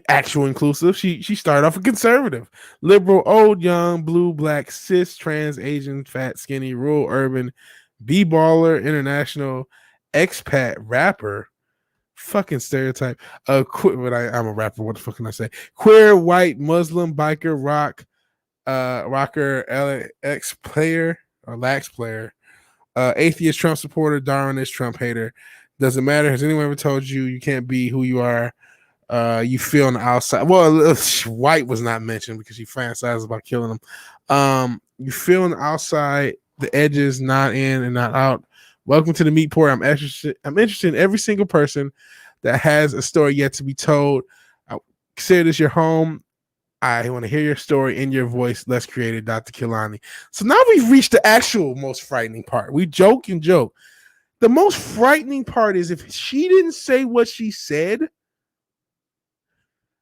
actual inclusive. She started off a conservative, liberal, old, young, blue, black, cis, trans, Asian, fat, skinny, rural, urban, b-baller, international, expat, rapper, fucking stereotype. But I'm a rapper. What the fuck can I say? Queer, white, Muslim, biker, rocker, LX player or lax player, atheist, Trump supporter, Darwinist, Trump hater. Doesn't matter. Has anyone ever told you you can't be who you are? You feel on the outside. Well, white was not mentioned because she fantasizes about killing them. You feel on the outside, the edges, not in and not out. Welcome to the meat port. I'm interested in every single person that has a story yet to be told. I consider this your home. I want to hear your story in your voice. Let's create it, Dr. Kilani. So now we've reached the actual most frightening part. We joke and joke. The most frightening part is if she didn't say what she said,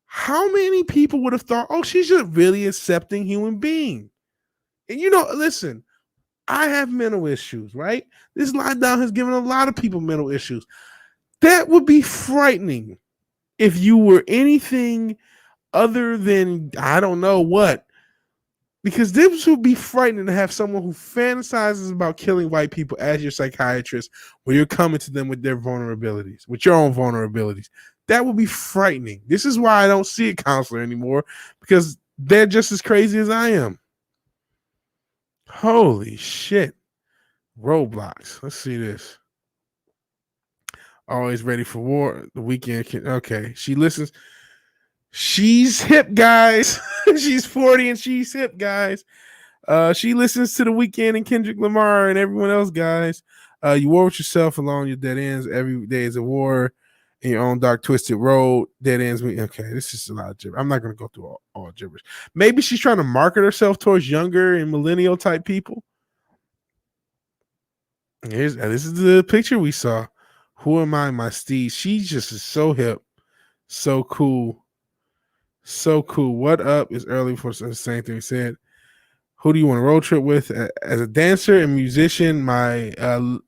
how many people would have thought, oh, she's a really accepting human being? And listen, I have mental issues, right? This lockdown has given a lot of people mental issues. That would be frightening if you were anything other than, I don't know what. Because this would be frightening to have someone who fantasizes about killing white people as your psychiatrist when you're coming to them with their vulnerabilities, with your own vulnerabilities. That would be frightening. This is why I don't see a counselor anymore, because they're just as crazy as I am. Holy shit. Roblox. Let's see this. Always ready for war. The weekend. Okay. She listens. She's hip, guys. She's 40 and she's hip, guys. She listens to The Weeknd and Kendrick Lamar and everyone else, guys. You war with yourself along your dead ends. Every day is a war in your own dark, twisted road. Dead ends. Okay, this is a lot of gibberish. I'm not going to go through all gibberish. Maybe she's trying to market herself towards younger and millennial type people. This is the picture we saw. Who am I, my Steve? She just is so hip, so cool. So cool. What up is early for the same thing we said. Who do you want to road trip with? As a dancer and musician, I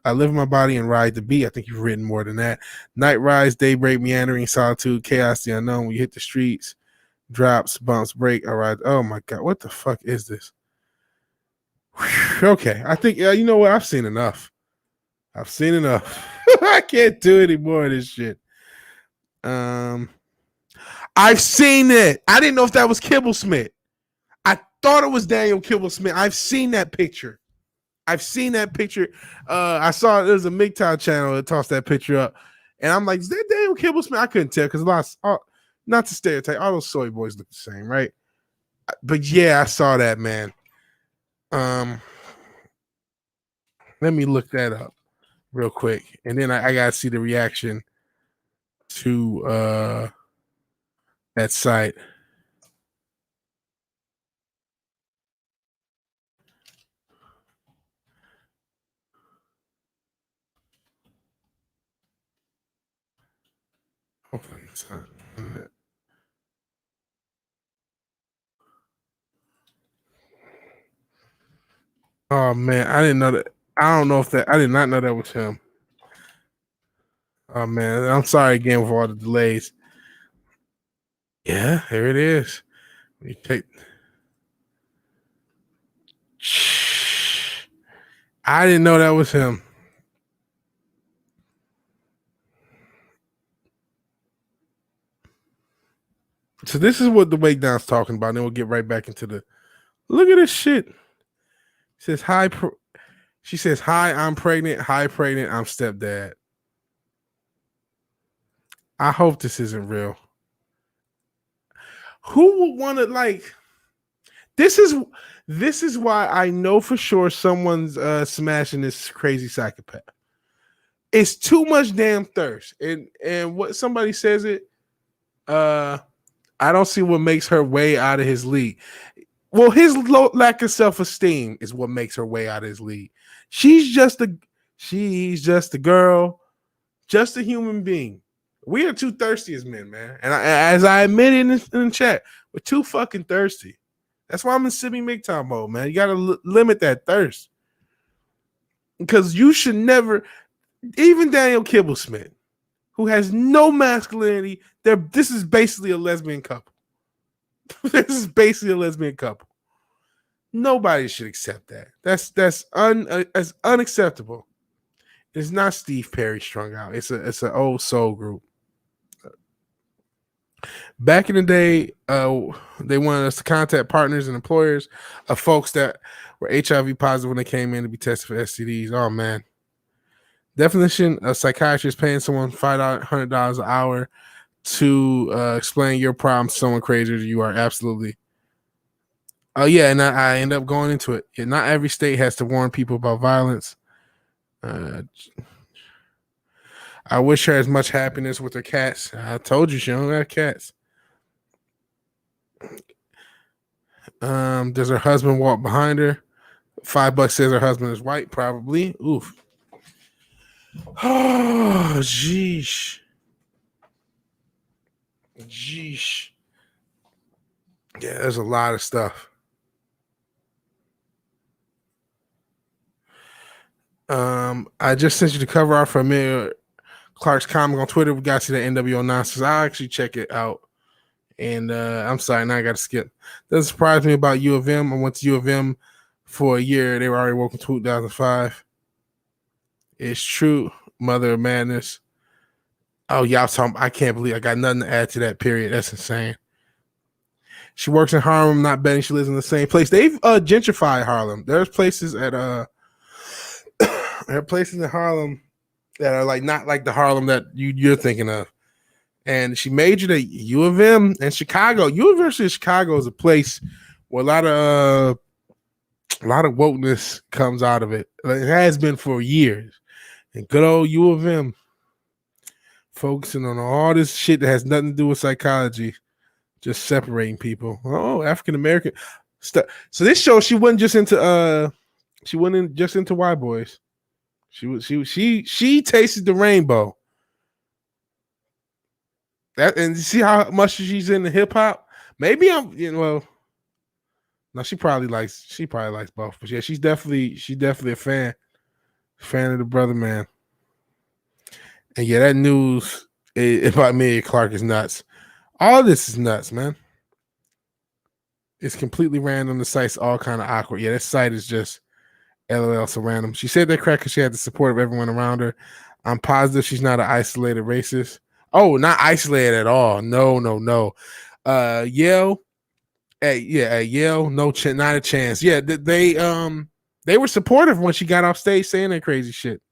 live in my body and ride the beat. I think you've written more than that. Night rides, daybreak, meandering, solitude, chaos, the unknown. When you hit the streets, drops, bumps, break. All right. Oh my God. What the fuck is this? Whew, okay. I think, you know what? I've seen enough. I can't do any more of this shit. I've seen it. I didn't know if that was Kibblesmith. I thought it was Daniel Kibblesmith. I've seen that picture. I saw there's a MGTOW channel that tossed that picture up. And I'm like, is that Daniel Kibblesmith? I couldn't tell because not to stereotype, all those soy boys look the same, right? But yeah, I saw that, man. Let me look that up real quick. And then I gotta see the reaction to that site. Oh man, I didn't know that. I don't know if that. I did not know that was him. Oh man, I'm sorry again for all the delays. Yeah, here it is. You take. I didn't know that was him. So this is what the Wakedown's talking about. And then we'll get right back into the. Look at this shit. She says hi. She says hi. I'm pregnant. Hi, pregnant. I'm stepdad. I hope this isn't real. Who would want to like? This is why I know for sure someone's smashing this crazy psychopath. It's too much damn thirst, and what somebody says it. I don't see what makes her way out of his league. Well, his lack of self-esteem is what makes her way out of his league. She's just a girl, just a human being. We are too thirsty as men, man. And as I admitted in the chat, we're too fucking thirsty. That's why I'm in Sibby MGTOW mode, man. You got to limit that thirst. Because you should never, even Daniel Kibblesmith, who has no masculinity, this is basically a lesbian couple. This is basically a lesbian couple. Nobody should accept that. That's unacceptable. It's not Steve Perry strung out. It's an old soul group. Back in the day, they wanted us to contact partners and employers of folks that were HIV positive when they came in to be tested for STDs. Oh man. Definition: a psychiatrist paying someone $500 an hour to explain your problem to someone crazier than you are. Absolutely. Oh yeah, and I end up going into it. Yeah, not every state has to warn people about violence. I wish her as much happiness with her cats. I told you she don't got cats. Does her husband walk behind her? $5 says her husband is white, probably. Oof. Oh, jeesh. Jeesh. Yeah, there's a lot of stuff. I just sent you the cover art for Amelia Clark's comic on Twitter. We got to see that NWO nonsense. I'll actually check it out. And I'm sorry, now I got to skip. Doesn't surprise me about U of M. I went to U of M for a year. They were already working 2005. It's true, Mother of Madness. Oh, y'all talking. I can't believe I got nothing to add to that period. That's insane. She works in Harlem, not betting she lives in the same place. They've gentrified Harlem. There's places at there are places in Harlem that are like not like the Harlem that you're thinking of. And she majored at U of M and Chicago. University of Chicago is a place where a lot of wokeness comes out of it. It has been for years. And good old U of M focusing on all this shit that has nothing to do with psychology, just separating people. Oh, African American stuff. So this shows she wasn't just into white boys. She tasted the rainbow. That, and you see how much she's into hip hop. Maybe no, she probably likes both. But yeah, she's definitely a fan of the brother man. And yeah, that news about Amelia Clark is nuts. All this is nuts, man. It's completely random. The site's all kind of awkward. Yeah, this site is just LOL so random. She said that crack because she had the support of everyone around her. I'm positive she's not an isolated racist. Oh, not isolated at all. No. Yale. At Yale, not a chance. Yeah, they were supportive when she got off stage saying that crazy shit.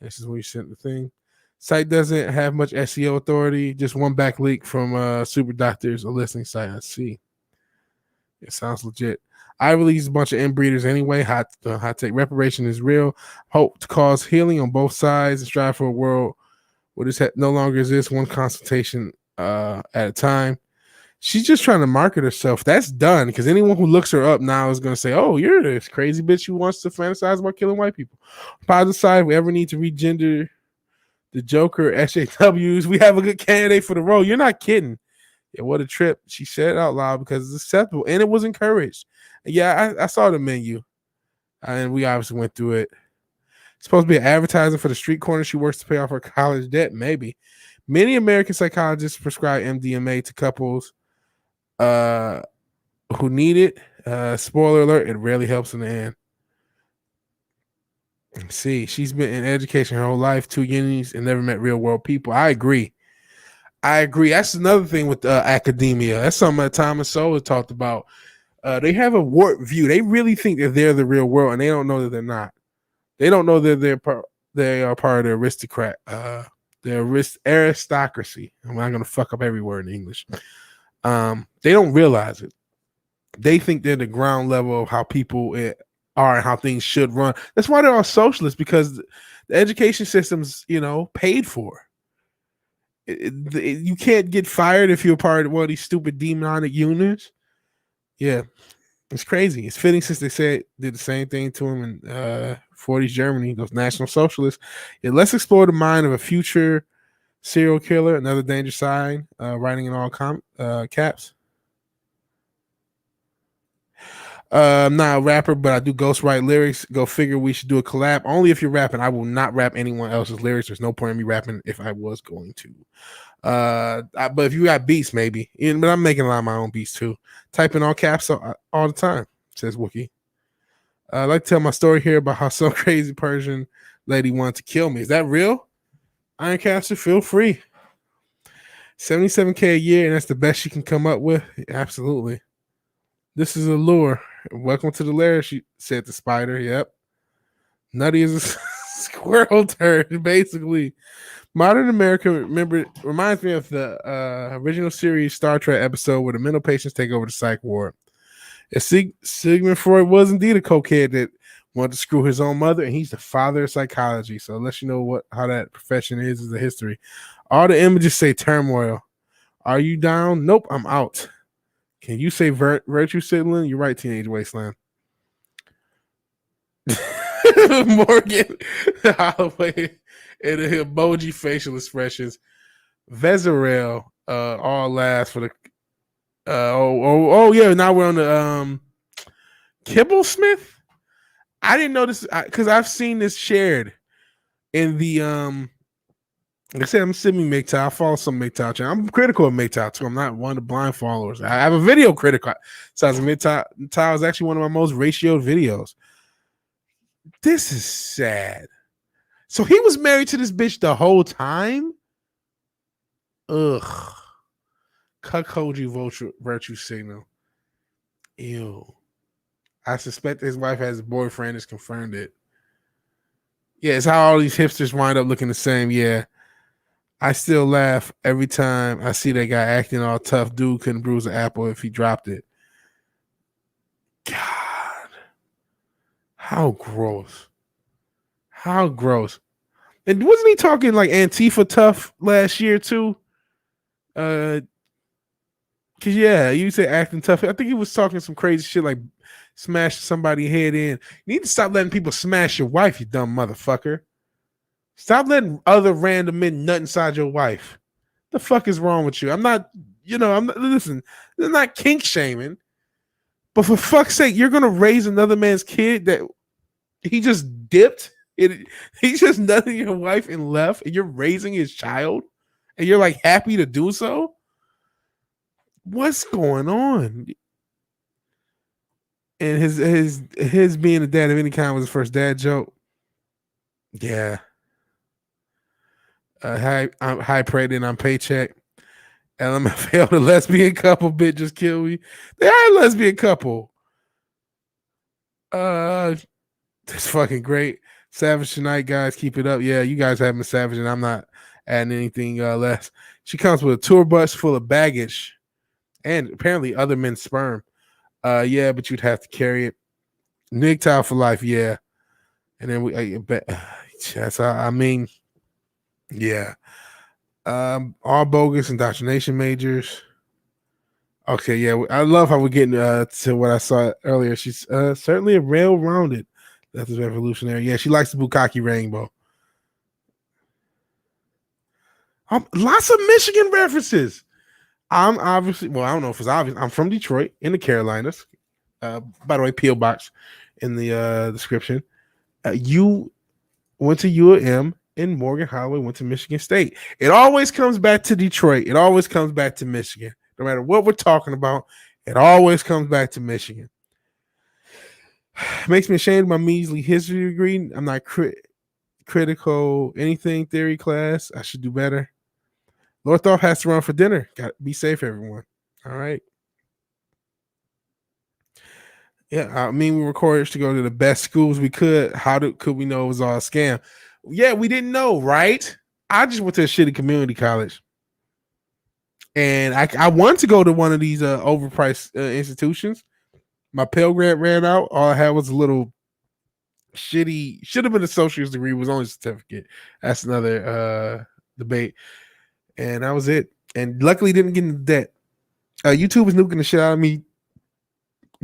This is when you sent the thing. Site doesn't have much SEO authority. Just one back leak from Super Doctors, a listening site. I see. It sounds legit. I release a bunch of inbreeders anyway. Hot take. Reparation is real. Hope to cause healing on both sides and strive for a world where this no longer exists. One consultation at a time. She's just trying to market herself. That's done because anyone who looks her up now is going to say, "Oh, you're this crazy bitch who wants to fantasize about killing white people." Positive side, if we ever need to regender the Joker, SJWs, we have a good candidate for the role. You're not kidding. Yeah, what a trip. She said it out loud because it's acceptable and it was encouraged. Yeah, I saw the menu and we obviously went through it. It's supposed to be an advertising for the street corner she works to pay off her college debt. Maybe. Many American psychologists prescribe MDMA to couples who need it. Spoiler alert, it rarely helps in the end. See, she's been in education her whole life, 2 unis, and never met real world people. I agree. That's another thing with academia. That's something that Thomas Sowell talked about. They have a warped view. They really think that they're the real world, and they don't know that they're not. They don't know that they are part of the aristocrat, the aristocracy. I'm not going to fuck up every word in English. They don't realize it. They think they're the ground level of how people are and how things should run. That's why they're all socialists, because the education system's, paid for. You can't get fired if you're part of one of these stupid demonic units. Yeah, it's crazy. It's fitting since they said did the same thing to him in 40s Germany, those National Socialists. Yeah, let's explore the mind of a future serial killer, another danger sign, writing in all caps. I'm not a rapper, but I do ghostwrite lyrics. Go figure, we should do a collab. Only if you're rapping. I will not rap anyone else's lyrics. There's no point in me rapping if I was going to. But if you got beats, maybe. But I'm making a lot of my own beats too. Type in all caps all the time, says Wookie. I'd like to tell my story here about how some crazy Persian lady wanted to kill me. Is that real? Ironcaster, feel free. 77K a year, and that's the best she can come up with? Absolutely. This is a lure. Welcome to the lair, she said the spider. Yep. Nutty is a squirrel turd, basically. Modern America reminds me of the original series Star Trek episode where the mental patients take over the psych ward. Sigmund Freud was indeed a cokehead that wanted to screw his own mother, and he's the father of psychology. So unless you know how that profession is the history. All the images say turmoil. Are you down? Nope, I'm out. Can you say virtue signaling? You're right, Teenage Wasteland. Morgan Holloway and the emoji facial expressions. Vezerel, all last for the yeah. Now we're on the Kibblesmith. I didn't know this because I've seen this shared in the like I said, I'm simming MGTOW. I follow some MGTOW channel. I'm critical of MGTOW too. I'm not one of the blind followers. I have a video critical. So MGTOW is actually one of my most ratioed videos. This is sad. So he was married to this bitch the whole time? Ugh. Cuckold virtue signal. Ew. I suspect his wife has a boyfriend has confirmed it. Yeah, it's how all these hipsters wind up looking the same. Yeah. I still laugh every time I see that guy acting all tough. Dude couldn't bruise an apple if he dropped it. God. How gross. How gross. And wasn't he talking like Antifa tough last year too? Cause yeah, you say acting tough. I think he was talking some crazy shit like smash somebody's head in. You need to stop letting people smash your wife, you dumb motherfucker. Stop letting other random men nut inside your wife. The fuck is wrong with you? I'm not, listen, this is not kink shaming. But for fuck's sake, you're gonna raise another man's kid that he just dipped. He's just nutting your wife and left, and you're raising his child, and you're like happy to do so. What's going on? And his being a dad of any kind was his first dad joke. Yeah. High prated on paycheck. LMFAO, the lesbian couple bit just killed me. They are a lesbian couple. That's fucking great. Savage tonight, guys. Keep it up. Yeah, you guys have been savage, and I'm not adding anything less. She comes with a tour bus full of baggage and apparently other men's sperm. Yeah, but you'd have to carry it. MGTOW for life, yeah. And then that's I mean, yeah. All bogus indoctrination majors. Okay, yeah. I love how we're getting to what I saw earlier. She's certainly a well-rounded leftist revolutionary. Yeah, she likes the bukkake rainbow. Lots of Michigan references. I'm obviously, well, I don't know if it's obvious. I'm from Detroit in the Carolinas. By the way, P.O. Box in the description. You went to U of M and Morgan Holloway went to Michigan State. It always comes back to Detroit. It always comes back to Michigan. No matter what we're talking about, it always comes back to Michigan. Makes me ashamed of my measly history degree. I'm not critical anything theory class. I should do better. Lord Thorpe has to run for dinner. Got be safe, everyone. All right. Yeah, I mean, we were encouraged to go to the best schools we could. Could we know it was all a scam? Yeah, we didn't know, right? I just went to a shitty community college. And I wanted to go to one of these overpriced institutions. My Pell Grant ran out. All I had was a little shitty, should have been a associate's degree, was only a certificate. That's another debate. And that was it. And luckily didn't get into debt. YouTube is nuking the shit out of me.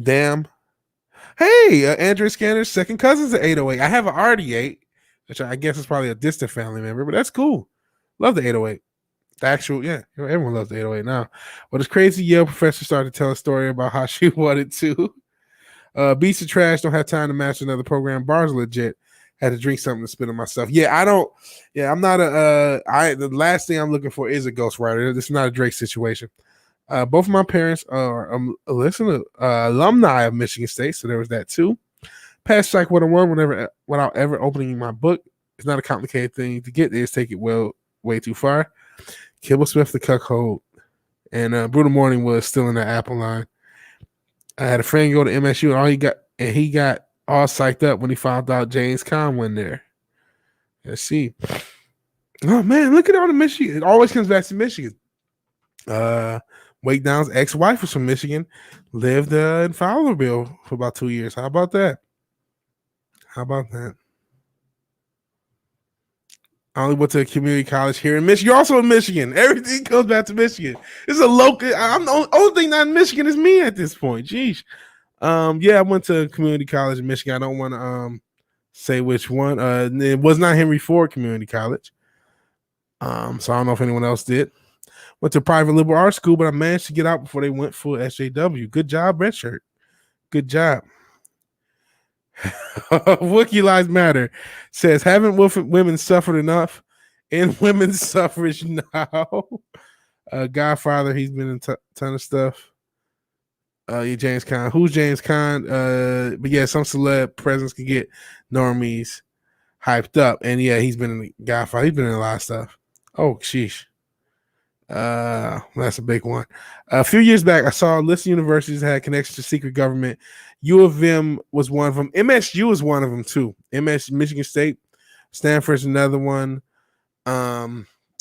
Damn. Hey, Andrew Scanner's second cousin's an 808. I have an RD8, which I guess is probably a distant family member, but that's cool. Love the 808. The actual, yeah, everyone loves the 808 now. But this crazy Yale professor started to tell a story about how she wanted to. Beats of trash, don't have time to match another program. Bars legit. Had to drink something to spit on myself. Yeah, I'm not the last thing I'm looking for is a ghostwriter. This is not a Drake situation. Both of my parents are alumni of Michigan State, so there was that too. Past Psych 101 without ever opening my book. It's not a complicated thing to get there. It's take it way too far. Kibble Smith the cuckold, and Brutal Morning was still in the Apple line. I had a friend go to MSU, and he got all psyched up when he found out James Conn went there. Let's see. Oh man, look at all the Michigan. It always comes back to Michigan. Wake Down's ex-wife was from Michigan, lived in Fowlerville for about 2 years. How about that? I only went to a community college here in Michigan. You're also in Michigan. Everything comes back to Michigan. This is a local. I'm the only thing not in Michigan is me at this point. Jeez. Yeah, I went to a community college in Michigan. I don't want to say which one. It was not Henry Ford Community College. So I don't know if anyone else did. Went to a private liberal arts school, but I managed to get out before they went full SJW. Good job, Red Shirt. Good job. Wookiee Lives Matter says, haven't women suffered enough in women's suffrage now? Godfather, he's been in a ton of stuff. Yeah, James Caan. Who's James Caan? But yeah, some celeb presence can get normies hyped up. And yeah, he's been in the Godfather. He's been in a lot of stuff. Oh, sheesh. That's a big one. A few years back, I saw a list of universities that had connections to secret government. U of M was one of them. MSU is one of them too. Michigan State, Stanford's another one.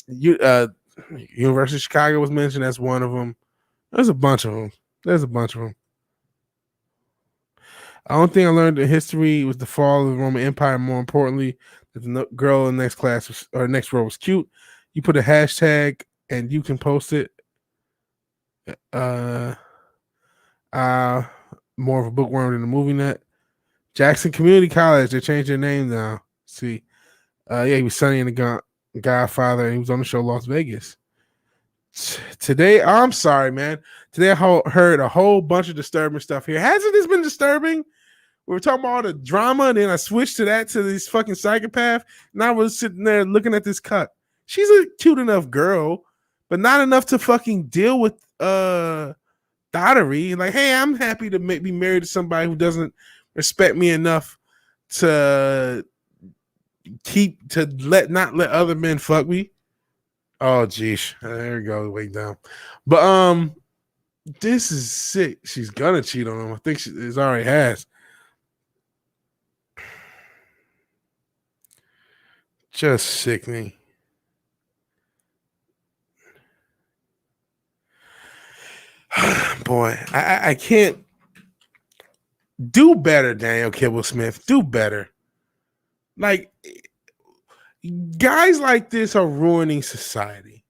University of Chicago was mentioned as one of them. There's a bunch of them. The only thing I learned in history was the fall of the Roman Empire. More importantly, that the girl in the next class next row was cute. You put a hashtag and you can post it. More of a bookworm than a movie nut. Jackson Community College, they changed their name now. See, yeah, he was Sonny in the Godfather, and he was on the show Las Vegas. Today, I'm sorry, man. Today I heard a whole bunch of disturbing stuff here. Hasn't this been disturbing? We were talking about all the drama, and then I switched to this fucking psychopath. And I was sitting there looking at this cut. She's a cute enough girl, but not enough to fucking deal with dottery. Like, hey, I'm happy to be married to somebody who doesn't respect me enough to not let other men fuck me. Oh, geez. There we go. Way down. But this is sick. She's gonna cheat on him. I think she already has. Just sickening. Boy, I can't do better, Daniel Kibble Smith. Do better. Like, guys like this are ruining society.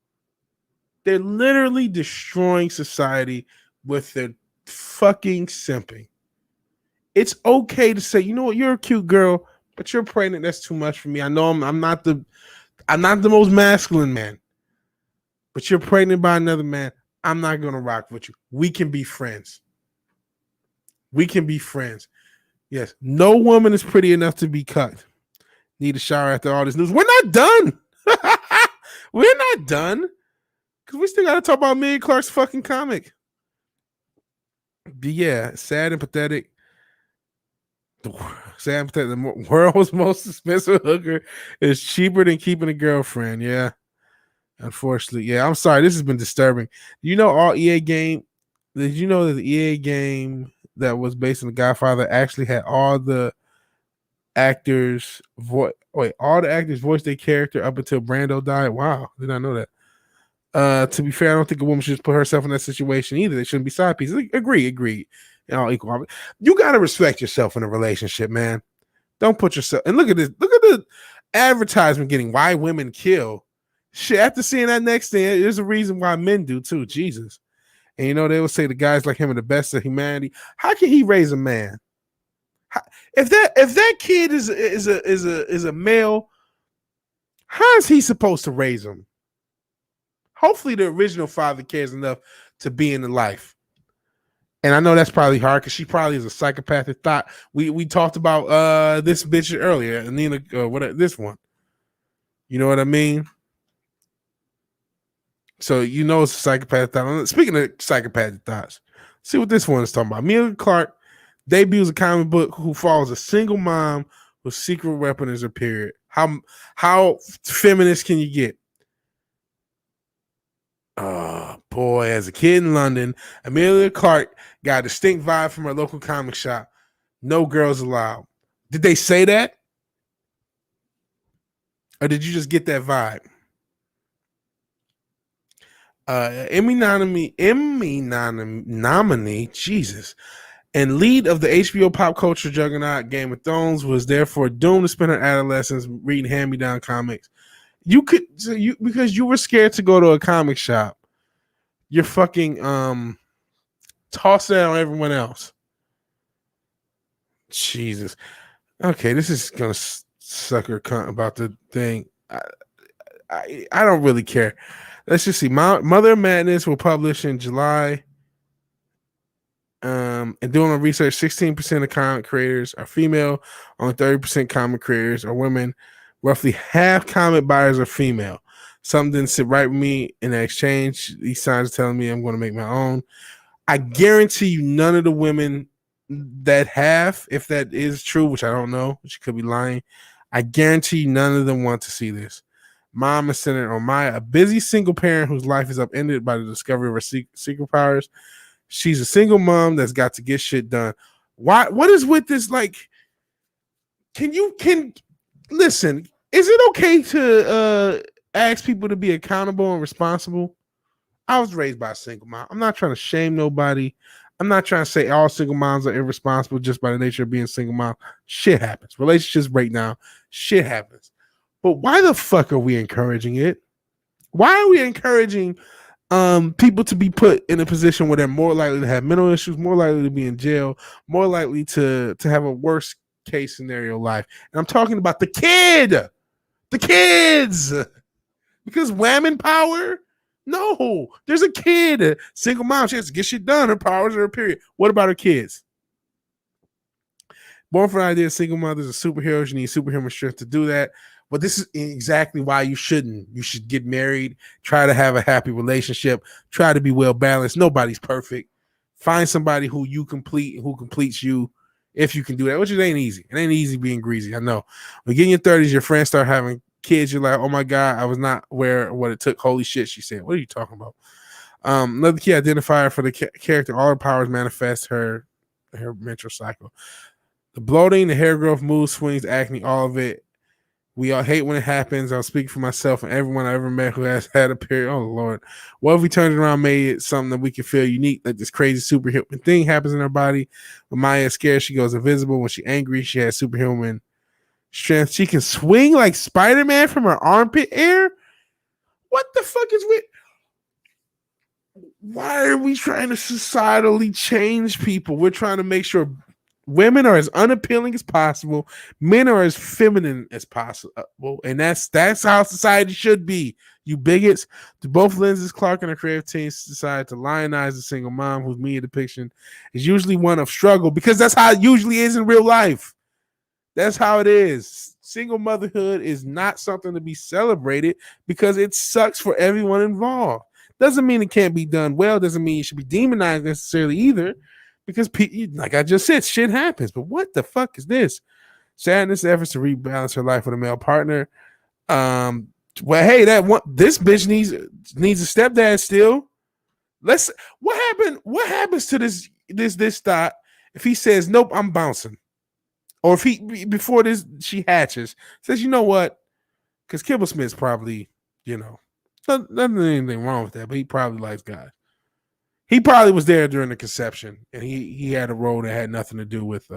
They're literally destroying society with their fucking simping. It's okay to say, you know what, you're a cute girl, but you're pregnant. That's too much for me. I know I'm not the most masculine man, but you're pregnant by another man. I'm not gonna rock with you. We can be friends. We can be friends. Yes, no woman is pretty enough to be cucked. Need a shower after all this news. We're not done. We're not done. Because we still got to talk about Amelia Clark's fucking comic. But yeah, sad and pathetic. Sad and pathetic. The world's most expensive hooker is cheaper than keeping a girlfriend. Yeah. Unfortunately. Yeah, I'm sorry. This has been disturbing. You know, all EA game. Did you know that the EA game that was based on The Godfather actually had all the actors all the actors voiced their character up until Brando died? Wow, did not know that. To be fair, I don't think a woman should just put herself in that situation either. They shouldn't be side pieces. Agree. All equal. You gotta respect yourself in a relationship, man. Don't put yourself. And look at this. Look at the advertisement getting why women kill. Shit. After seeing that next thing, there's a reason why men do too. Jesus. And you know they will say the guys like him are the best of humanity. How can he raise a man? If that kid is a male, how is he supposed to raise him? Hopefully, the original father cares enough to be in the life. And I know that's probably hard because she probably is a psychopathic thought. We talked about this bitch earlier, Nina, this one. You know what I mean? So you know it's a psychopathic thought. Speaking of psychopathic thoughts, see what this one is talking about. Amelia Clark debuts a comic book who follows a single mom with secret weapon as her period. How feminist can you get? Oh boy, as a kid in London, Amelia Clark got a distinct vibe from her local comic shop. No girls allowed. Did they say that? Or did you just get that vibe? Emmy nominee, Jesus, and lead of the HBO pop culture juggernaut Game of Thrones was therefore doomed to spend her adolescence reading hand-me-down comics. You could because you were scared to go to a comic shop. You're fucking toss that on everyone else. Jesus. Okay, this is gonna sucker cunt about the thing. I don't really care. Let's just see. Mother Madness will publish in July. And doing a research, 16% of content creators are female. Only 30% comic creators are women. Roughly half comic buyers are female. Something didn't sit right with me in the exchange. These signs are telling me I'm going to make my own. I guarantee you none of the women that have, if that is true, which I don't know, she could be lying, I guarantee you none of them want to see this. Mom is centered on Maya, a busy single parent whose life is upended by the discovery of her secret powers. She's a single mom that's got to get shit done. Why? What is with this? Like, can listen? Is it okay to ask people to be accountable and responsible? I was raised by a single mom. I'm not trying to shame nobody. I'm not trying to say all single moms are irresponsible just by the nature of being single mom. Shit happens. Relationships break down. Shit happens. But why the fuck are we encouraging it? Why are we encouraging people to be put in a position where they're more likely to have mental issues, more likely to be in jail, more likely to have a worst case scenario life? And I'm talking about the kids, because women power. No, there's a kid, single mom. She has to get shit done. Her powers are her period. What about her kids? Born for the idea of single mothers are superheroes. You need superhuman strength to do that. But this is exactly why you shouldn't. You should get married, try to have a happy relationship, try to be well balanced. Nobody's perfect. Find somebody who you complete, who completes you, if you can do that, which it ain't easy. It ain't easy being greasy, I know. But getting your 30s, your friends start having kids, you're like, oh my God, I was not aware of what it took. Holy shit, she said. What are you talking about? Another key identifier for the character, all her powers manifest her menstrual cycle. The bloating, the hair growth, mood swings, acne, all of it. We all hate when it happens. I'll speak for myself and everyone I ever met who has had a period. Oh, Lord. What if we turned it around, made it something that we can feel unique, like this crazy superhuman thing happens in her body? When Maya is scared, she goes invisible. When she's angry, she has superhuman strength. She can swing like Spider-Man from her armpit air? What the fuck is with... Why are we trying to societally change people? We're trying to make sure women are as unappealing as possible. Men are as feminine as possible. And that's how society should be. You bigots. Both lenses, Clark and her creative team decided to lionize a single mom whose media depiction is usually one of struggle, because that's how it usually is in real life. That's how it is. Single motherhood is not something to be celebrated because it sucks for everyone involved. Doesn't mean it can't be done well. Doesn't mean it should be demonized necessarily either. Because, like I just said, shit happens. But what the fuck is this? Sadness efforts to rebalance her life with a male partner. Well, hey, this bitch needs a stepdad still. What happens to this thought if he says, nope, I'm bouncing? Or if he, before she hatches, says, you know what? Because Kibble Smith's probably, nothing anything wrong with that, but he probably likes guys. He probably was there during the conception, and he had a role that had nothing to do with.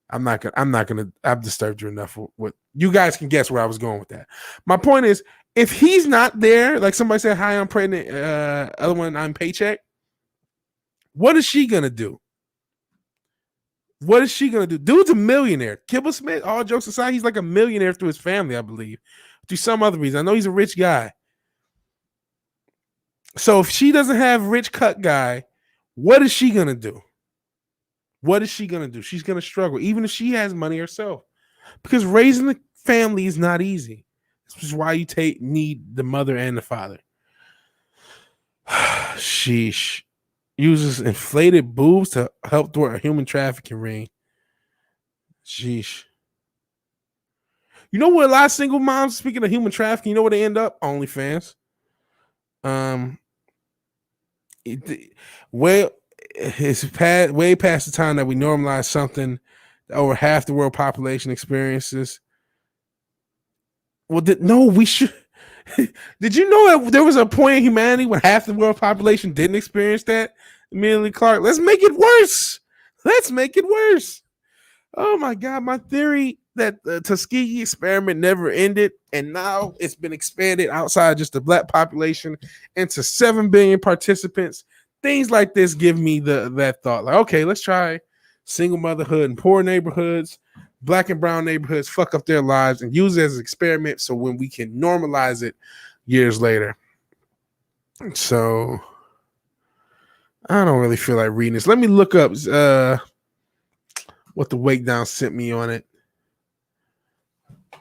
I've disturbed you enough with you guys can guess where I was going with that. My point is, if he's not there, like somebody said, "Hi, I'm pregnant," other one, I'm paycheck. What is she gonna do? What is she gonna do? Dude's a millionaire. Kibble Smith, all jokes aside, he's like a millionaire through his family, I believe, through some other reason. I know he's a rich guy. So if she doesn't have rich cut guy, what is she gonna do? What is she gonna do? She's gonna struggle, even if she has money herself, because raising the family is not easy. This is why you need the mother and the father. Sheesh. Uses inflated boobs to help thwart a human trafficking ring. Sheesh. You know what? A lot of single moms, speaking of human trafficking, you know where they end up? OnlyFans. It's way past the time that we normalize something that over half the world population experiences. Well, we should. Did you know that there was a point in humanity when half the world population didn't experience that? Amelia Clark, let's make it worse. Oh my God, my theory that the Tuskegee experiment never ended, and now it's been expanded outside just the black population into 7 billion participants. Things like this give me that thought, like, okay, let's try single motherhood in poor neighborhoods, black and brown neighborhoods, fuck up their lives, and use it as an experiment. So when we can normalize it years later. So I don't really feel like reading this. Let me look up what the Wake Down sent me on it.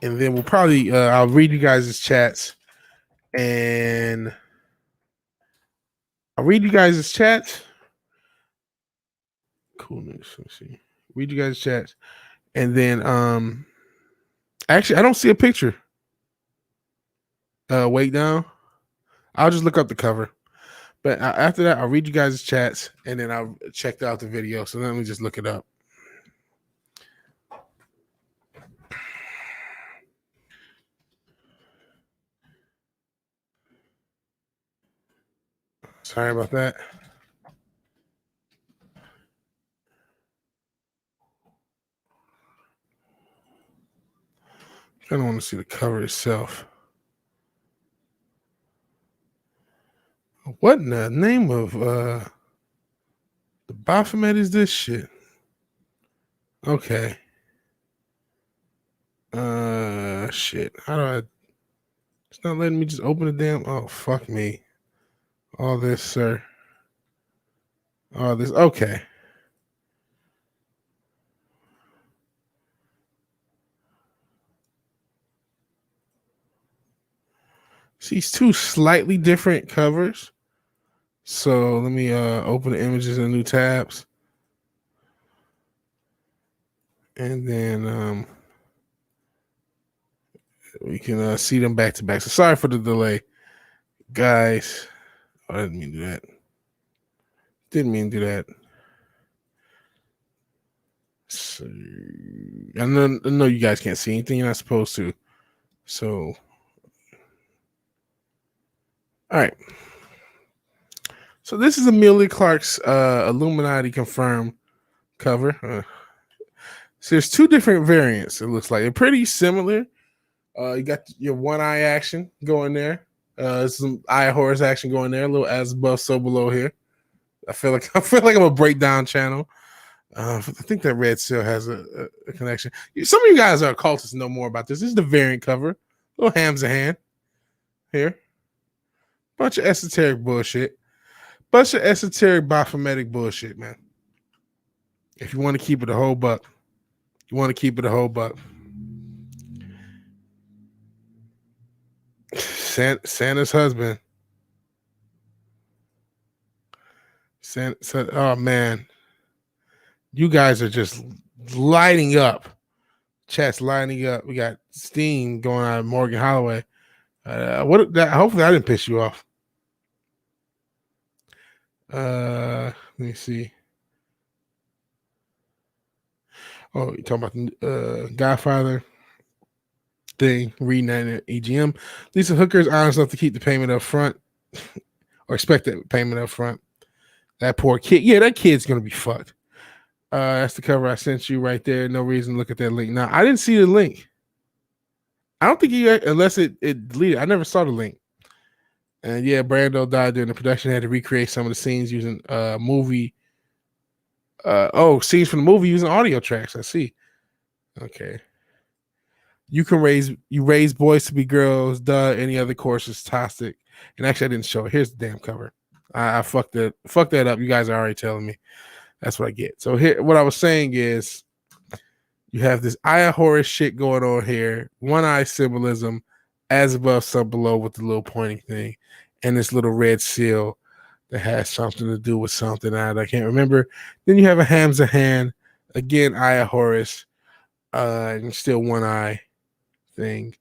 And then we'll probably I'll read you guys' chats, and I'll read you guys' chats. Coolness. Let's see. Read you guys' chats. And then actually I don't see a picture. Wake Down. I'll just look up the cover. But after that, I'll read you guys' chats, and then I'll check out the video. So let me just look it up. Sorry about that. I don't want to see the cover itself. What in the name of the Baphomet is this shit? Okay. Shit. How do I? It's not letting me just open the damn. Oh, fuck me. All this, sir. All this. Okay. See, 2 slightly different covers. So let me open the images in new tabs. And then we can see them back to back. So sorry for the delay, guys. I didn't mean to do that. Didn't mean to do that. So, I know you guys can't see anything you're not supposed to. So, all right. So this is Amelia Clark's Illuminati confirmed cover. So there's 2 different variants. It looks like they're pretty similar. You got your one eye action going there. Some eye horse action going there. A little as above, so below here. I feel like I'm a breakdown channel. I think that red seal has a connection. Some of you guys are occultists know more about this. This is the variant cover. Little hams in hand here. Bunch of esoteric bullshit. Bunch of esoteric Baphometic bullshit, man. If you want to keep it a whole buck. You want to keep it a whole buck. Santa's husband. Santa, oh, man. You guys are just lighting up. Chat's lining up. We got steam going on Morgan Holloway. Hopefully that didn't piss you off. Let me see. Oh, you're talking about the Godfather thing, reading that in EGM. Lisa Hooker is honest enough to keep the payment up front or expect that payment up front. That poor kid. Yeah, that kid's going to be fucked. That's the cover I sent you right there. No reason to look at that link. Now, I didn't see the link. I don't think unless it deleted. I never saw the link. And yeah, Brando died during the production. Had to recreate some of the scenes using movie. Scenes from the movie using audio tracks. I see. Okay. You raise boys to be girls. Duh. Any other course is toxic. And actually, I didn't show it. Here's the damn cover. I fucked that up. You guys are already telling me. That's what I get. So here, what I was saying is, you have this eye of Horus shit going on here. One eye symbolism, as above, so below, with the little pointing thing, and this little red seal that has something to do with something I can't remember. Then you have a Hamza hand, again, eye of Horus, and still one eye thing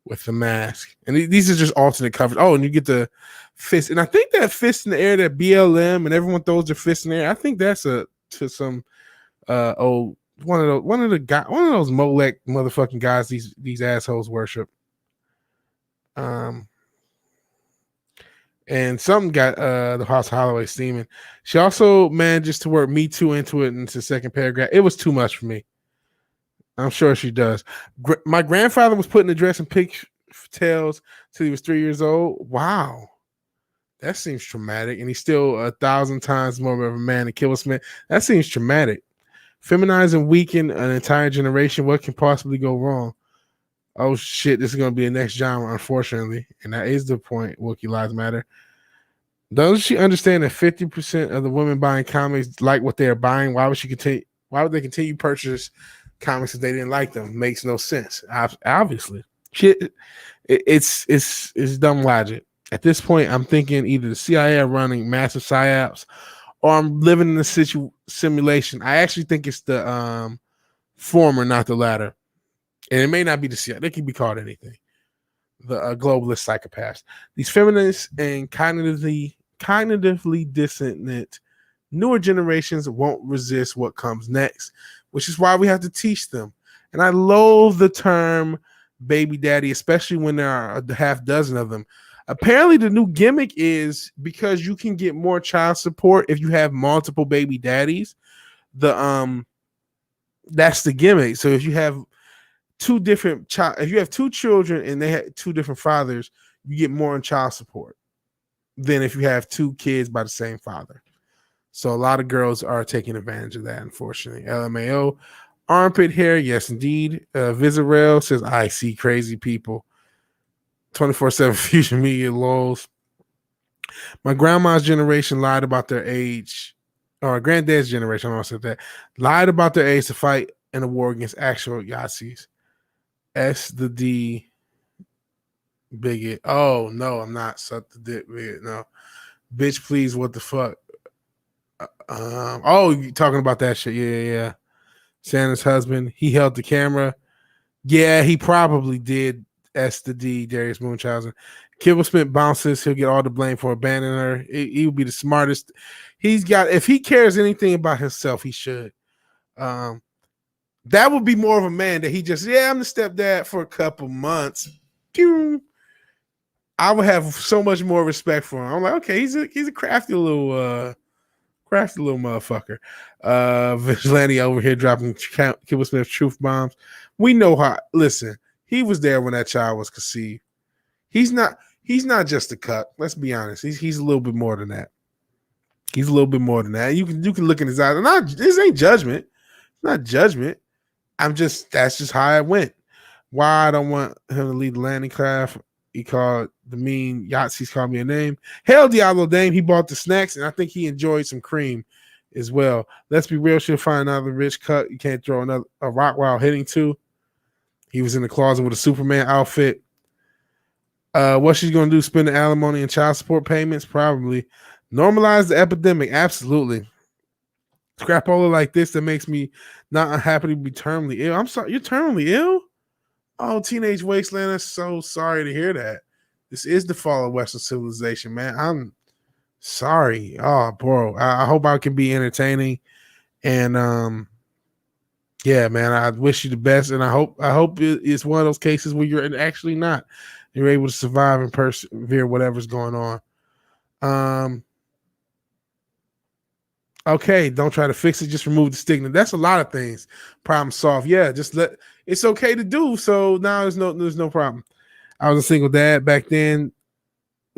with the mask. And these are just alternate covers. Oh, and you get the fist. And I think that fist in the air, that BLM, and everyone throws their fist in the air. I think that's to some one of those Molech motherfucking guys these assholes worship. And something got the House Holloway steaming. She also manages to work Me Too into it into the second paragraph. It was too much for me. I'm sure she does. My grandfather was put in a dress and pigtails till he was 3 years old. Wow. That seems traumatic. And he's still 1,000 times more of a man than Killer Smith. That seems traumatic. Feminize and weaken an entire generation. What can possibly go wrong? Oh shit, this is going to be the next genre, unfortunately. And that is the point. Wookiee Lives Matter. Doesn't she understand that 50% of the women buying comics like what they're buying? Why would she continue? Why would they continue purchase comics if they didn't like them? Makes no sense. Obviously, shit. It's dumb logic. At this point, I'm thinking either the CIA are running massive psyops, or I'm living in a simulation. I actually think it's the former, not the latter. And it may not be the CIA. They can be called anything. The globalist psychopaths. These feminists and cognitively dissonant newer generations won't resist what comes next, which is why we have to teach them. And I loathe the term baby daddy, especially when there are a half dozen of them. Apparently, the new gimmick is because you can get more child support if you have multiple baby daddies. That's the gimmick. So if you have if you have two children and they have two different fathers, you get more in child support than if you have two kids by the same father. So a lot of girls are taking advantage of that, unfortunately. LMAO, armpit hair, yes, indeed. Vizarel says, I see crazy people. 24/7 Fusion Media lols. My grandma's generation lied about their age, or granddad's generation, I said that, lied about their age to fight in a war against actual Yahtzees. S the D bigot. Oh, no, I'm not. Suck the dick bigot. No. Bitch, please, what the fuck? You talking about that shit. Yeah. Santa's husband, he held the camera. Yeah, he probably did. S the D, Darius Munchausen. Kibble Smith bounces. He'll get all the blame for abandoning her. He would be the smartest. If he cares anything about himself, he should. That would be more of a man that he just, I'm the stepdad for a couple months. Pew. I would have so much more respect for him. I'm like, okay, he's a crafty little motherfucker. Vigilante over here dropping Kibble Smith truth bombs. We know how. Listen, he was there when that child was conceived. He's not just a cuck. Let's be honest. He's a little bit more than that. He's a little bit more than that. You can look in his eyes. And this ain't judgment. It's not judgment. That's just how it went. Why I don't want him to lead the landing craft. He called the mean Yahtzees called me a name. Hell, Diablo Dame, he bought the snacks, and I think he enjoyed some cream as well. Let's be real, she'll find another rich cut. You can't throw a rock while hitting two. He was in the closet with a Superman outfit. What she's going to do, spend the alimony and child support payments? Probably. Normalize the epidemic? Absolutely. Scrapola like this that makes me not unhappy to be terminally ill. I'm sorry, you're terminally ill? Oh, Teenage Wasteland, I'm so sorry to hear that. This is the fall of Western civilization, man. I'm sorry. Oh, bro. I hope I can be entertaining. And yeah, man, I wish you the best. And I hope it's one of those cases where you're actually not. You're able to survive and persevere whatever's going on. Okay, don't try to fix it. Just remove the stigma. That's a lot of things. Problem solved. Yeah, it's okay to do. So now there's no problem. I was a single dad back then.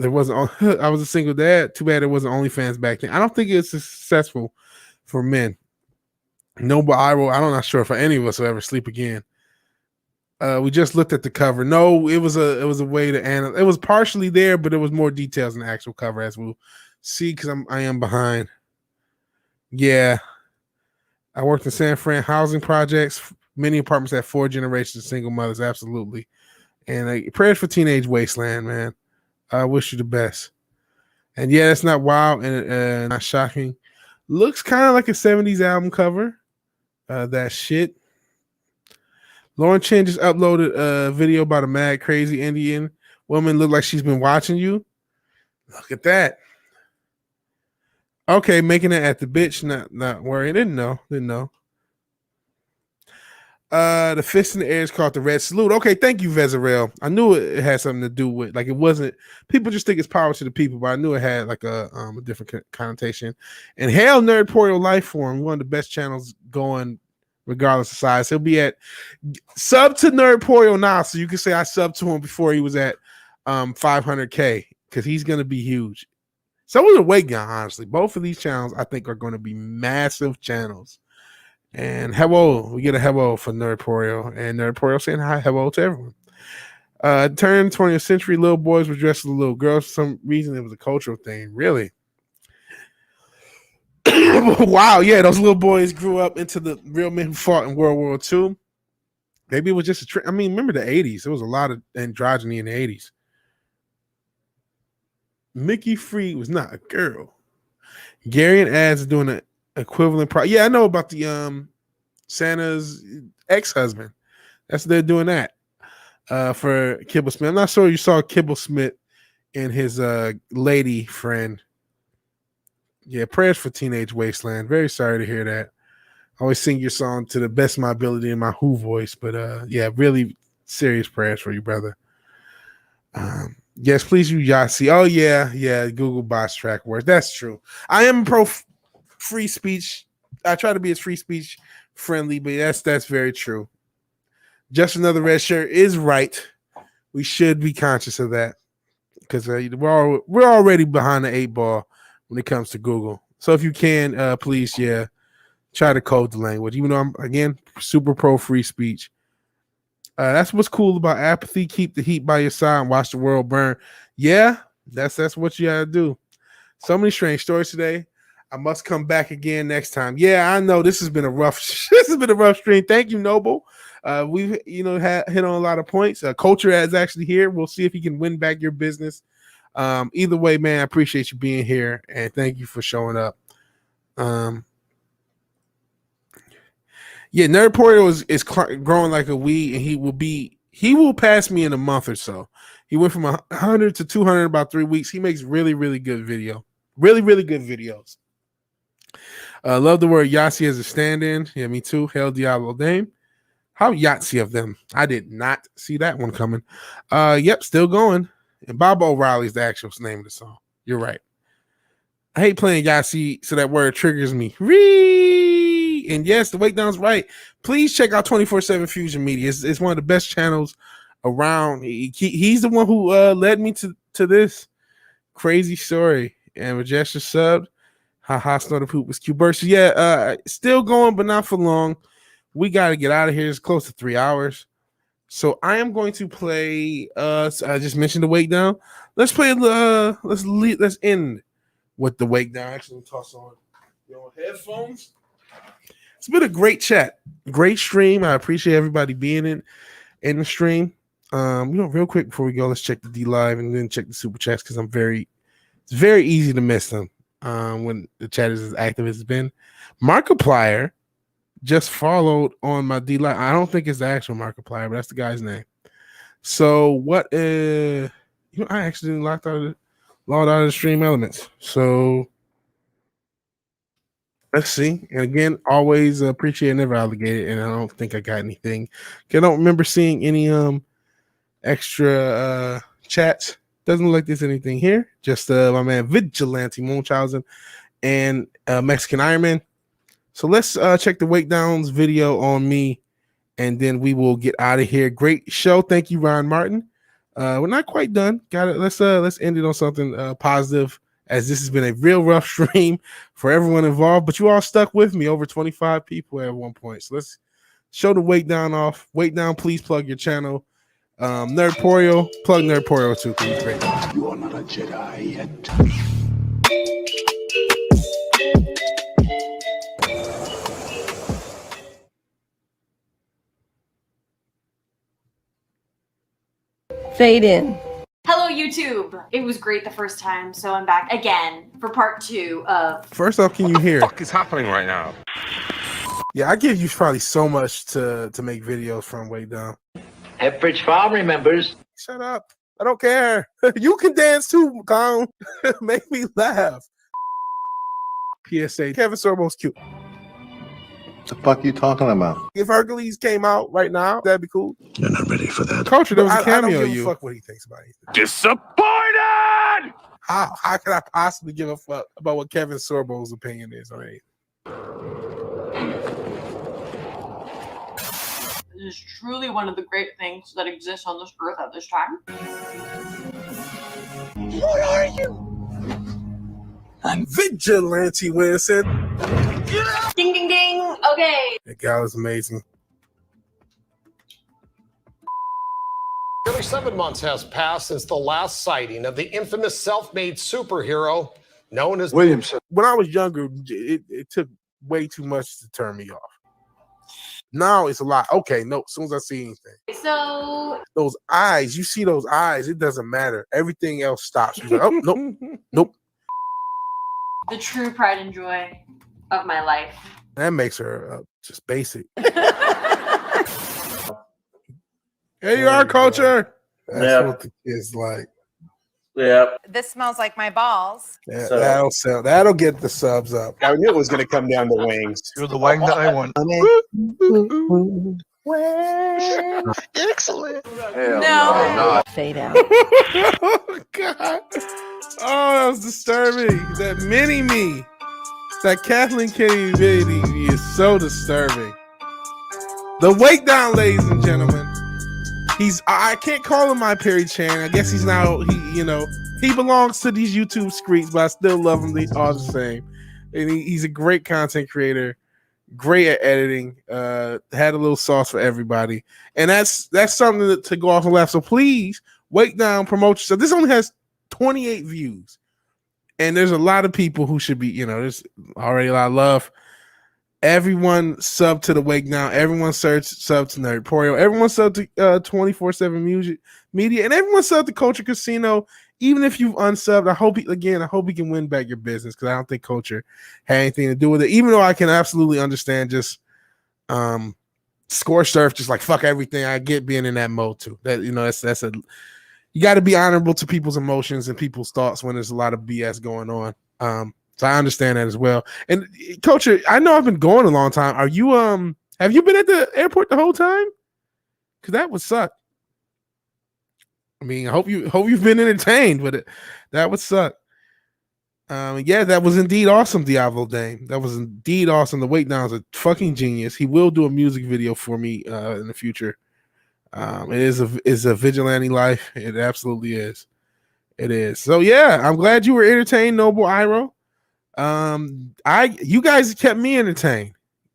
I was a single dad. Too bad it wasn't OnlyFans back then. I don't think it's successful for men. No, but I'm not sure if any of us will ever sleep again. We just looked at the cover. No, it was a way to analyze. It was partially there, but there was more details in the actual cover, as we'll see, because I am behind. Yeah. I worked in San Fran housing projects. Many apartments had 4 generations of single mothers, absolutely. And prayers for Teenage Wasteland, man. I wish you the best. And yeah, it's not wild and not shocking. Looks kind of like a 70s album cover. That shit. Lauren Chen just uploaded a video about a mad, crazy Indian woman. Look like she's been watching you. Look at that. Okay, making it at the bitch. Not worrying. Didn't know. The fist in the air is called the red salute. Okay, thank you, Vezarel. I knew it had something to do with, like, it wasn't, people just think it's power to the people, but I knew it had like a different connotation. And hail Nerdporial Life Form, one of the best channels going regardless of size. He'll be at sub to Nerdporio now, so you can say I subbed to him before he was at 500K because he's going to be huge. So was a weight gun, honestly. Both of these channels, I think, are going to be massive channels. And hello, we get a hello for Nerdporio, and Nerdporio saying hi, hello to everyone. Turn 20th century, little boys were dressed as little girls. For some reason, it was a cultural thing. Really? Wow, yeah, those little boys grew up into the real men who fought in World War II. Maybe it was just a trick. I mean, remember the 80s? There was a lot of androgyny in the 80s. Mickey Free was not a girl. Gary and Ads are doing an equivalent. Yeah, I know about the Santa's ex-husband. They're doing that for Kibble Smith. I'm not sure you saw Kibble Smith and his lady friend. Yeah, prayers for Teenage Wasteland. Very sorry to hear that. I always sing your song to the best of my ability in my Who voice, but yeah, really serious prayers for you, brother. Yes, please use Yahtzee. Oh yeah, Google bots track words. That's true. I am pro free speech. I try to be as free speech friendly, but that's very true. Just another red shirt is right. We should be conscious of that because we're already behind the 8 ball when it comes to Google. So if you can, please, try to code the language. Even though I'm, again, super pro free speech. That's what's cool about apathy. Keep the heat by your side and watch the world burn. Yeah, that's what you gotta do. So many strange stories today. I must come back again next time. Yeah, I know this has been a rough stream. Thank you, Noble. We've hit on a lot of points. Culture is actually here. We'll see if he can win back your business. Either way, man, I appreciate you being here and thank you for showing up. Yeah, Nerdporio is growing like a weed, and he will pass me in a month or so. He went from 100 to 200 in about 3 weeks. He makes really, really good video. Really, really good videos. Love the word Yahtzee as a stand-in. Yeah, me too. Hell Diablo Dame. How Yahtzee of them? I did not see that one coming. Yep, still going. And Bob O'Reilly's the actual name of the song. You're right. I hate playing Yahtzee, so that word triggers me. And yes, the Wakedown's right. Please check out 24/7 Fusion Media. It's one of the best channels around. He's the one who led me to this crazy story. And Majestic subbed. Haha, Snort the Poop was cute. Burst. Yeah, still going, but not for long. We got to get out of here. It's close to 3 hours. So I am going to play. I just mentioned the Wake Down. Let's play. Let's end with the Wake Down. Actually, toss on your headphones. It's been a great chat, great stream. I appreciate everybody being in the stream. Real quick before we go, let's check the D Live and then check the super chats because it's very easy to miss them when the chat is as active as it's been. Markiplier just followed on my D Live. I don't think it's the actual Markiplier, but that's the guy's name. So what? I actually logged out of the stream elements. So let's see. And again, always appreciate never obligated. And I don't think I got anything. I don't remember seeing any extra chats. Doesn't look like there's anything here. Just my man Vigilante Munchausen and Mexican Iron Man. So let's check the Wake Downs video on me, and then we will get out of here. Great show. Thank you, Ron Martin. We're not quite done. Got it. Let's end it on something positive, as this has been a real rough stream for everyone involved. But you all stuck with me. Over 25 people at one point. So let's show the Wake Down off. Wake Down, please plug your channel. Nerdporio, plug Nerdporio too. Please. Great. You are not a Jedi yet. Fade in. Hello, YouTube. It was great the first time, so I'm back again for part 2 of... First off, can you hear? What the fuck is happening right now? Yeah, I give you probably so much to make videos from Wake Down. Pepperidge Farm remembers. Shut up. I don't care. You can dance too, clown. Make me laugh. PSA. Kevin Sorbo's cute. The fuck you talking about? If Hercules came out right now, that'd be cool. You're not ready for that. Culture, there was a cameo. I don't give you. a fuck what he thinks about anything. Disappointed! How could I possibly give a fuck about what Kevin Sorbo's opinion is on anything? is truly one of the great things that exists on this earth at this time. What are you? I'm Vigilante Williamson. Ding, ding, ding. Okay. That guy was amazing. Nearly 7 months has passed since the last sighting of the infamous self-made superhero known as Williamson. When I was younger, it took way too much to turn me off. Now it's a lot. Okay, no, as soon as I see anything. So Those eyes, you see those eyes, it doesn't matter. Everything else stops. You're like, oh, nope, nope. the true pride and joy of my life. That makes her just basic. Here you are, culture. That's what the kids like. Yeah. This smells like my balls. Yeah, that'll sell. That'll get the subs up. I knew it was going to come down to wings. You're the wang that I want. Excellent. No. Fade out. Oh God! Oh, that was disturbing. That mini me, that Kathleen Kennedy mini me is so disturbing. The wake down, ladies and gentlemen. I can't call him my Perry Chan. I guess he's now he belongs to these YouTube streets, but I still love him all the same. And he's a great content creator, great at editing. Had a little sauce for everybody, and that's something to go off and laugh. So please wake down, promote yourself. This only has 28 views, and there's a lot of people who should be. There's already a lot of love. Everyone sub to the Wake Now. Everyone sub to Nerdporio. Everyone sub to 24/7 Music Media, and everyone sub to Culture Casino. Even if you've unsubbed, I hope he can win back your business, because I don't think Culture had anything to do with it. Even though I can absolutely understand just scorched earth, just like fuck everything. I get being in that mode too. That that's you got to be honorable to people's emotions and people's thoughts when there's a lot of BS going on. So I understand that as well. And Culture, I know I've been going a long time. Are you have you been at the airport the whole time? Because that would suck. I mean, I hope you've been entertained, but that would suck. Yeah, that was indeed awesome, Diablo Dame. That was indeed awesome. The Wake Down is a fucking genius. He will do a music video for me in the future. It is a vigilante life. It absolutely is. It is. So yeah, I'm glad you were entertained, Noble Iro. You guys kept me entertained.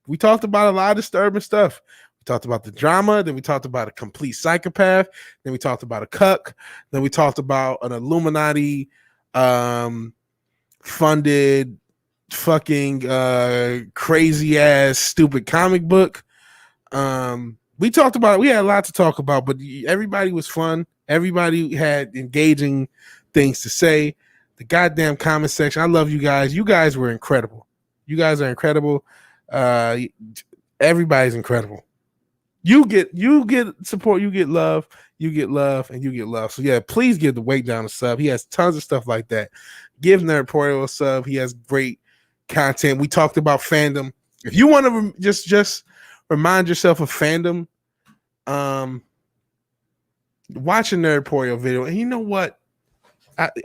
We talked about a lot of disturbing stuff. We talked about the drama, then we talked about a complete psychopath, then we talked about a cuck, then we talked about an Illuminati funded fucking crazy ass stupid comic book. We had a lot to talk about, but everybody was fun. Everybody had engaging things to say. The goddamn comment section. I love you guys. You guys were incredible. You guys are incredible. Everybody's incredible. You get support, you get love, and you get love. So yeah, please give the Wake Down a sub. He has tons of stuff like that. Give Nerdporio a sub. He has great content. We talked about fandom. If you want to just remind yourself of fandom, watch a Nerdporio video. And you know what?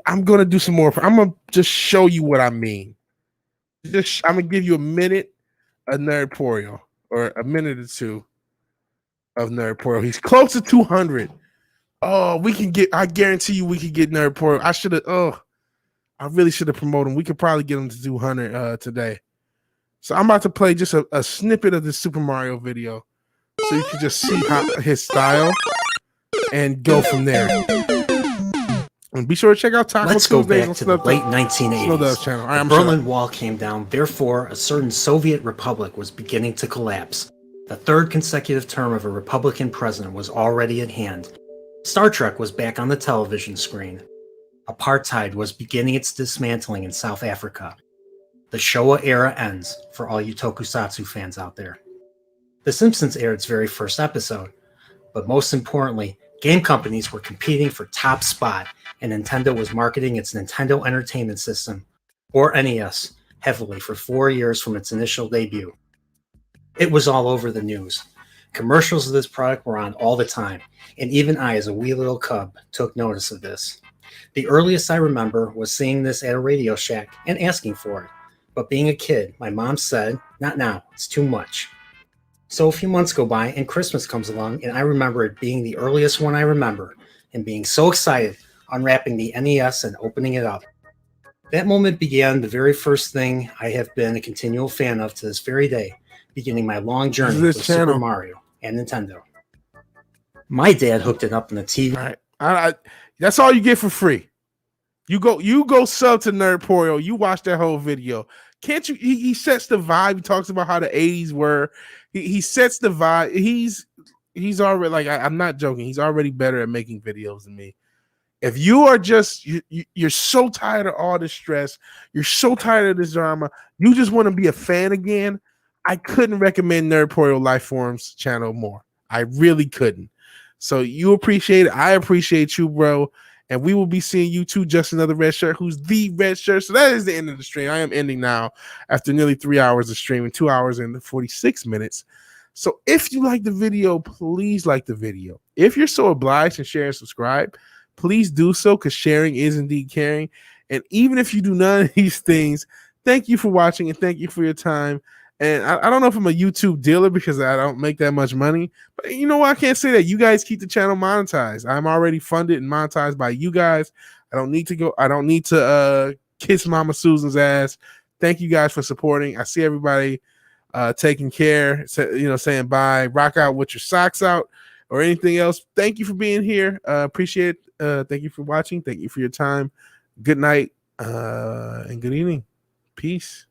I'm gonna do some more. I'm gonna just show you what I mean. I'm gonna give you a minute of Nerdporio, or a minute or two of Nerdporio. He's close to 200. Oh, I guarantee you we could get Nerdporio. I really should have promoted him. We could probably get him to 200 today. So I'm about to play just a snippet of the Super Mario video, so you can just see his style and go from there. And be sure to check out Taco Let's Tuesdays go back to the late 1980s. Channel. The Berlin Wall came down, therefore a certain Soviet republic was beginning to collapse. The third consecutive term of a Republican president was already at hand. Star Trek was back on the television screen. Apartheid was beginning its dismantling in South Africa. The Showa era ends, for all you tokusatsu fans out there. The Simpsons aired its very first episode, but most importantly, game companies were competing for top spot, and Nintendo was marketing its Nintendo Entertainment System, or NES, heavily for 4 years from its initial debut. It was all over the news. Commercials of this product were on all the time, and even I, as a wee little cub, took notice of this. The earliest I remember was seeing this at a Radio Shack and asking for it, but being a kid, my mom said, "Not now, it's too much." So a few months go by and Christmas comes along, and I remember it being the earliest one I remember and being so excited, unwrapping the NES and opening it up. That moment began the very first thing I have been a continual fan of to this very day, beginning my long journey with Super Mario and Nintendo. My dad hooked it up on the TV. All right. That's all you get for free. You go sub to Nerdporio. You watch that whole video. Can't you? He sets the vibe. He talks about how the 80s were. He sets the vibe. He's already like I'm not joking. He's already better at making videos than me. If you are just you're so tired of all this stress, you're so tired of this drama, you just want to be a fan again, I couldn't recommend Nerdporio Lifeform's channel more. I really couldn't. So you appreciate it. I appreciate you, bro. And we will be seeing you too, Just Another Red Shirt, who's the red shirt. So that is the end of the stream. I am ending now after nearly 3 hours of streaming, 2 hours and 46 minutes. So if you like the video, please like the video. If you're so obliged and share and subscribe, please do so, because sharing is indeed caring. And even if you do none of these things, thank you for watching and thank you for your time. And I don't know if I'm a YouTube dealer because I don't make that much money, but you know what? I can't say that. You guys keep the channel monetized. I'm already funded and monetized by you guys. I don't need to kiss Mama Susan's ass. Thank you guys for supporting. I see everybody taking care, saying bye. Rock out with your socks out or anything else. Thank you for being here. Appreciate it. Thank you for watching. Thank you for your time. Good night and good evening. Peace.